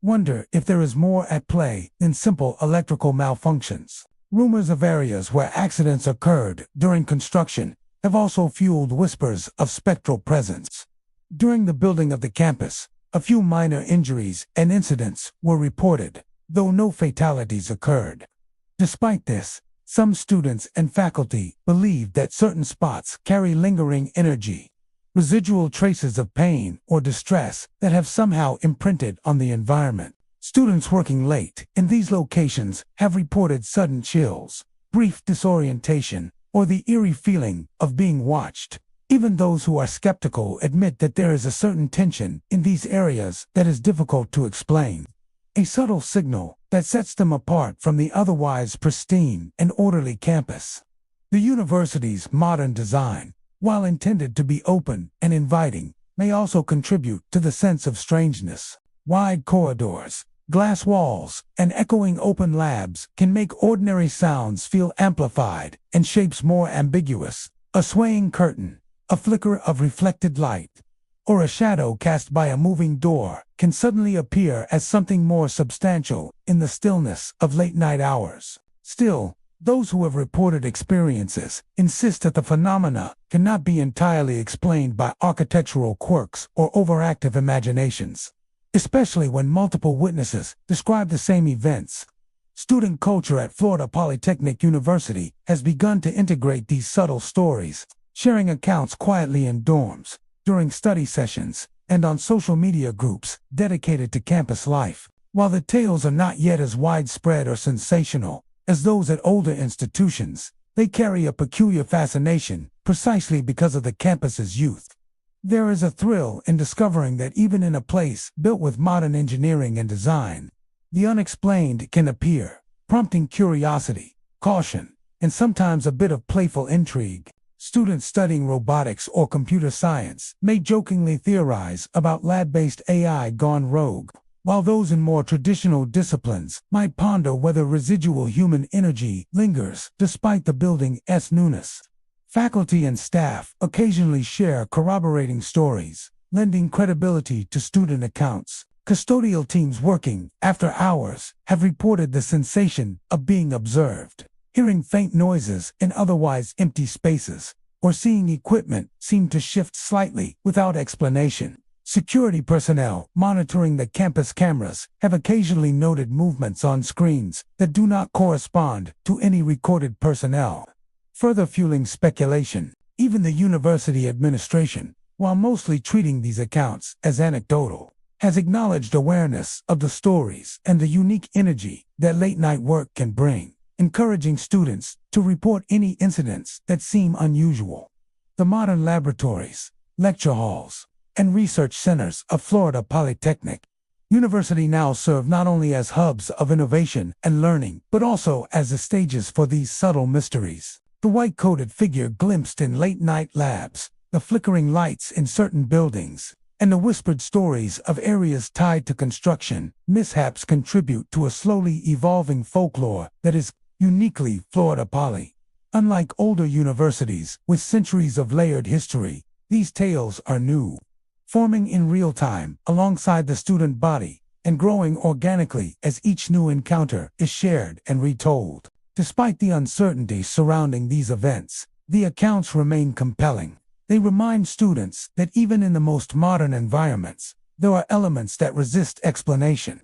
wonder if there is more at play than simple electrical malfunctions. Rumors of areas where accidents occurred during construction have also fueled whispers of spectral presence. During the building of the campus, a few minor injuries and incidents were reported, though no fatalities occurred. Despite this, some students and faculty believe that certain spots carry lingering energy, residual traces of pain or distress that have somehow imprinted on the environment. Students working late in these locations have reported sudden chills, brief disorientation, or the eerie feeling of being watched. Even those who are skeptical admit that there is a certain tension in these areas that is difficult to explain, a subtle signal that sets them apart from the otherwise pristine and orderly campus. The university's modern design, while intended to be open and inviting, may also contribute to the sense of strangeness. Wide corridors, glass walls, and echoing open labs can make ordinary sounds feel amplified and shapes more ambiguous. A swaying curtain, a flicker of reflected light, or a shadow cast by a moving door can suddenly appear as something more substantial in the stillness of late-night hours. Still, those who have reported experiences insist that the phenomena cannot be entirely explained by architectural quirks or overactive imaginations, especially when multiple witnesses describe the same events. Student culture at Florida Polytechnic University has begun to integrate these subtle stories, sharing accounts quietly in dorms, during study sessions, and on social media groups dedicated to campus life. While the tales are not yet as widespread or sensational as those at older institutions, they carry a peculiar fascination precisely because of the campus's youth. There is a thrill in discovering that even in a place built with modern engineering and design, the unexplained can appear, prompting curiosity, caution, and sometimes a bit of playful intrigue. Students studying robotics or computer science may jokingly theorize about lab-based AI gone rogue, while those in more traditional disciplines might ponder whether residual human energy lingers despite the building's newness. Faculty and staff occasionally share corroborating stories, lending credibility to student accounts. Custodial teams working after hours have reported the sensation of being observed, hearing faint noises in otherwise empty spaces, or seeing equipment seem to shift slightly without explanation. Security personnel monitoring the campus cameras have occasionally noted movements on screens that do not correspond to any recorded personnel, further fueling speculation. Even the university administration, while mostly treating these accounts as anecdotal, has acknowledged awareness of the stories and the unique energy that late-night work can bring, encouraging students to report any incidents that seem unusual. The modern laboratories, lecture halls, and research centers of Florida Polytechnic University now serve not only as hubs of innovation and learning, but also as the stages for these subtle mysteries. The white-coated figure glimpsed in late-night labs, the flickering lights in certain buildings, and the whispered stories of areas tied to construction mishaps contribute to a slowly evolving folklore that is uniquely Florida Poly. Unlike older universities with centuries of layered history, these tales are new, forming in real time alongside the student body and growing organically as each new encounter is shared and retold. Despite the uncertainty surrounding these events, the accounts remain compelling. They remind students that even in the most modern environments, there are elements that resist explanation.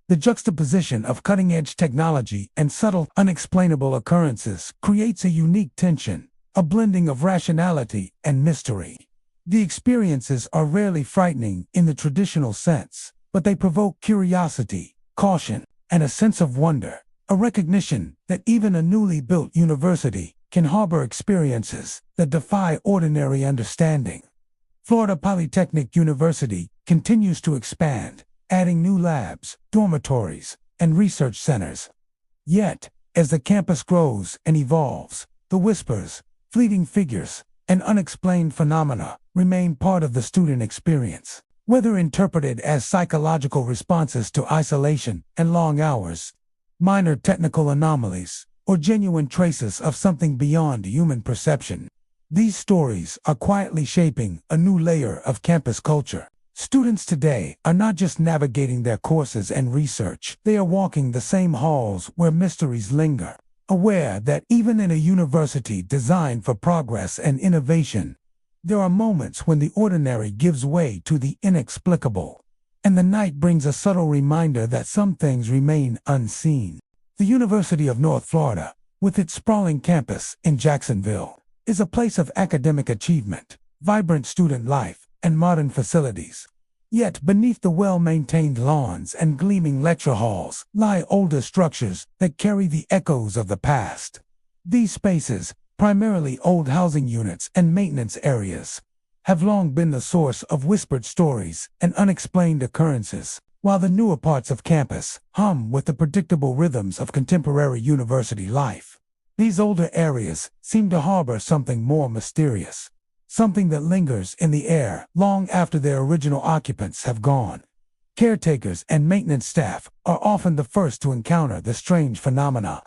The juxtaposition of cutting-edge technology and subtle, unexplainable occurrences creates a unique tension, a blending of rationality and mystery. The experiences are rarely frightening in the traditional sense, but they provoke curiosity, caution, and a sense of wonder, a recognition that even a newly built university can harbor experiences that defy ordinary understanding. Florida Polytechnic University continues to expand, adding new labs, dormitories, and research centers. Yet, as the campus grows and evolves, the whispers, fleeting figures, and unexplained phenomena remain part of the student experience. Whether interpreted as psychological responses to isolation and long hours, minor technical anomalies, or genuine traces of something beyond human perception, these stories are quietly shaping a new layer of campus culture. Students today are not just navigating their courses and research, they are walking the same halls where mysteries linger, aware that even in a university designed for progress and innovation, there are moments when the ordinary gives way to the inexplicable, and the night brings a subtle reminder that some things remain unseen. The University of North Florida, with its sprawling campus in Jacksonville, is a place of academic achievement, vibrant student life, and modern facilities. Yet beneath the well-maintained lawns and gleaming lecture halls lie older structures that carry the echoes of the past. These spaces, primarily old housing units and maintenance areas, have long been the source of whispered stories and unexplained occurrences, while the newer parts of campus hum with the predictable rhythms of contemporary university life. These older areas seem to harbor something more mysterious, something that lingers in the air long after their original occupants have gone. Caretakers and maintenance staff are often the first to encounter the strange phenomena.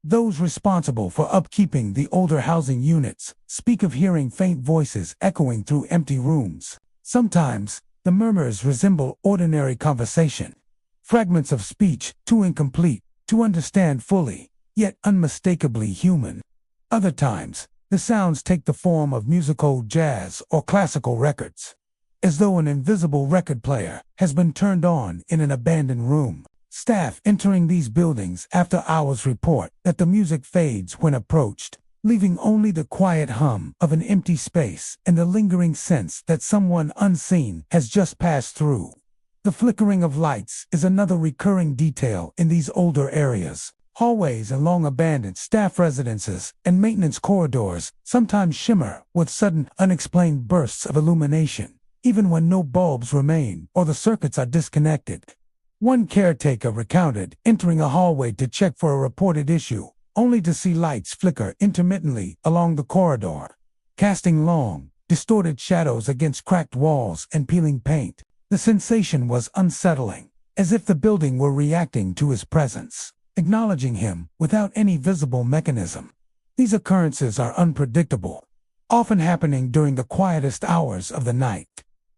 Those responsible for upkeeping the older housing units speak of hearing faint voices echoing through empty rooms, Sometimes, the murmurs resemble ordinary conversation, fragments of speech too incomplete to understand fully, yet unmistakably human. Other times, the sounds take the form of musical jazz or classical records, as though an invisible record player has been turned on in an abandoned room. Staff entering these buildings after hours report that the music fades when approached, leaving only the quiet hum of an empty space and the lingering sense that someone unseen has just passed through. The flickering of lights is another recurring detail in these older areas. Hallways and long-abandoned staff residences and maintenance corridors sometimes shimmer with sudden, unexplained bursts of illumination, even when no bulbs remain or the circuits are disconnected. One caretaker recounted entering a hallway to check for a reported issue, only to see lights flicker intermittently along the corridor, casting long, distorted shadows against cracked walls and peeling paint. The sensation was unsettling, as if the building were reacting to his presence, acknowledging him without any visible mechanism. These occurrences are unpredictable, often happening during the quietest hours of the night,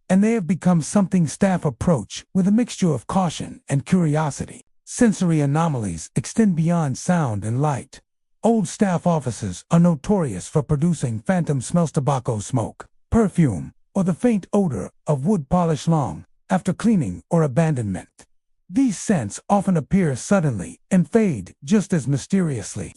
and they have become something staff approach with a mixture of caution and curiosity. Sensory anomalies extend beyond sound and light. Old staff offices are notorious for producing phantom smells, tobacco smoke, perfume, or the faint odor of wood polish long after cleaning or abandonment. These scents often appear suddenly and fade just as mysteriously,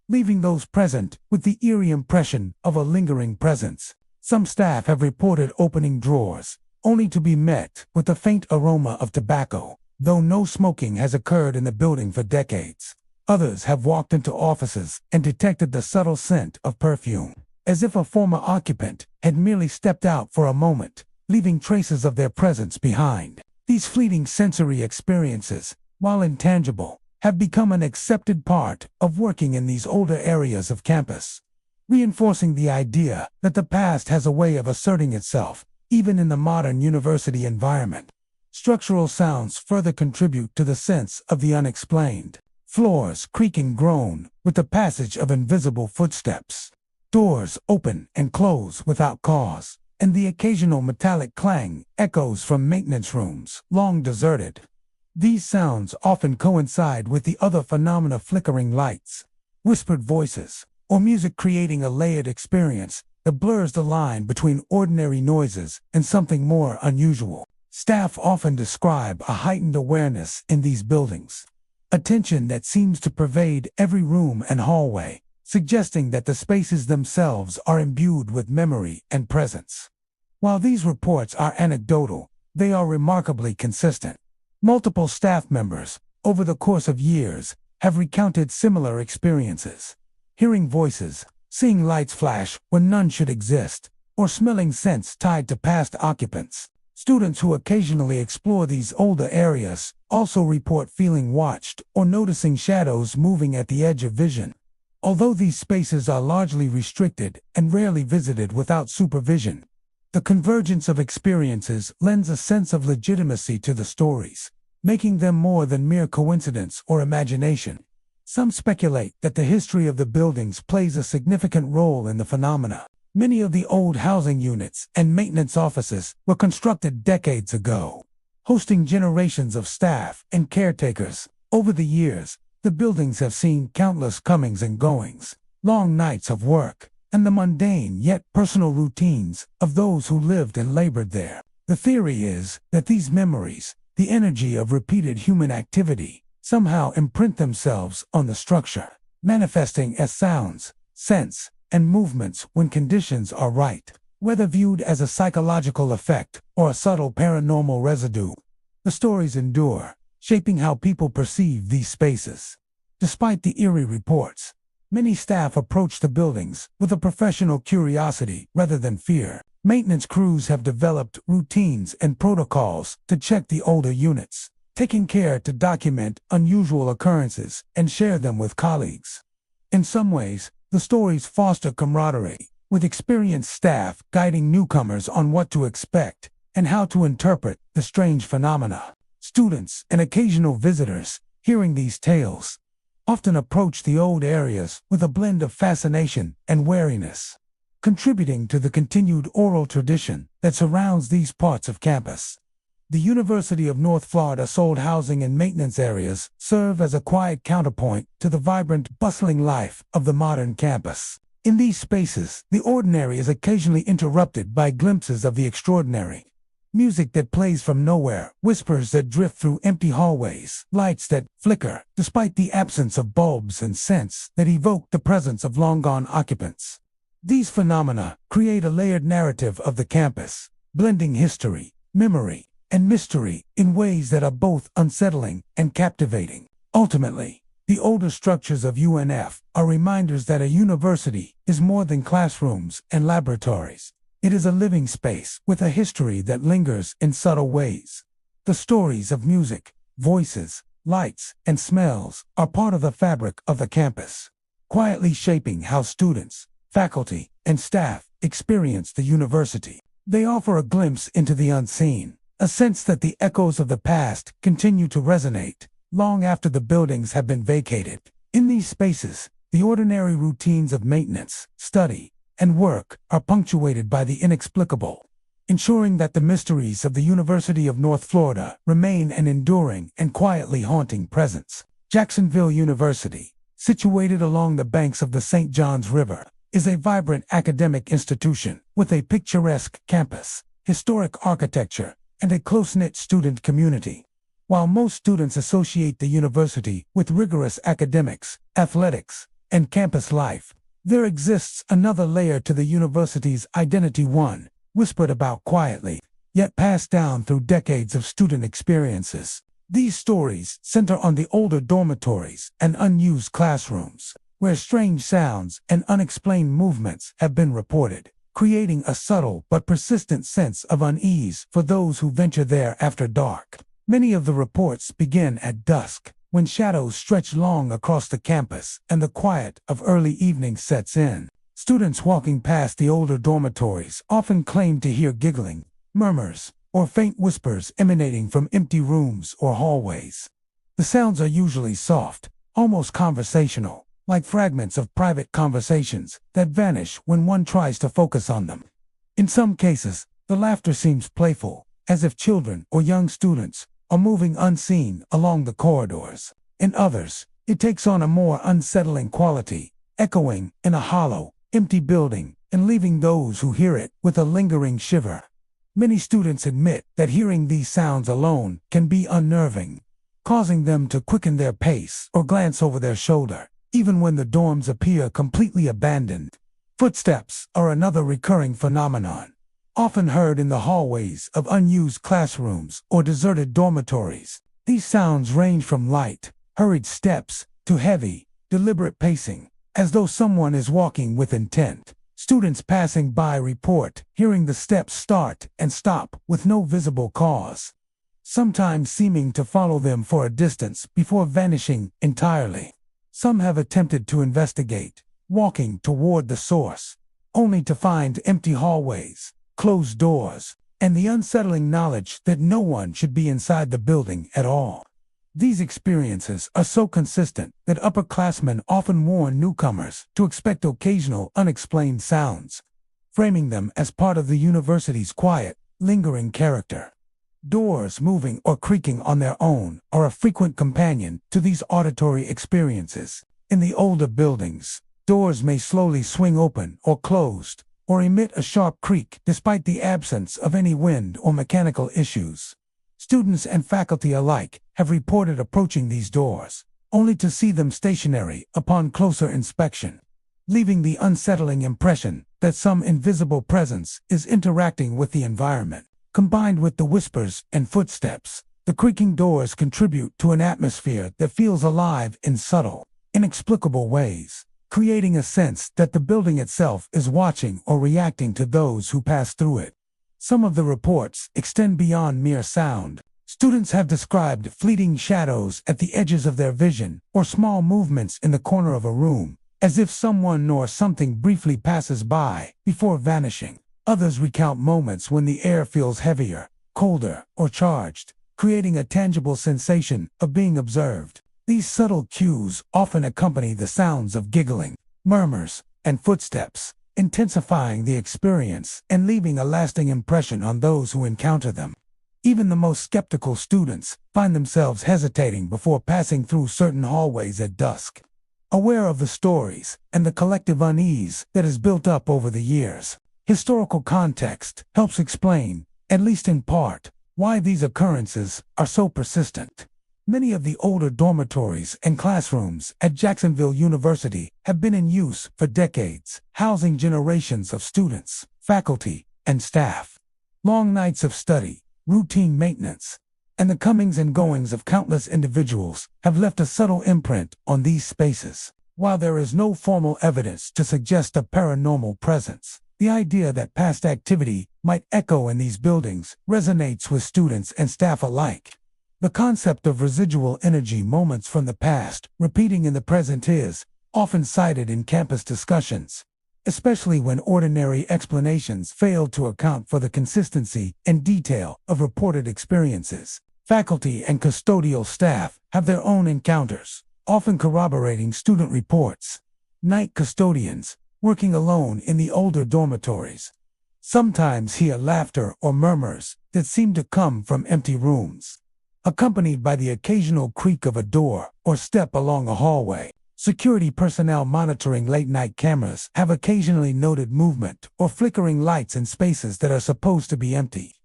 leaving those present with the eerie impression of a lingering presence. Some staff have reported opening drawers, only to be met with a faint aroma of tobacco, though no smoking has occurred in the building for decades. Others have walked into offices and detected the subtle scent of perfume, as if a former occupant had merely stepped out for a moment, leaving traces of their presence behind. These fleeting sensory experiences, while intangible, have become an accepted part of working in these older areas of campus, reinforcing the idea that the past has a way of asserting itself, even in the modern university environment. Structural sounds further contribute to the sense of the unexplained. Floors creak and groan with the passage of invisible footsteps. Doors open and close without cause, and the occasional metallic clang echoes from maintenance rooms long deserted. These sounds often coincide with the other phenomena: flickering lights, whispered voices, or music creating a layered experience that blurs the line between ordinary noises and something more unusual. Staff often describe a heightened awareness in these buildings, a tension that seems to pervade every room and hallway, suggesting that the spaces themselves are imbued with memory and presence. While these reports are anecdotal, they are remarkably consistent. Multiple staff members, over the course of years, have recounted similar experiences, hearing voices, seeing lights flash when none should exist, or smelling scents tied to past occupants. Students who occasionally explore these older areas also report feeling watched or noticing shadows moving at the edge of vision. Although these spaces are largely restricted and rarely visited without supervision, the convergence of experiences lends a sense of legitimacy to the stories, making them more than mere coincidence or imagination. Some speculate that the history of the buildings plays a significant role in the phenomena. Many of the old housing units and maintenance offices were constructed decades ago, hosting generations of staff and caretakers. Over the years, the buildings have seen countless comings and goings, long nights of work, and the mundane yet personal routines of those who lived and labored there. The theory is that these memories, the energy of repeated human activity, somehow imprint themselves on the structure, manifesting as sounds, scents, and movements when conditions are right. Whether viewed as a psychological effect or a subtle paranormal residue, the stories endure, shaping how people perceive these spaces. Despite the eerie reports, many staff approach the buildings with a professional curiosity rather than fear. Maintenance crews have developed routines and protocols to check the older units, taking care to document unusual occurrences and share them with colleagues. In some ways, the stories foster camaraderie, with experienced staff guiding newcomers on what to expect and how to interpret the strange phenomena. Students and occasional visitors, hearing these tales, often approach the old areas with a blend of fascination and wariness, contributing to the continued oral tradition that surrounds these parts of campus. The University of North Florida's old housing and maintenance areas serve as a quiet counterpoint to the vibrant, bustling life of the modern campus. In these spaces, the ordinary is occasionally interrupted by glimpses of the extraordinary. Music that plays from nowhere, whispers that drift through empty hallways, lights that flicker despite the absence of bulbs, and scents that evoke the presence of long-gone occupants. These phenomena create a layered narrative of the campus, blending history, memory, and mystery in ways that are both unsettling and captivating. Ultimately, the older structures of UNF are reminders that a university is more than classrooms and laboratories. It is a living space with a history that lingers in subtle ways. The stories of music, voices, lights, and smells are part of the fabric of the campus, quietly shaping how students, faculty, and staff experience the university. They offer a glimpse into the unseen, a sense that the echoes of the past continue to resonate long after the buildings have been vacated. In these spaces, the ordinary routines of maintenance, study, and work are punctuated by the inexplicable, ensuring that the mysteries of the University of North Florida remain an enduring and quietly haunting presence. Jacksonville University, situated along the banks of the St. Johns River, is a vibrant academic institution with a picturesque campus, historic architecture, and a close-knit student community. While most students associate the university with rigorous academics, athletics, and campus life, there exists another layer to the university's identity, one whispered about quietly, yet passed down through decades of student experiences. These stories center on the older dormitories and unused classrooms, where strange sounds and unexplained movements have been reported, creating a subtle but persistent sense of unease for those who venture there after dark. Many of the reports begin at dusk, when shadows stretch long across the campus and the quiet of early evening sets in. Students walking past the older dormitories often claim to hear giggling, murmurs, or faint whispers emanating from empty rooms or hallways. The sounds are usually soft, almost conversational, like fragments of private conversations that vanish when one tries to focus on them. In some cases, the laughter seems playful, as if children or young students are moving unseen along the corridors. In others, it takes on a more unsettling quality, echoing in a hollow, empty building and leaving those who hear it with a lingering shiver. Many students admit that hearing these sounds alone can be unnerving, causing them to quicken their pace or glance over their shoulder, even when the dorms appear completely abandoned. Footsteps are another recurring phenomenon, often heard in the hallways of unused classrooms or deserted dormitories. These sounds range from light, hurried steps to heavy, deliberate pacing, as though someone is walking with intent. Students passing by report hearing the steps start and stop with no visible cause, sometimes seeming to follow them for a distance before vanishing entirely. Some have attempted to investigate, walking toward the source, only to find empty hallways, closed doors, and the unsettling knowledge that no one should be inside the building at all. These experiences are so consistent that upperclassmen often warn newcomers to expect occasional unexplained sounds, framing them as part of the university's quiet, lingering character. Doors moving or creaking on their own are a frequent companion to these auditory experiences. In the older buildings, doors may slowly swing open or closed, or emit a sharp creak despite the absence of any wind or mechanical issues. Students and faculty alike have reported approaching these doors, only to see them stationary upon closer inspection, leaving the unsettling impression that some invisible presence is interacting with the environment. Combined with the whispers and footsteps, the creaking doors contribute to an atmosphere that feels alive in subtle, inexplicable ways, creating a sense that the building itself is watching or reacting to those who pass through it. Some of the reports extend beyond mere sound. Students have described fleeting shadows at the edges of their vision or small movements in the corner of a room, as if someone or something briefly passes by before vanishing. Others recount moments when the air feels heavier, colder, or charged, creating a tangible sensation of being observed. These subtle cues often accompany the sounds of giggling, murmurs, and footsteps, intensifying the experience and leaving a lasting impression on those who encounter them. Even the most skeptical students find themselves hesitating before passing through certain hallways at dusk, aware of the stories and the collective unease that has built up over the years. Historical context helps explain, at least in part, why these occurrences are so persistent. Many of the older dormitories and classrooms at Jacksonville University have been in use for decades, housing generations of students, faculty, and staff. Long nights of study, routine maintenance, and the comings and goings of countless individuals have left a subtle imprint on these spaces. While there is no formal evidence to suggest a paranormal presence, the idea that past activity might echo in these buildings resonates with students and staff alike. The concept of residual energy moments from the past repeating in the present is often cited in campus discussions, especially when ordinary explanations fail to account for the consistency and detail of reported experiences. Faculty and custodial staff have their own encounters, often corroborating student reports. Night custodians, working alone in the older dormitories, sometimes hear laughter or murmurs that seem to come from empty rooms, accompanied by the occasional creak of a door or step along a hallway. Security personnel monitoring late-night cameras have occasionally noted movement or flickering lights in spaces that are supposed to be empty,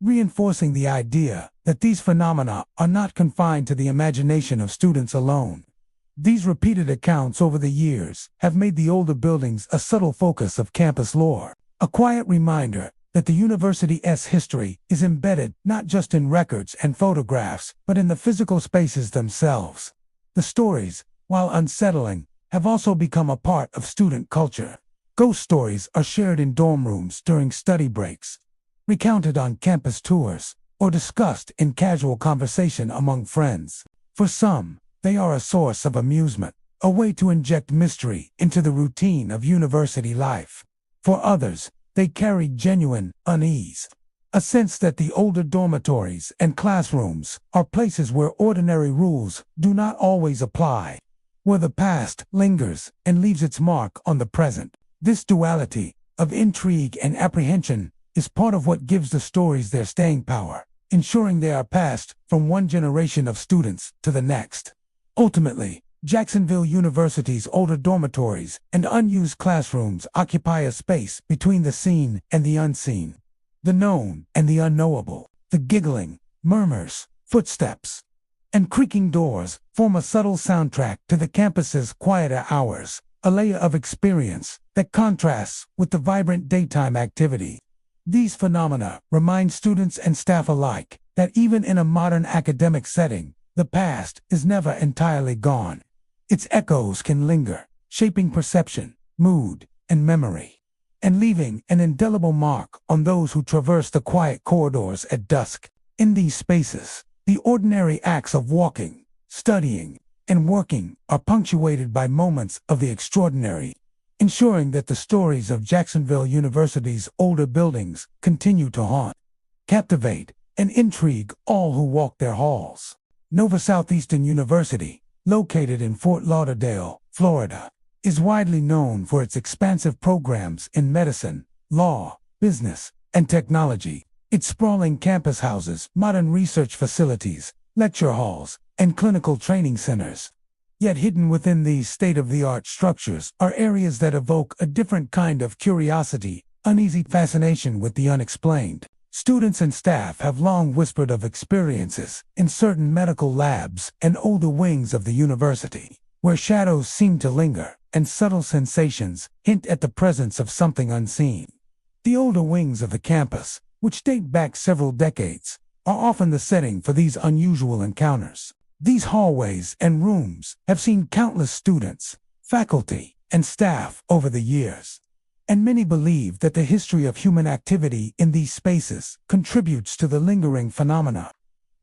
reinforcing the idea that these phenomena are not confined to the imagination of students alone. These repeated accounts over the years have made the older buildings a subtle focus of campus lore, a quiet reminder that the university's history is embedded not just in records and photographs, but in the physical spaces themselves. The stories, while unsettling, have also become a part of student culture. Ghost stories are shared in dorm rooms during study breaks, recounted on campus tours, or discussed in casual conversation among friends. For some, they are a source of amusement, a way to inject mystery into the routine of university life. For others, they carry genuine unease, a sense that the older dormitories and classrooms are places where ordinary rules do not always apply, where the past lingers and leaves its mark on the present. This duality of intrigue and apprehension is part of what gives the stories their staying power, ensuring they are passed from one generation of students to the next. Ultimately, Jacksonville University's older dormitories and unused classrooms occupy a space between the seen and the unseen, the known and the unknowable. The giggling, murmurs, footsteps, and creaking doors form a subtle soundtrack to the campus's quieter hours, a layer of experience that contrasts with the vibrant daytime activity. These phenomena remind students and staff alike that even in a modern academic setting, the past is never entirely gone. Its echoes can linger, shaping perception, mood, and memory, and leaving an indelible mark on those who traverse the quiet corridors at dusk. In these spaces, the ordinary acts of walking, studying, and working are punctuated by moments of the extraordinary, ensuring that the stories of Jacksonville University's older buildings continue to haunt, captivate, and intrigue all who walk their halls. Nova Southeastern University, located in Fort Lauderdale, Florida, is widely known for its expansive programs in medicine, law, business, and technology. Its sprawling campus houses modern research facilities, lecture halls, and clinical training centers. Yet hidden within these state-of-the-art structures are areas that evoke a different kind of curiosity, uneasy fascination with the unexplained. Students and staff have long whispered of experiences in certain medical labs and older wings of the university, where shadows seem to linger and subtle sensations hint at the presence of something unseen. The older wings of the campus, which date back several decades, are often the setting for these unusual encounters. These hallways and rooms have seen countless students, faculty, and staff over the years, and many believe that the history of human activity in these spaces contributes to the lingering phenomena.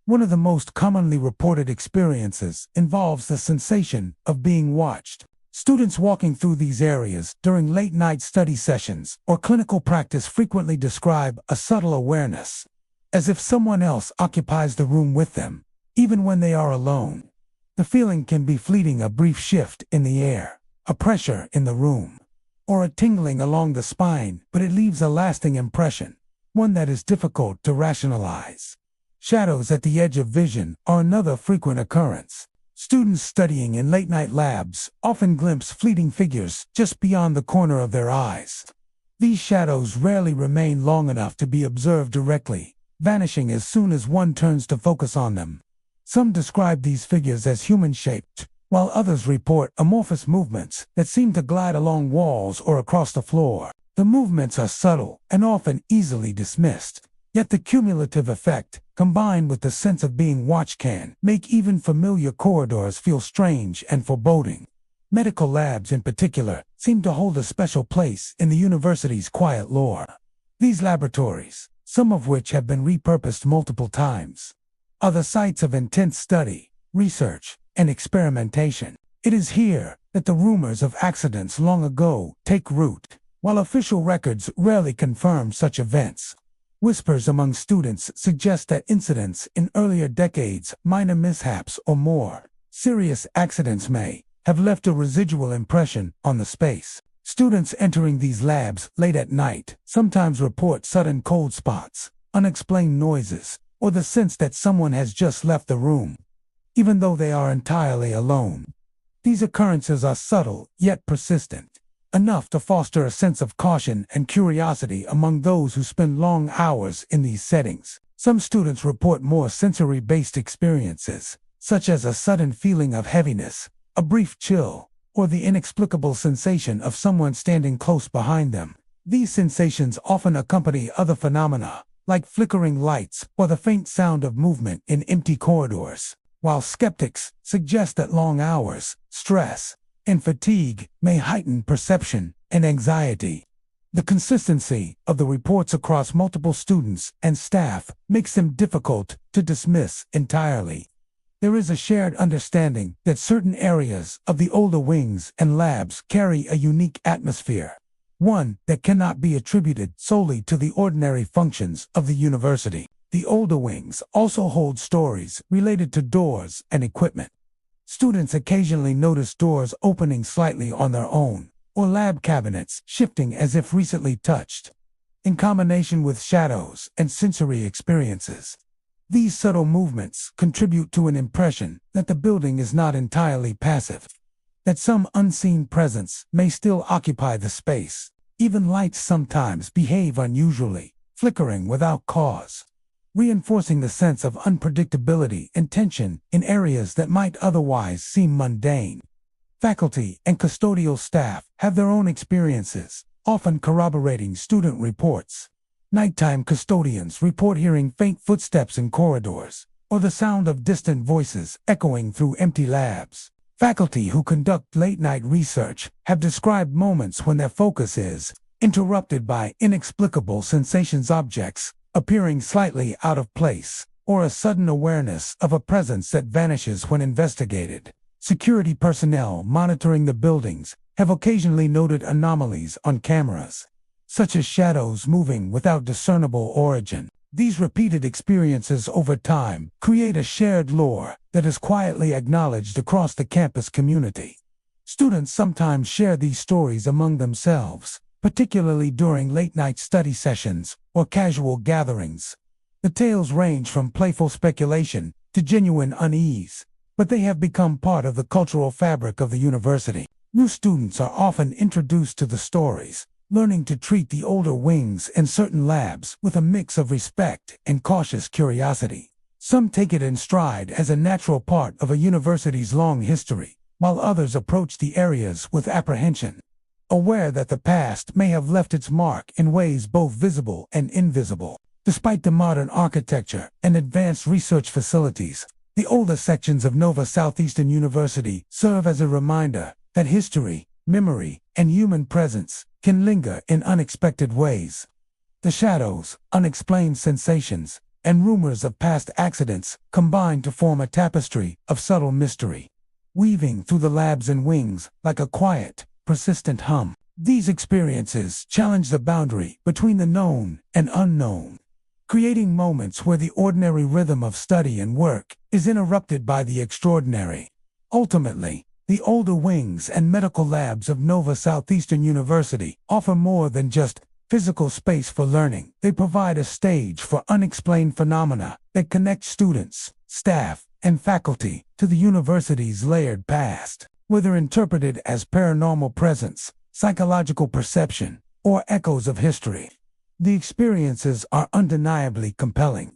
One of the most commonly reported experiences involves the sensation of being watched. Students walking through these areas during late-night study sessions or clinical practice frequently describe a subtle awareness, as if someone else occupies the room with them, even when they are alone. The feeling can be fleeting, a brief shift in the air, a pressure in the room, or a tingling along the spine, but it leaves a lasting impression, one that is difficult to rationalize. Shadows at the edge of vision are another frequent occurrence. Students studying in late-night labs often glimpse fleeting figures just beyond the corner of their eyes. These shadows rarely remain long enough to be observed directly, vanishing as soon as one turns to focus on them. Some describe these figures as human-shaped, while others report amorphous movements that seem to glide along walls or across the floor. The movements are subtle and often easily dismissed, yet the cumulative effect, combined with the sense of being watched, can make even familiar corridors feel strange and foreboding. Medical labs in particular seem to hold a special place in the university's quiet lore. These laboratories, some of which have been repurposed multiple times, are the sites of intense study, research, and experimentation. It is here that the rumors of accidents long ago take root, while official records rarely confirm such events. Whispers among students suggest that incidents in earlier decades, minor mishaps or more serious accidents, may have left a residual impression on the space. Students entering these labs late at night sometimes report sudden cold spots, unexplained noises, or the sense that someone has just left the room, even though they are entirely alone. These occurrences are subtle yet persistent, enough to foster a sense of caution and curiosity among those who spend long hours in these settings. Some students report more sensory-based experiences, such as a sudden feeling of heaviness, a brief chill, or the inexplicable sensation of someone standing close behind them. These sensations often accompany other phenomena, like flickering lights or the faint sound of movement in empty corridors, while skeptics suggest that long hours, stress, and fatigue may heighten perception and anxiety. The consistency of the reports across multiple students and staff makes them difficult to dismiss entirely. There is a shared understanding that certain areas of the older wings and labs carry a unique atmosphere, one that cannot be attributed solely to the ordinary functions of the university. The older wings also hold stories related to doors and equipment. Students occasionally notice doors opening slightly on their own, or lab cabinets shifting as if recently touched. In combination with shadows and sensory experiences, these subtle movements contribute to an impression that the building is not entirely passive, that some unseen presence may still occupy the space. Even lights sometimes behave unusually, flickering without cause, reinforcing the sense of unpredictability and tension in areas that might otherwise seem mundane. Faculty and custodial staff have their own experiences, often corroborating student reports. Nighttime custodians report hearing faint footsteps in corridors, or the sound of distant voices echoing through empty labs. Faculty who conduct late-night research have described moments when their focus is interrupted by inexplicable sensations, objects appearing slightly out of place, or a sudden awareness of a presence that vanishes when investigated. Security personnel monitoring the buildings have occasionally noted anomalies on cameras, such as shadows moving without discernible origin. These repeated experiences over time create a shared lore that is quietly acknowledged across the campus community. Students sometimes share these stories among themselves, particularly during late-night study sessions or casual gatherings. The tales range from playful speculation to genuine unease, but they have become part of the cultural fabric of the university. New students are often introduced to the stories, learning to treat the older wings and certain labs with a mix of respect and cautious curiosity. Some take it in stride as a natural part of a university's long history, while others approach the areas with apprehension, aware that the past may have left its mark in ways both visible and invisible. Despite the modern architecture and advanced research facilities, the older sections of Nova Southeastern University serve as a reminder that history, memory, and human presence can linger in unexpected ways. The shadows, unexplained sensations, and rumors of past accidents combine to form a tapestry of subtle mystery, weaving through the labs and wings like a quiet, persistent hum. These experiences challenge the boundary between the known and unknown, creating moments where the ordinary rhythm of study and work is interrupted by the extraordinary. Ultimately, The older wings and medical labs of Nova Southeastern University offer more than just physical space for learning. They provide a stage for unexplained phenomena that connect students, staff, and faculty to the university's layered past. Whether interpreted as paranormal presence, psychological perception, or echoes of history, the experiences are undeniably compelling.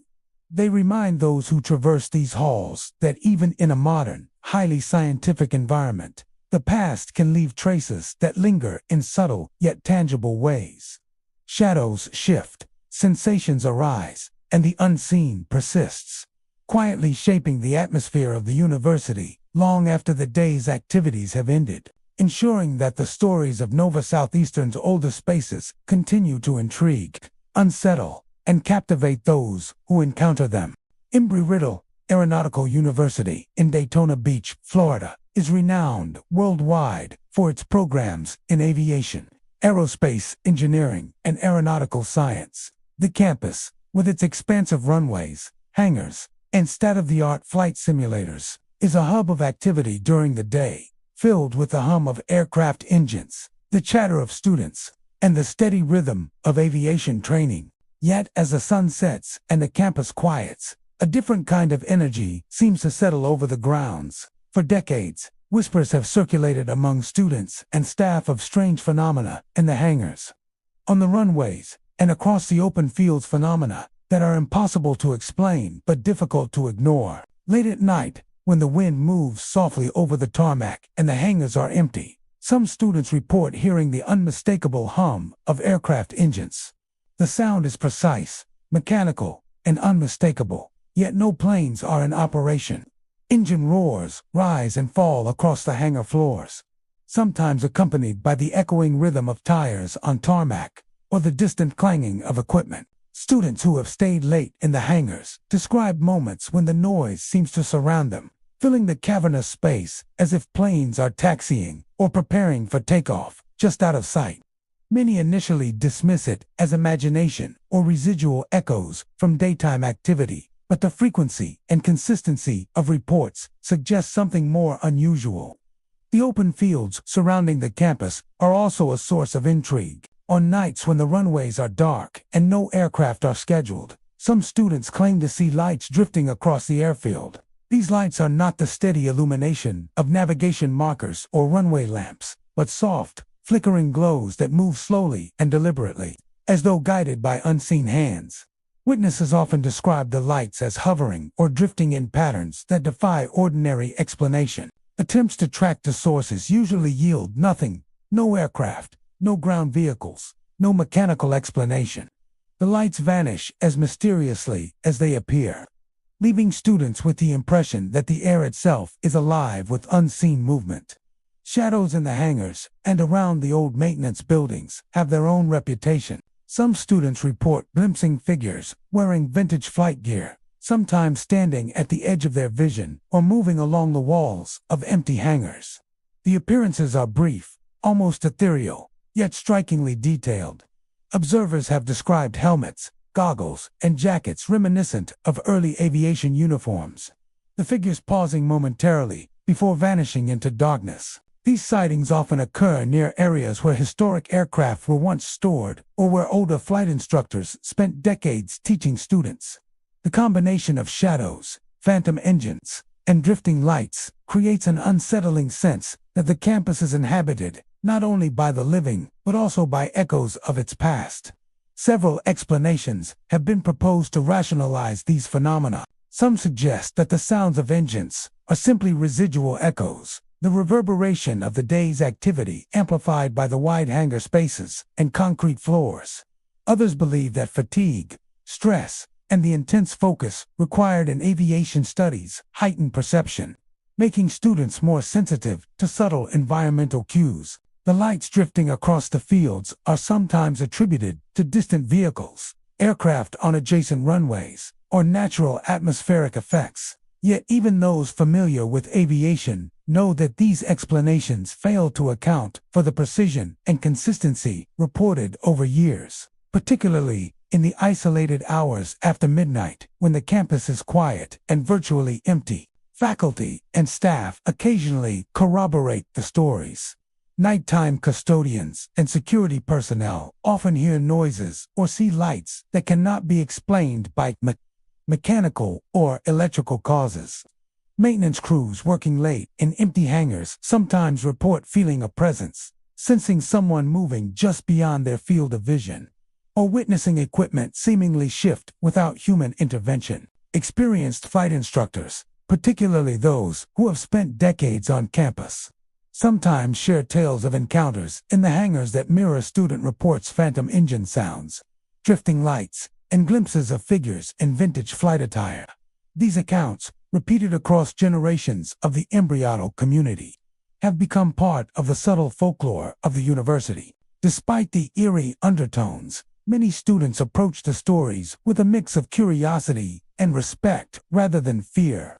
They remind those who traverse these halls that even in a modern, highly scientific environment, the past can leave traces that linger in subtle yet tangible ways. Shadows shift, sensations arise, and the unseen persists, quietly shaping the atmosphere of the university long after the day's activities have ended, ensuring that the stories of Nova Southeastern's older spaces continue to intrigue, unsettle, and captivate those who encounter them. Embry-Riddle Aeronautical University in Daytona Beach, Florida, is renowned worldwide for its programs in aviation, aerospace engineering, and aeronautical science. The campus, with its expansive runways, hangars, and state-of-the-art flight simulators, is a hub of activity during the day, filled with the hum of aircraft engines, the chatter of students, and the steady rhythm of aviation training. Yet as the sun sets and the campus quiets, a different kind of energy seems to settle over the grounds. For decades, whispers have circulated among students and staff of strange phenomena in the hangars, on the runways, and across the open fields, phenomena that are impossible to explain but difficult to ignore. Late at night, when the wind moves softly over the tarmac and the hangars are empty, some students report hearing the unmistakable hum of aircraft engines. The sound is precise, mechanical, and unmistakable, yet no planes are in operation. Engine roars rise and fall across the hangar floors, sometimes accompanied by the echoing rhythm of tires on tarmac or the distant clanging of equipment. Students who have stayed late in the hangars describe moments when the noise seems to surround them, filling the cavernous space as if planes are taxiing or preparing for takeoff just out of sight. Many initially dismiss it as imagination or residual echoes from daytime activity, but the frequency and consistency of reports suggest something more unusual. The open fields surrounding the campus are also a source of intrigue. On nights when the runways are dark and no aircraft are scheduled, some students claim to see lights drifting across the airfield. These lights are not the steady illumination of navigation markers or runway lamps, but soft, flickering glows that move slowly and deliberately, as though guided by unseen hands. Witnesses often describe the lights as hovering or drifting in patterns that defy ordinary explanation. Attempts to track the sources usually yield nothing: no aircraft, no ground vehicles, no mechanical explanation. The lights vanish as mysteriously as they appear, leaving students with the impression that the air itself is alive with unseen movement. Shadows in the hangars and around the old maintenance buildings have their own reputation. Some students report glimpsing figures wearing vintage flight gear, sometimes standing at the edge of their vision or moving along the walls of empty hangars. The appearances are brief, almost ethereal, yet strikingly detailed. Observers have described helmets, goggles, and jackets reminiscent of early aviation uniforms, the figures pausing momentarily before vanishing into darkness. These sightings often occur near areas where historic aircraft were once stored or where older flight instructors spent decades teaching students. The combination of shadows, phantom engines, and drifting lights creates an unsettling sense that the campus is inhabited not only by the living but also by echoes of its past. Several explanations have been proposed to rationalize these phenomena. Some suggest that the sounds of engines are simply residual echoes, the reverberation of the day's activity amplified by the wide hangar spaces and concrete floors. Others believe that fatigue, stress, and the intense focus required in aviation studies heighten perception, making students more sensitive to subtle environmental cues. The lights drifting across the fields are sometimes attributed to distant vehicles, aircraft on adjacent runways, or natural atmospheric effects. Yet even those familiar with aviation know that these explanations fail to account for the precision and consistency reported over years, particularly in the isolated hours after midnight when the campus is quiet and virtually empty. Faculty and staff occasionally corroborate the stories. Nighttime custodians and security personnel often hear noises or see lights that cannot be explained by mechanical or electrical causes. Maintenance crews working late in empty hangars sometimes report feeling a presence, sensing someone moving just beyond their field of vision, or witnessing equipment seemingly shift without human intervention. Experienced flight instructors, particularly those who have spent decades on campus, sometimes share tales of encounters in the hangars that mirror student reports, phantom engine sounds, drifting lights, and glimpses of figures in vintage flight attire. These accounts, repeated across generations of the embryonal community, have become part of the subtle folklore of the university. Despite the eerie undertones, many students approach the stories with a mix of curiosity and respect rather than fear.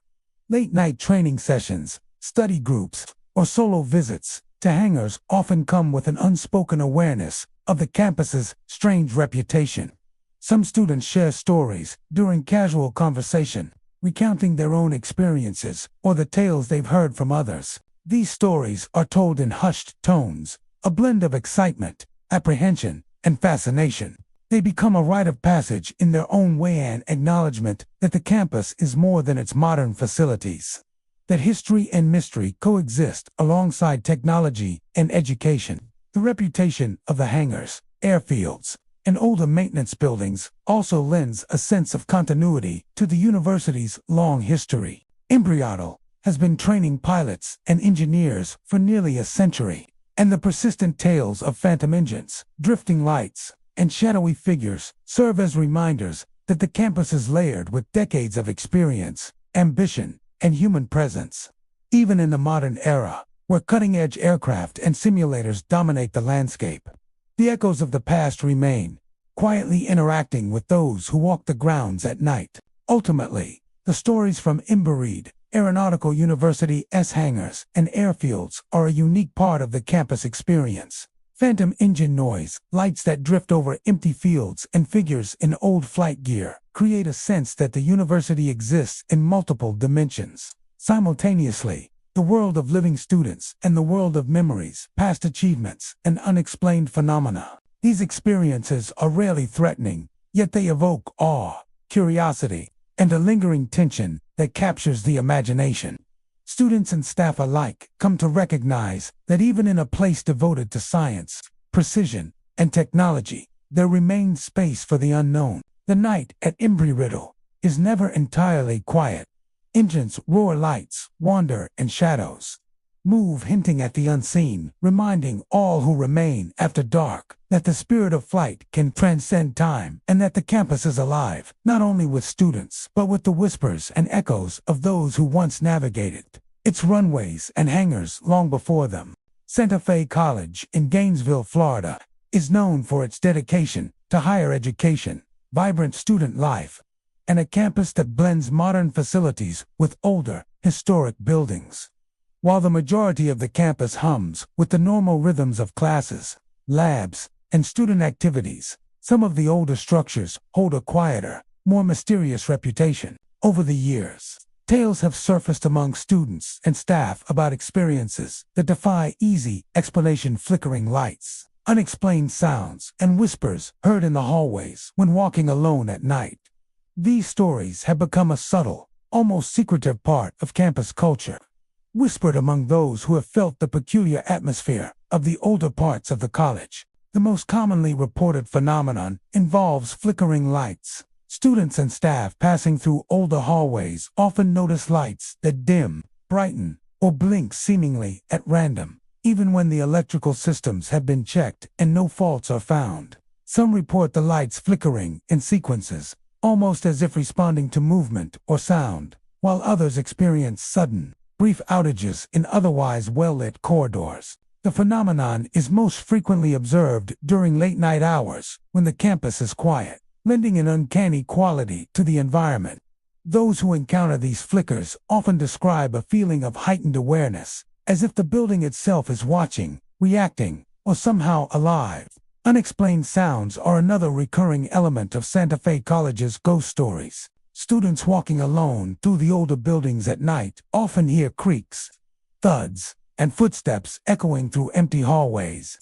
Late-night training sessions, study groups, or solo visits to hangars often come with an unspoken awareness of the campus's strange reputation. Some students share stories during casual conversation, recounting their own experiences or the tales they've heard from others. These stories are told in hushed tones, a blend of excitement, apprehension, and fascination. They become a rite of passage in their own way, an acknowledgement that the campus is more than its modern facilities, that history and mystery coexist alongside technology and education. The reputation of the hangars, airfields, and older maintenance buildings also lends a sense of continuity to the university's long history. Embryonal has been training pilots and engineers for nearly a century, and the persistent tales of phantom engines, drifting lights, and shadowy figures serve as reminders that the campus is layered with decades of experience, ambition, and human presence. Even in the modern era, where cutting-edge aircraft and simulators dominate the landscape, the echoes of the past remain, quietly interacting with those who walk the grounds at night. Ultimately, the stories from Embry Aeronautical University's hangars and airfields are a unique part of the campus experience. Phantom engine noise, lights that drift over empty fields, and figures in old flight gear create a sense that the university exists in multiple dimensions. Simultaneously, the world of living students and the world of memories, past achievements, and unexplained phenomena. These experiences are rarely threatening, yet they evoke awe, curiosity, and a lingering tension that captures the imagination. Students and staff alike come to recognize that even in a place devoted to science, precision, and technology, there remains space for the unknown. The night at Embry is never entirely quiet. Engines roar, lights wander, and shadows move, hinting at the unseen, reminding all who remain after dark that the spirit of flight can transcend time and that the campus is alive, not only with students, but with the whispers and echoes of those who once navigated its runways and hangars long before them. Santa Fe College in Gainesville, Florida, is known for its dedication to higher education, vibrant student life, and a campus that blends modern facilities with older, historic buildings. While the majority of the campus hums with the normal rhythms of classes, labs, and student activities, some of the older structures hold a quieter, more mysterious reputation. Over the years, tales have surfaced among students and staff about experiences that defy easy explanation: flickering lights, unexplained sounds, and whispers heard in the hallways when walking alone at night. These stories have become a subtle, almost secretive part of campus culture, whispered among those who have felt the peculiar atmosphere of the older parts of the college. The most commonly reported phenomenon involves flickering lights. Students and staff passing through older hallways often notice lights that dim, brighten, or blink seemingly at random, even when the electrical systems have been checked and no faults are found. Some report the lights flickering in sequences, almost as if responding to movement or sound, while others experience sudden, brief outages in otherwise well-lit corridors. The phenomenon is most frequently observed during late-night hours when the campus is quiet, lending an uncanny quality to the environment. Those who encounter these flickers often describe a feeling of heightened awareness, as if the building itself is watching, reacting, or somehow alive. Unexplained sounds are another recurring element of Santa Fe College's ghost stories. Students walking alone through the older buildings at night often hear creaks, thuds, and footsteps echoing through empty hallways.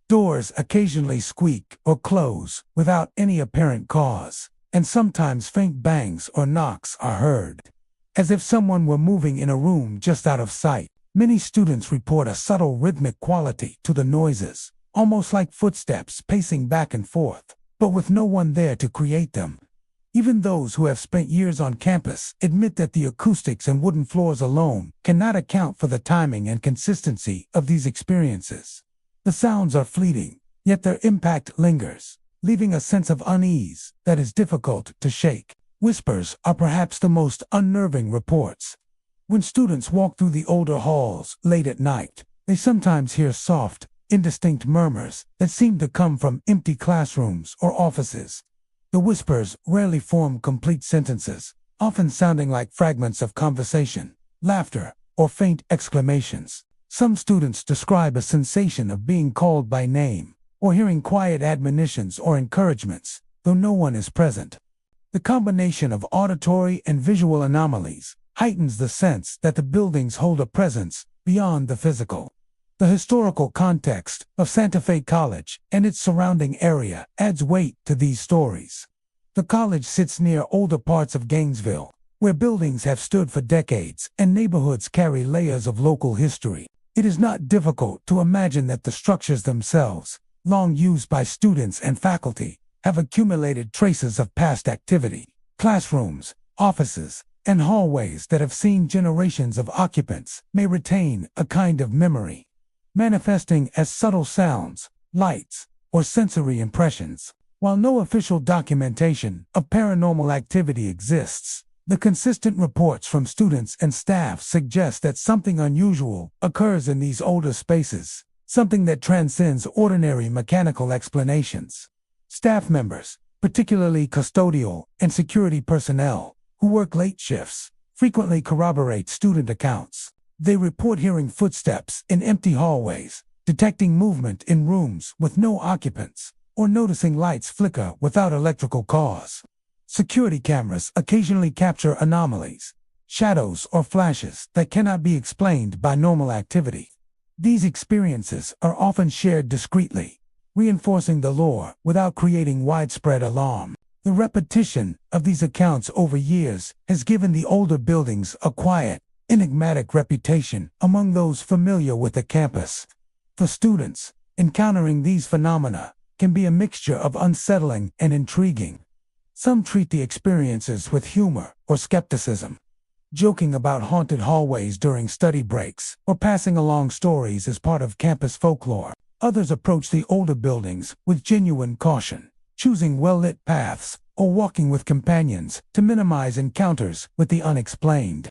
Doors occasionally squeak or close without any apparent cause, and sometimes faint bangs or knocks are heard, as if someone were moving in a room just out of sight. Many students report a subtle rhythmic quality to the noises, almost like footsteps pacing back and forth, but with no one there to create them. Even those who have spent years on campus admit that the acoustics and wooden floors alone cannot account for the timing and consistency of these experiences. The sounds are fleeting, yet their impact lingers, leaving a sense of unease that is difficult to shake. Whispers are perhaps the most unnerving reports. When students walk through the older halls late at night, they sometimes hear soft, indistinct murmurs that seem to come from empty classrooms or offices. The whispers rarely form complete sentences, often sounding like fragments of conversation, laughter, or faint exclamations. Some students describe a sensation of being called by name, or hearing quiet admonitions or encouragements, though no one is present. The combination of auditory and visual anomalies heightens the sense that the buildings hold a presence beyond the physical. The historical context of Santa Fe College and its surrounding area adds weight to these stories. The college sits near older parts of Gainesville, where buildings have stood for decades and neighborhoods carry layers of local history. It is not difficult to imagine that the structures themselves, long used by students and faculty, have accumulated traces of past activity. Classrooms, offices, and hallways that have seen generations of occupants may retain a kind of memory, manifesting as subtle sounds, lights, or sensory impressions. While no official documentation of paranormal activity exists, the consistent reports from students and staff suggest that something unusual occurs in these older spaces, something that transcends ordinary mechanical explanations. Staff members, particularly custodial and security personnel, who work late shifts, frequently corroborate student accounts. They report hearing footsteps in empty hallways, detecting movement in rooms with no occupants, or noticing lights flicker without electrical cause. Security cameras occasionally capture anomalies, shadows or flashes that cannot be explained by normal activity. These experiences are often shared discreetly, reinforcing the lore without creating widespread alarm. The repetition of these accounts over years has given the older buildings a quiet, enigmatic reputation among those familiar with the campus. For students, encountering these phenomena can be a mixture of unsettling and intriguing. Some treat the experiences with humor or skepticism, joking about haunted hallways during study breaks or passing along stories as part of campus folklore. Others approach the older buildings with genuine caution, choosing well-lit paths or walking with companions to minimize encounters with the unexplained.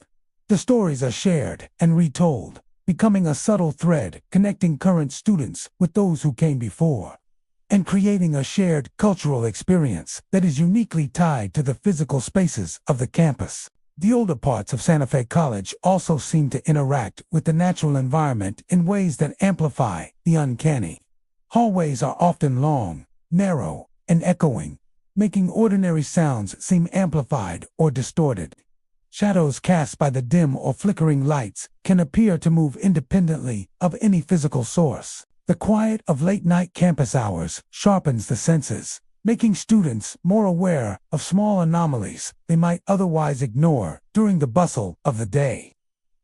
The stories are shared and retold, becoming a subtle thread connecting current students with those who came before, and creating a shared cultural experience that is uniquely tied to the physical spaces of the campus. The older parts of Santa Fe College also seem to interact with the natural environment in ways that amplify the uncanny. Hallways are often long, narrow, and echoing, making ordinary sounds seem amplified or distorted. Shadows cast by the dim or flickering lights can appear to move independently of any physical source. The quiet of late-night campus hours sharpens the senses, making students more aware of small anomalies they might otherwise ignore during the bustle of the day.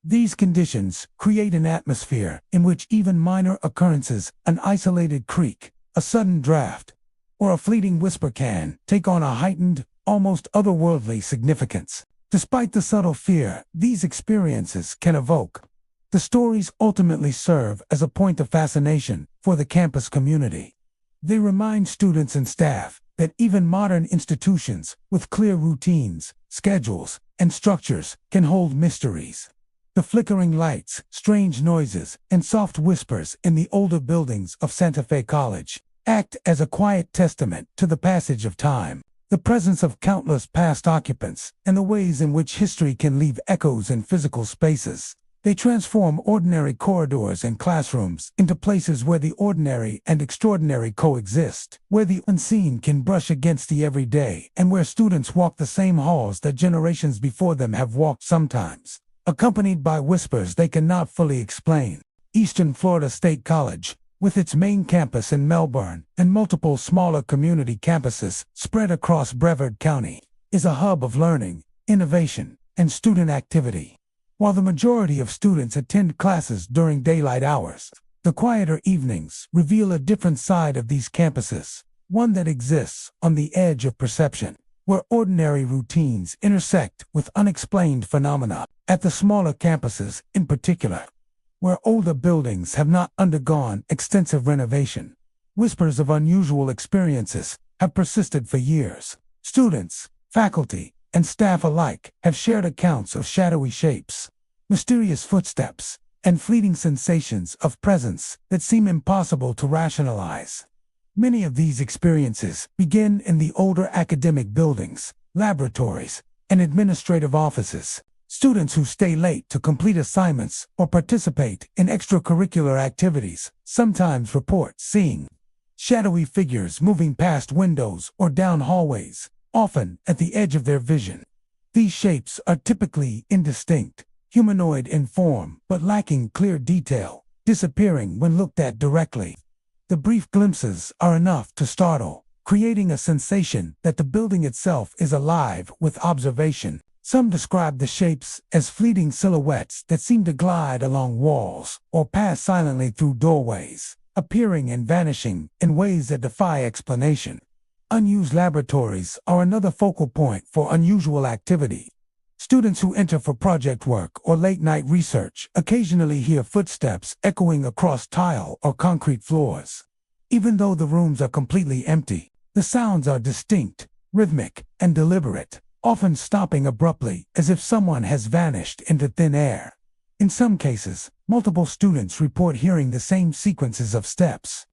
These conditions create an atmosphere in which even minor occurrences, an isolated creak, a sudden draft, or a fleeting whisper can take on a heightened, almost otherworldly significance. Despite the subtle fear these experiences can evoke, the stories ultimately serve as a point of fascination for the campus community. They remind students and staff that even modern institutions with clear routines, schedules, and structures can hold mysteries. The flickering lights, strange noises, and soft whispers in the older buildings of Santa Fe College act as a quiet testament to the passage of time, the presence of countless past occupants, and the ways in which history can leave echoes in physical spaces. They transform ordinary corridors and classrooms into places where the ordinary and extraordinary coexist, where the unseen can brush against the everyday, and where students walk the same halls that generations before them have walked, sometimes accompanied by whispers they cannot fully explain. Eastern Florida State College, with its main campus in Melbourne and multiple smaller community campuses spread across Brevard County, is a hub of learning, innovation, and student activity. While the majority of students attend classes during daylight hours, the quieter evenings reveal a different side of these campuses, one that exists on the edge of perception, where ordinary routines intersect with unexplained phenomena. At the smaller campuses, in particular, where older buildings have not undergone extensive renovation, whispers of unusual experiences have persisted for years. Students, faculty, and staff alike have shared accounts of shadowy shapes, mysterious footsteps, and fleeting sensations of presence that seem impossible to rationalize. Many of these experiences begin in the older academic buildings, laboratories, and administrative offices. Students who stay late to complete assignments or participate in extracurricular activities sometimes report seeing shadowy figures moving past windows or down hallways, often at the edge of their vision. These shapes are typically indistinct, humanoid in form but lacking clear detail, disappearing when looked at directly. The brief glimpses are enough to startle, creating a sensation that the building itself is alive with observation. Some describe the shapes as fleeting silhouettes that seem to glide along walls or pass silently through doorways, appearing and vanishing in ways that defy explanation. Unused laboratories are another focal point for unusual activity. Students who enter for project work or late-night research occasionally hear footsteps echoing across tile or concrete floors. Even though the rooms are completely empty, the sounds are distinct, rhythmic, and deliberate, often stopping abruptly as if someone has vanished into thin air. In some cases, multiple students report hearing the same sequences of steps,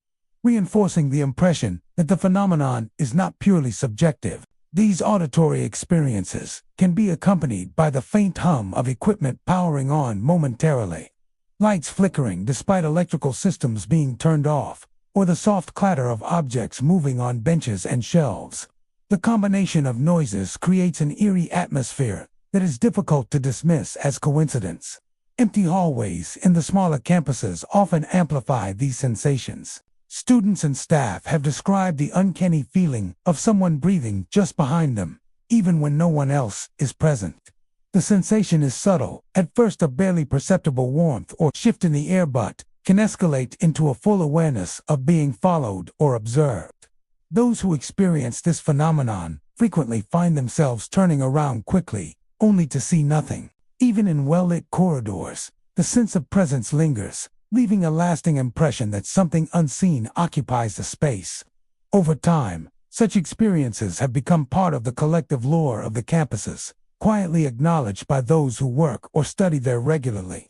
reinforcing the impression that the phenomenon is not purely subjective. These auditory experiences can be accompanied by the faint hum of equipment powering on momentarily, lights flickering despite electrical systems being turned off, or the soft clatter of objects moving on benches and shelves. The combination of noises creates an eerie atmosphere that is difficult to dismiss as coincidence. Empty hallways in the smaller campuses often amplify these sensations. Students and staff have described the uncanny feeling of someone breathing just behind them, even when no one else is present. The sensation is subtle, at first a barely perceptible warmth or shift in the air, but can escalate into a full awareness of being followed or observed. Those who experience this phenomenon frequently find themselves turning around quickly, only to see nothing. Even in well-lit corridors, the sense of presence lingers, leaving a lasting impression that something unseen occupies the space. Over time, such experiences have become part of the collective lore of the campuses, quietly acknowledged by those who work or study there regularly.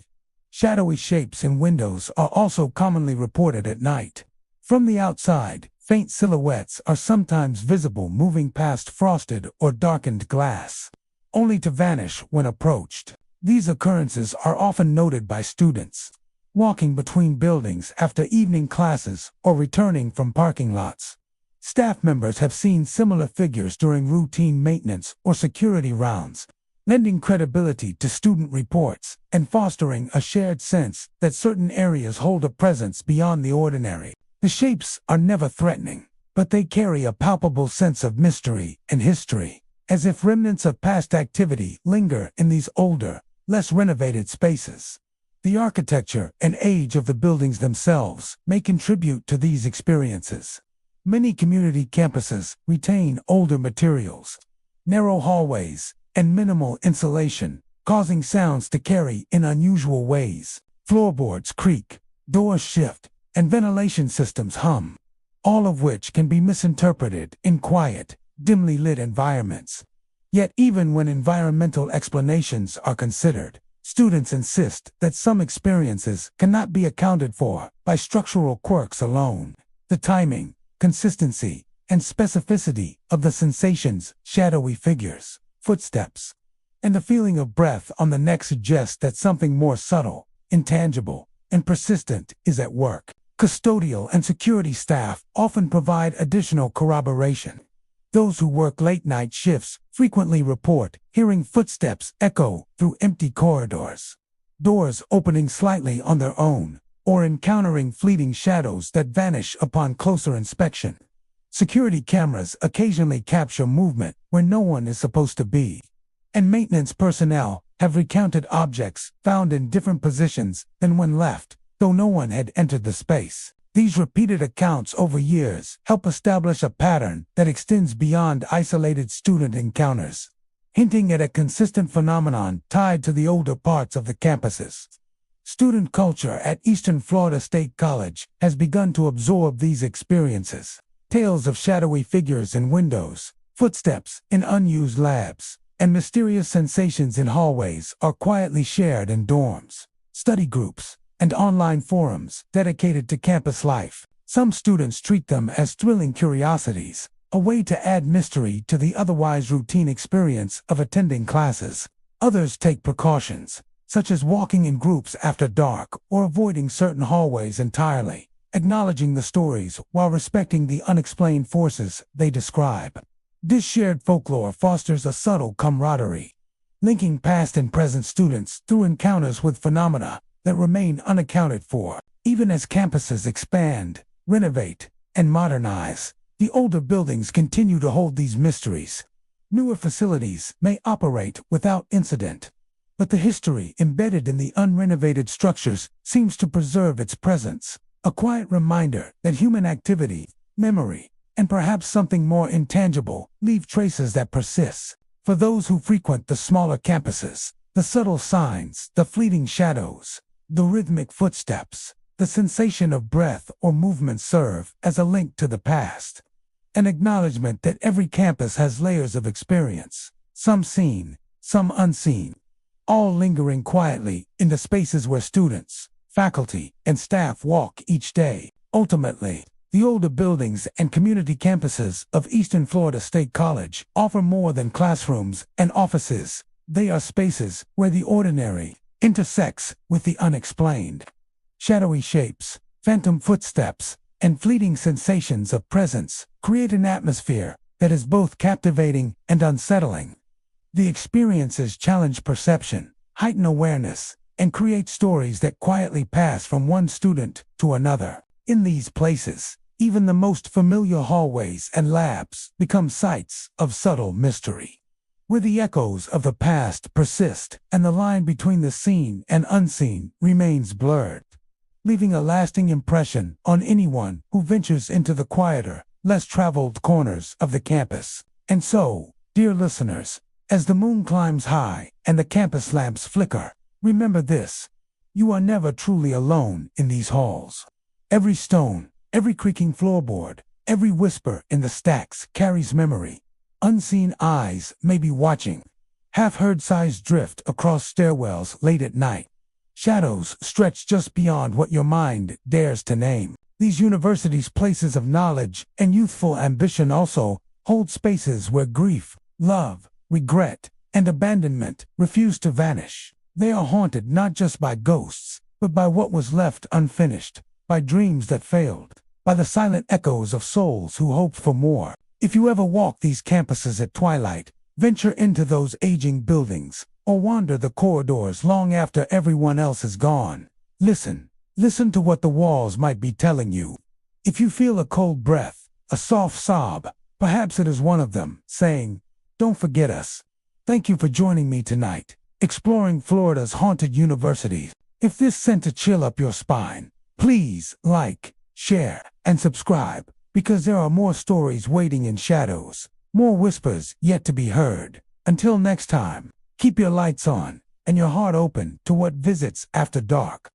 Shadowy shapes in windows are also commonly reported at night. From the outside, faint silhouettes are sometimes visible moving past frosted or darkened glass, only to vanish when approached. These occurrences are often noted by students walking between buildings after evening classes or returning from parking lots. Staff members have seen similar figures during routine maintenance or security rounds, lending credibility to student reports and fostering a shared sense that certain areas hold a presence beyond the ordinary. The shapes are never threatening, but they carry a palpable sense of mystery and history, as if remnants of past activity linger in these older, less renovated spaces. The architecture and age of the buildings themselves may contribute to these experiences. Many community campuses retain older materials, narrow hallways, and minimal insulation, causing sounds to carry in unusual ways. Floorboards creak, doors shift, and ventilation systems hum, all of which can be misinterpreted in quiet, dimly lit environments. Yet even when environmental explanations are considered, students insist that some experiences cannot be accounted for by structural quirks alone. The timing, consistency, and specificity of the sensations, shadowy figures, footsteps, and the feeling of breath on the neck suggests that something more subtle, intangible, and persistent is at work. Custodial and security staff often provide additional corroboration. Those who work late-night shifts frequently report hearing footsteps echo through empty corridors, doors opening slightly on their own, or encountering fleeting shadows that vanish upon closer inspection. Security cameras occasionally capture movement where no one is supposed to be, and maintenance personnel have recounted objects found in different positions than when left, though no one had entered the space. These repeated accounts over years help establish a pattern that extends beyond isolated student encounters, hinting at a consistent phenomenon tied to the older parts of the campuses. Student culture at Eastern Florida State College has begun to absorb these experiences. Tales of shadowy figures in windows, footsteps in unused labs, and mysterious sensations in hallways are quietly shared in dorms, study groups, and online forums dedicated to campus life. Some students treat them as thrilling curiosities, a way to add mystery to the otherwise routine experience of attending classes. Others take precautions, such as walking in groups after dark or avoiding certain hallways entirely, acknowledging the stories while respecting the unexplained forces they describe. This shared folklore fosters a subtle camaraderie, linking past and present students through encounters with phenomena that remain unaccounted for. Even as campuses expand, renovate, and modernize, the older buildings continue to hold these mysteries. Newer facilities may operate without incident, but the history embedded in the unrenovated structures seems to preserve its presence, a quiet reminder that human activity, memory, and perhaps something more intangible leave traces that persist. For those who frequent the smaller campuses, the subtle signs, the fleeting shadows, the rhythmic footsteps, the sensation of breath or movement serve as a link to the past, an acknowledgement that every campus has layers of experience, some seen, some unseen, all lingering quietly in the spaces where students, faculty, and staff walk each day. Ultimately, the older buildings and community campuses of Eastern Florida State College offer more than classrooms and offices. They are spaces where the ordinary intersects with the unexplained. Shadowy shapes, phantom footsteps, and fleeting sensations of presence create an atmosphere that is both captivating and unsettling. The experiences challenge perception, heighten awareness, and create stories that quietly pass from one student to another. In these places, even the most familiar hallways and labs become sites of subtle mystery, where the echoes of the past persist and the line between the seen and unseen remains blurred, leaving a lasting impression on anyone who ventures into the quieter, less traveled corners of the campus. And so, dear listeners, as the moon climbs high and the campus lamps flicker, remember this: you are never truly alone in these halls. Every stone, every creaking floorboard, every whisper in the stacks carries memory. Unseen eyes may be watching. Half-heard sighs drift across stairwells late at night. Shadows stretch just beyond what your mind dares to name. These universities' places of knowledge and youthful ambition also hold spaces where grief, love, regret, and abandonment refuse to vanish. They are haunted not just by ghosts, but by what was left unfinished, by dreams that failed, by the silent echoes of souls who hoped for more. If you ever walk these campuses at twilight, venture into those aging buildings, or wander the corridors long after everyone else is gone, listen to what the walls might be telling you. If you feel a cold breath, a soft sob, perhaps it is one of them saying, "Don't forget us." Thank you for joining me tonight, exploring Florida's haunted universities. If this sent a chill up your spine, please like, share, and subscribe, because there are more stories waiting in shadows, more whispers yet to be heard. Until next time, keep your lights on and your heart open to what visits after dark.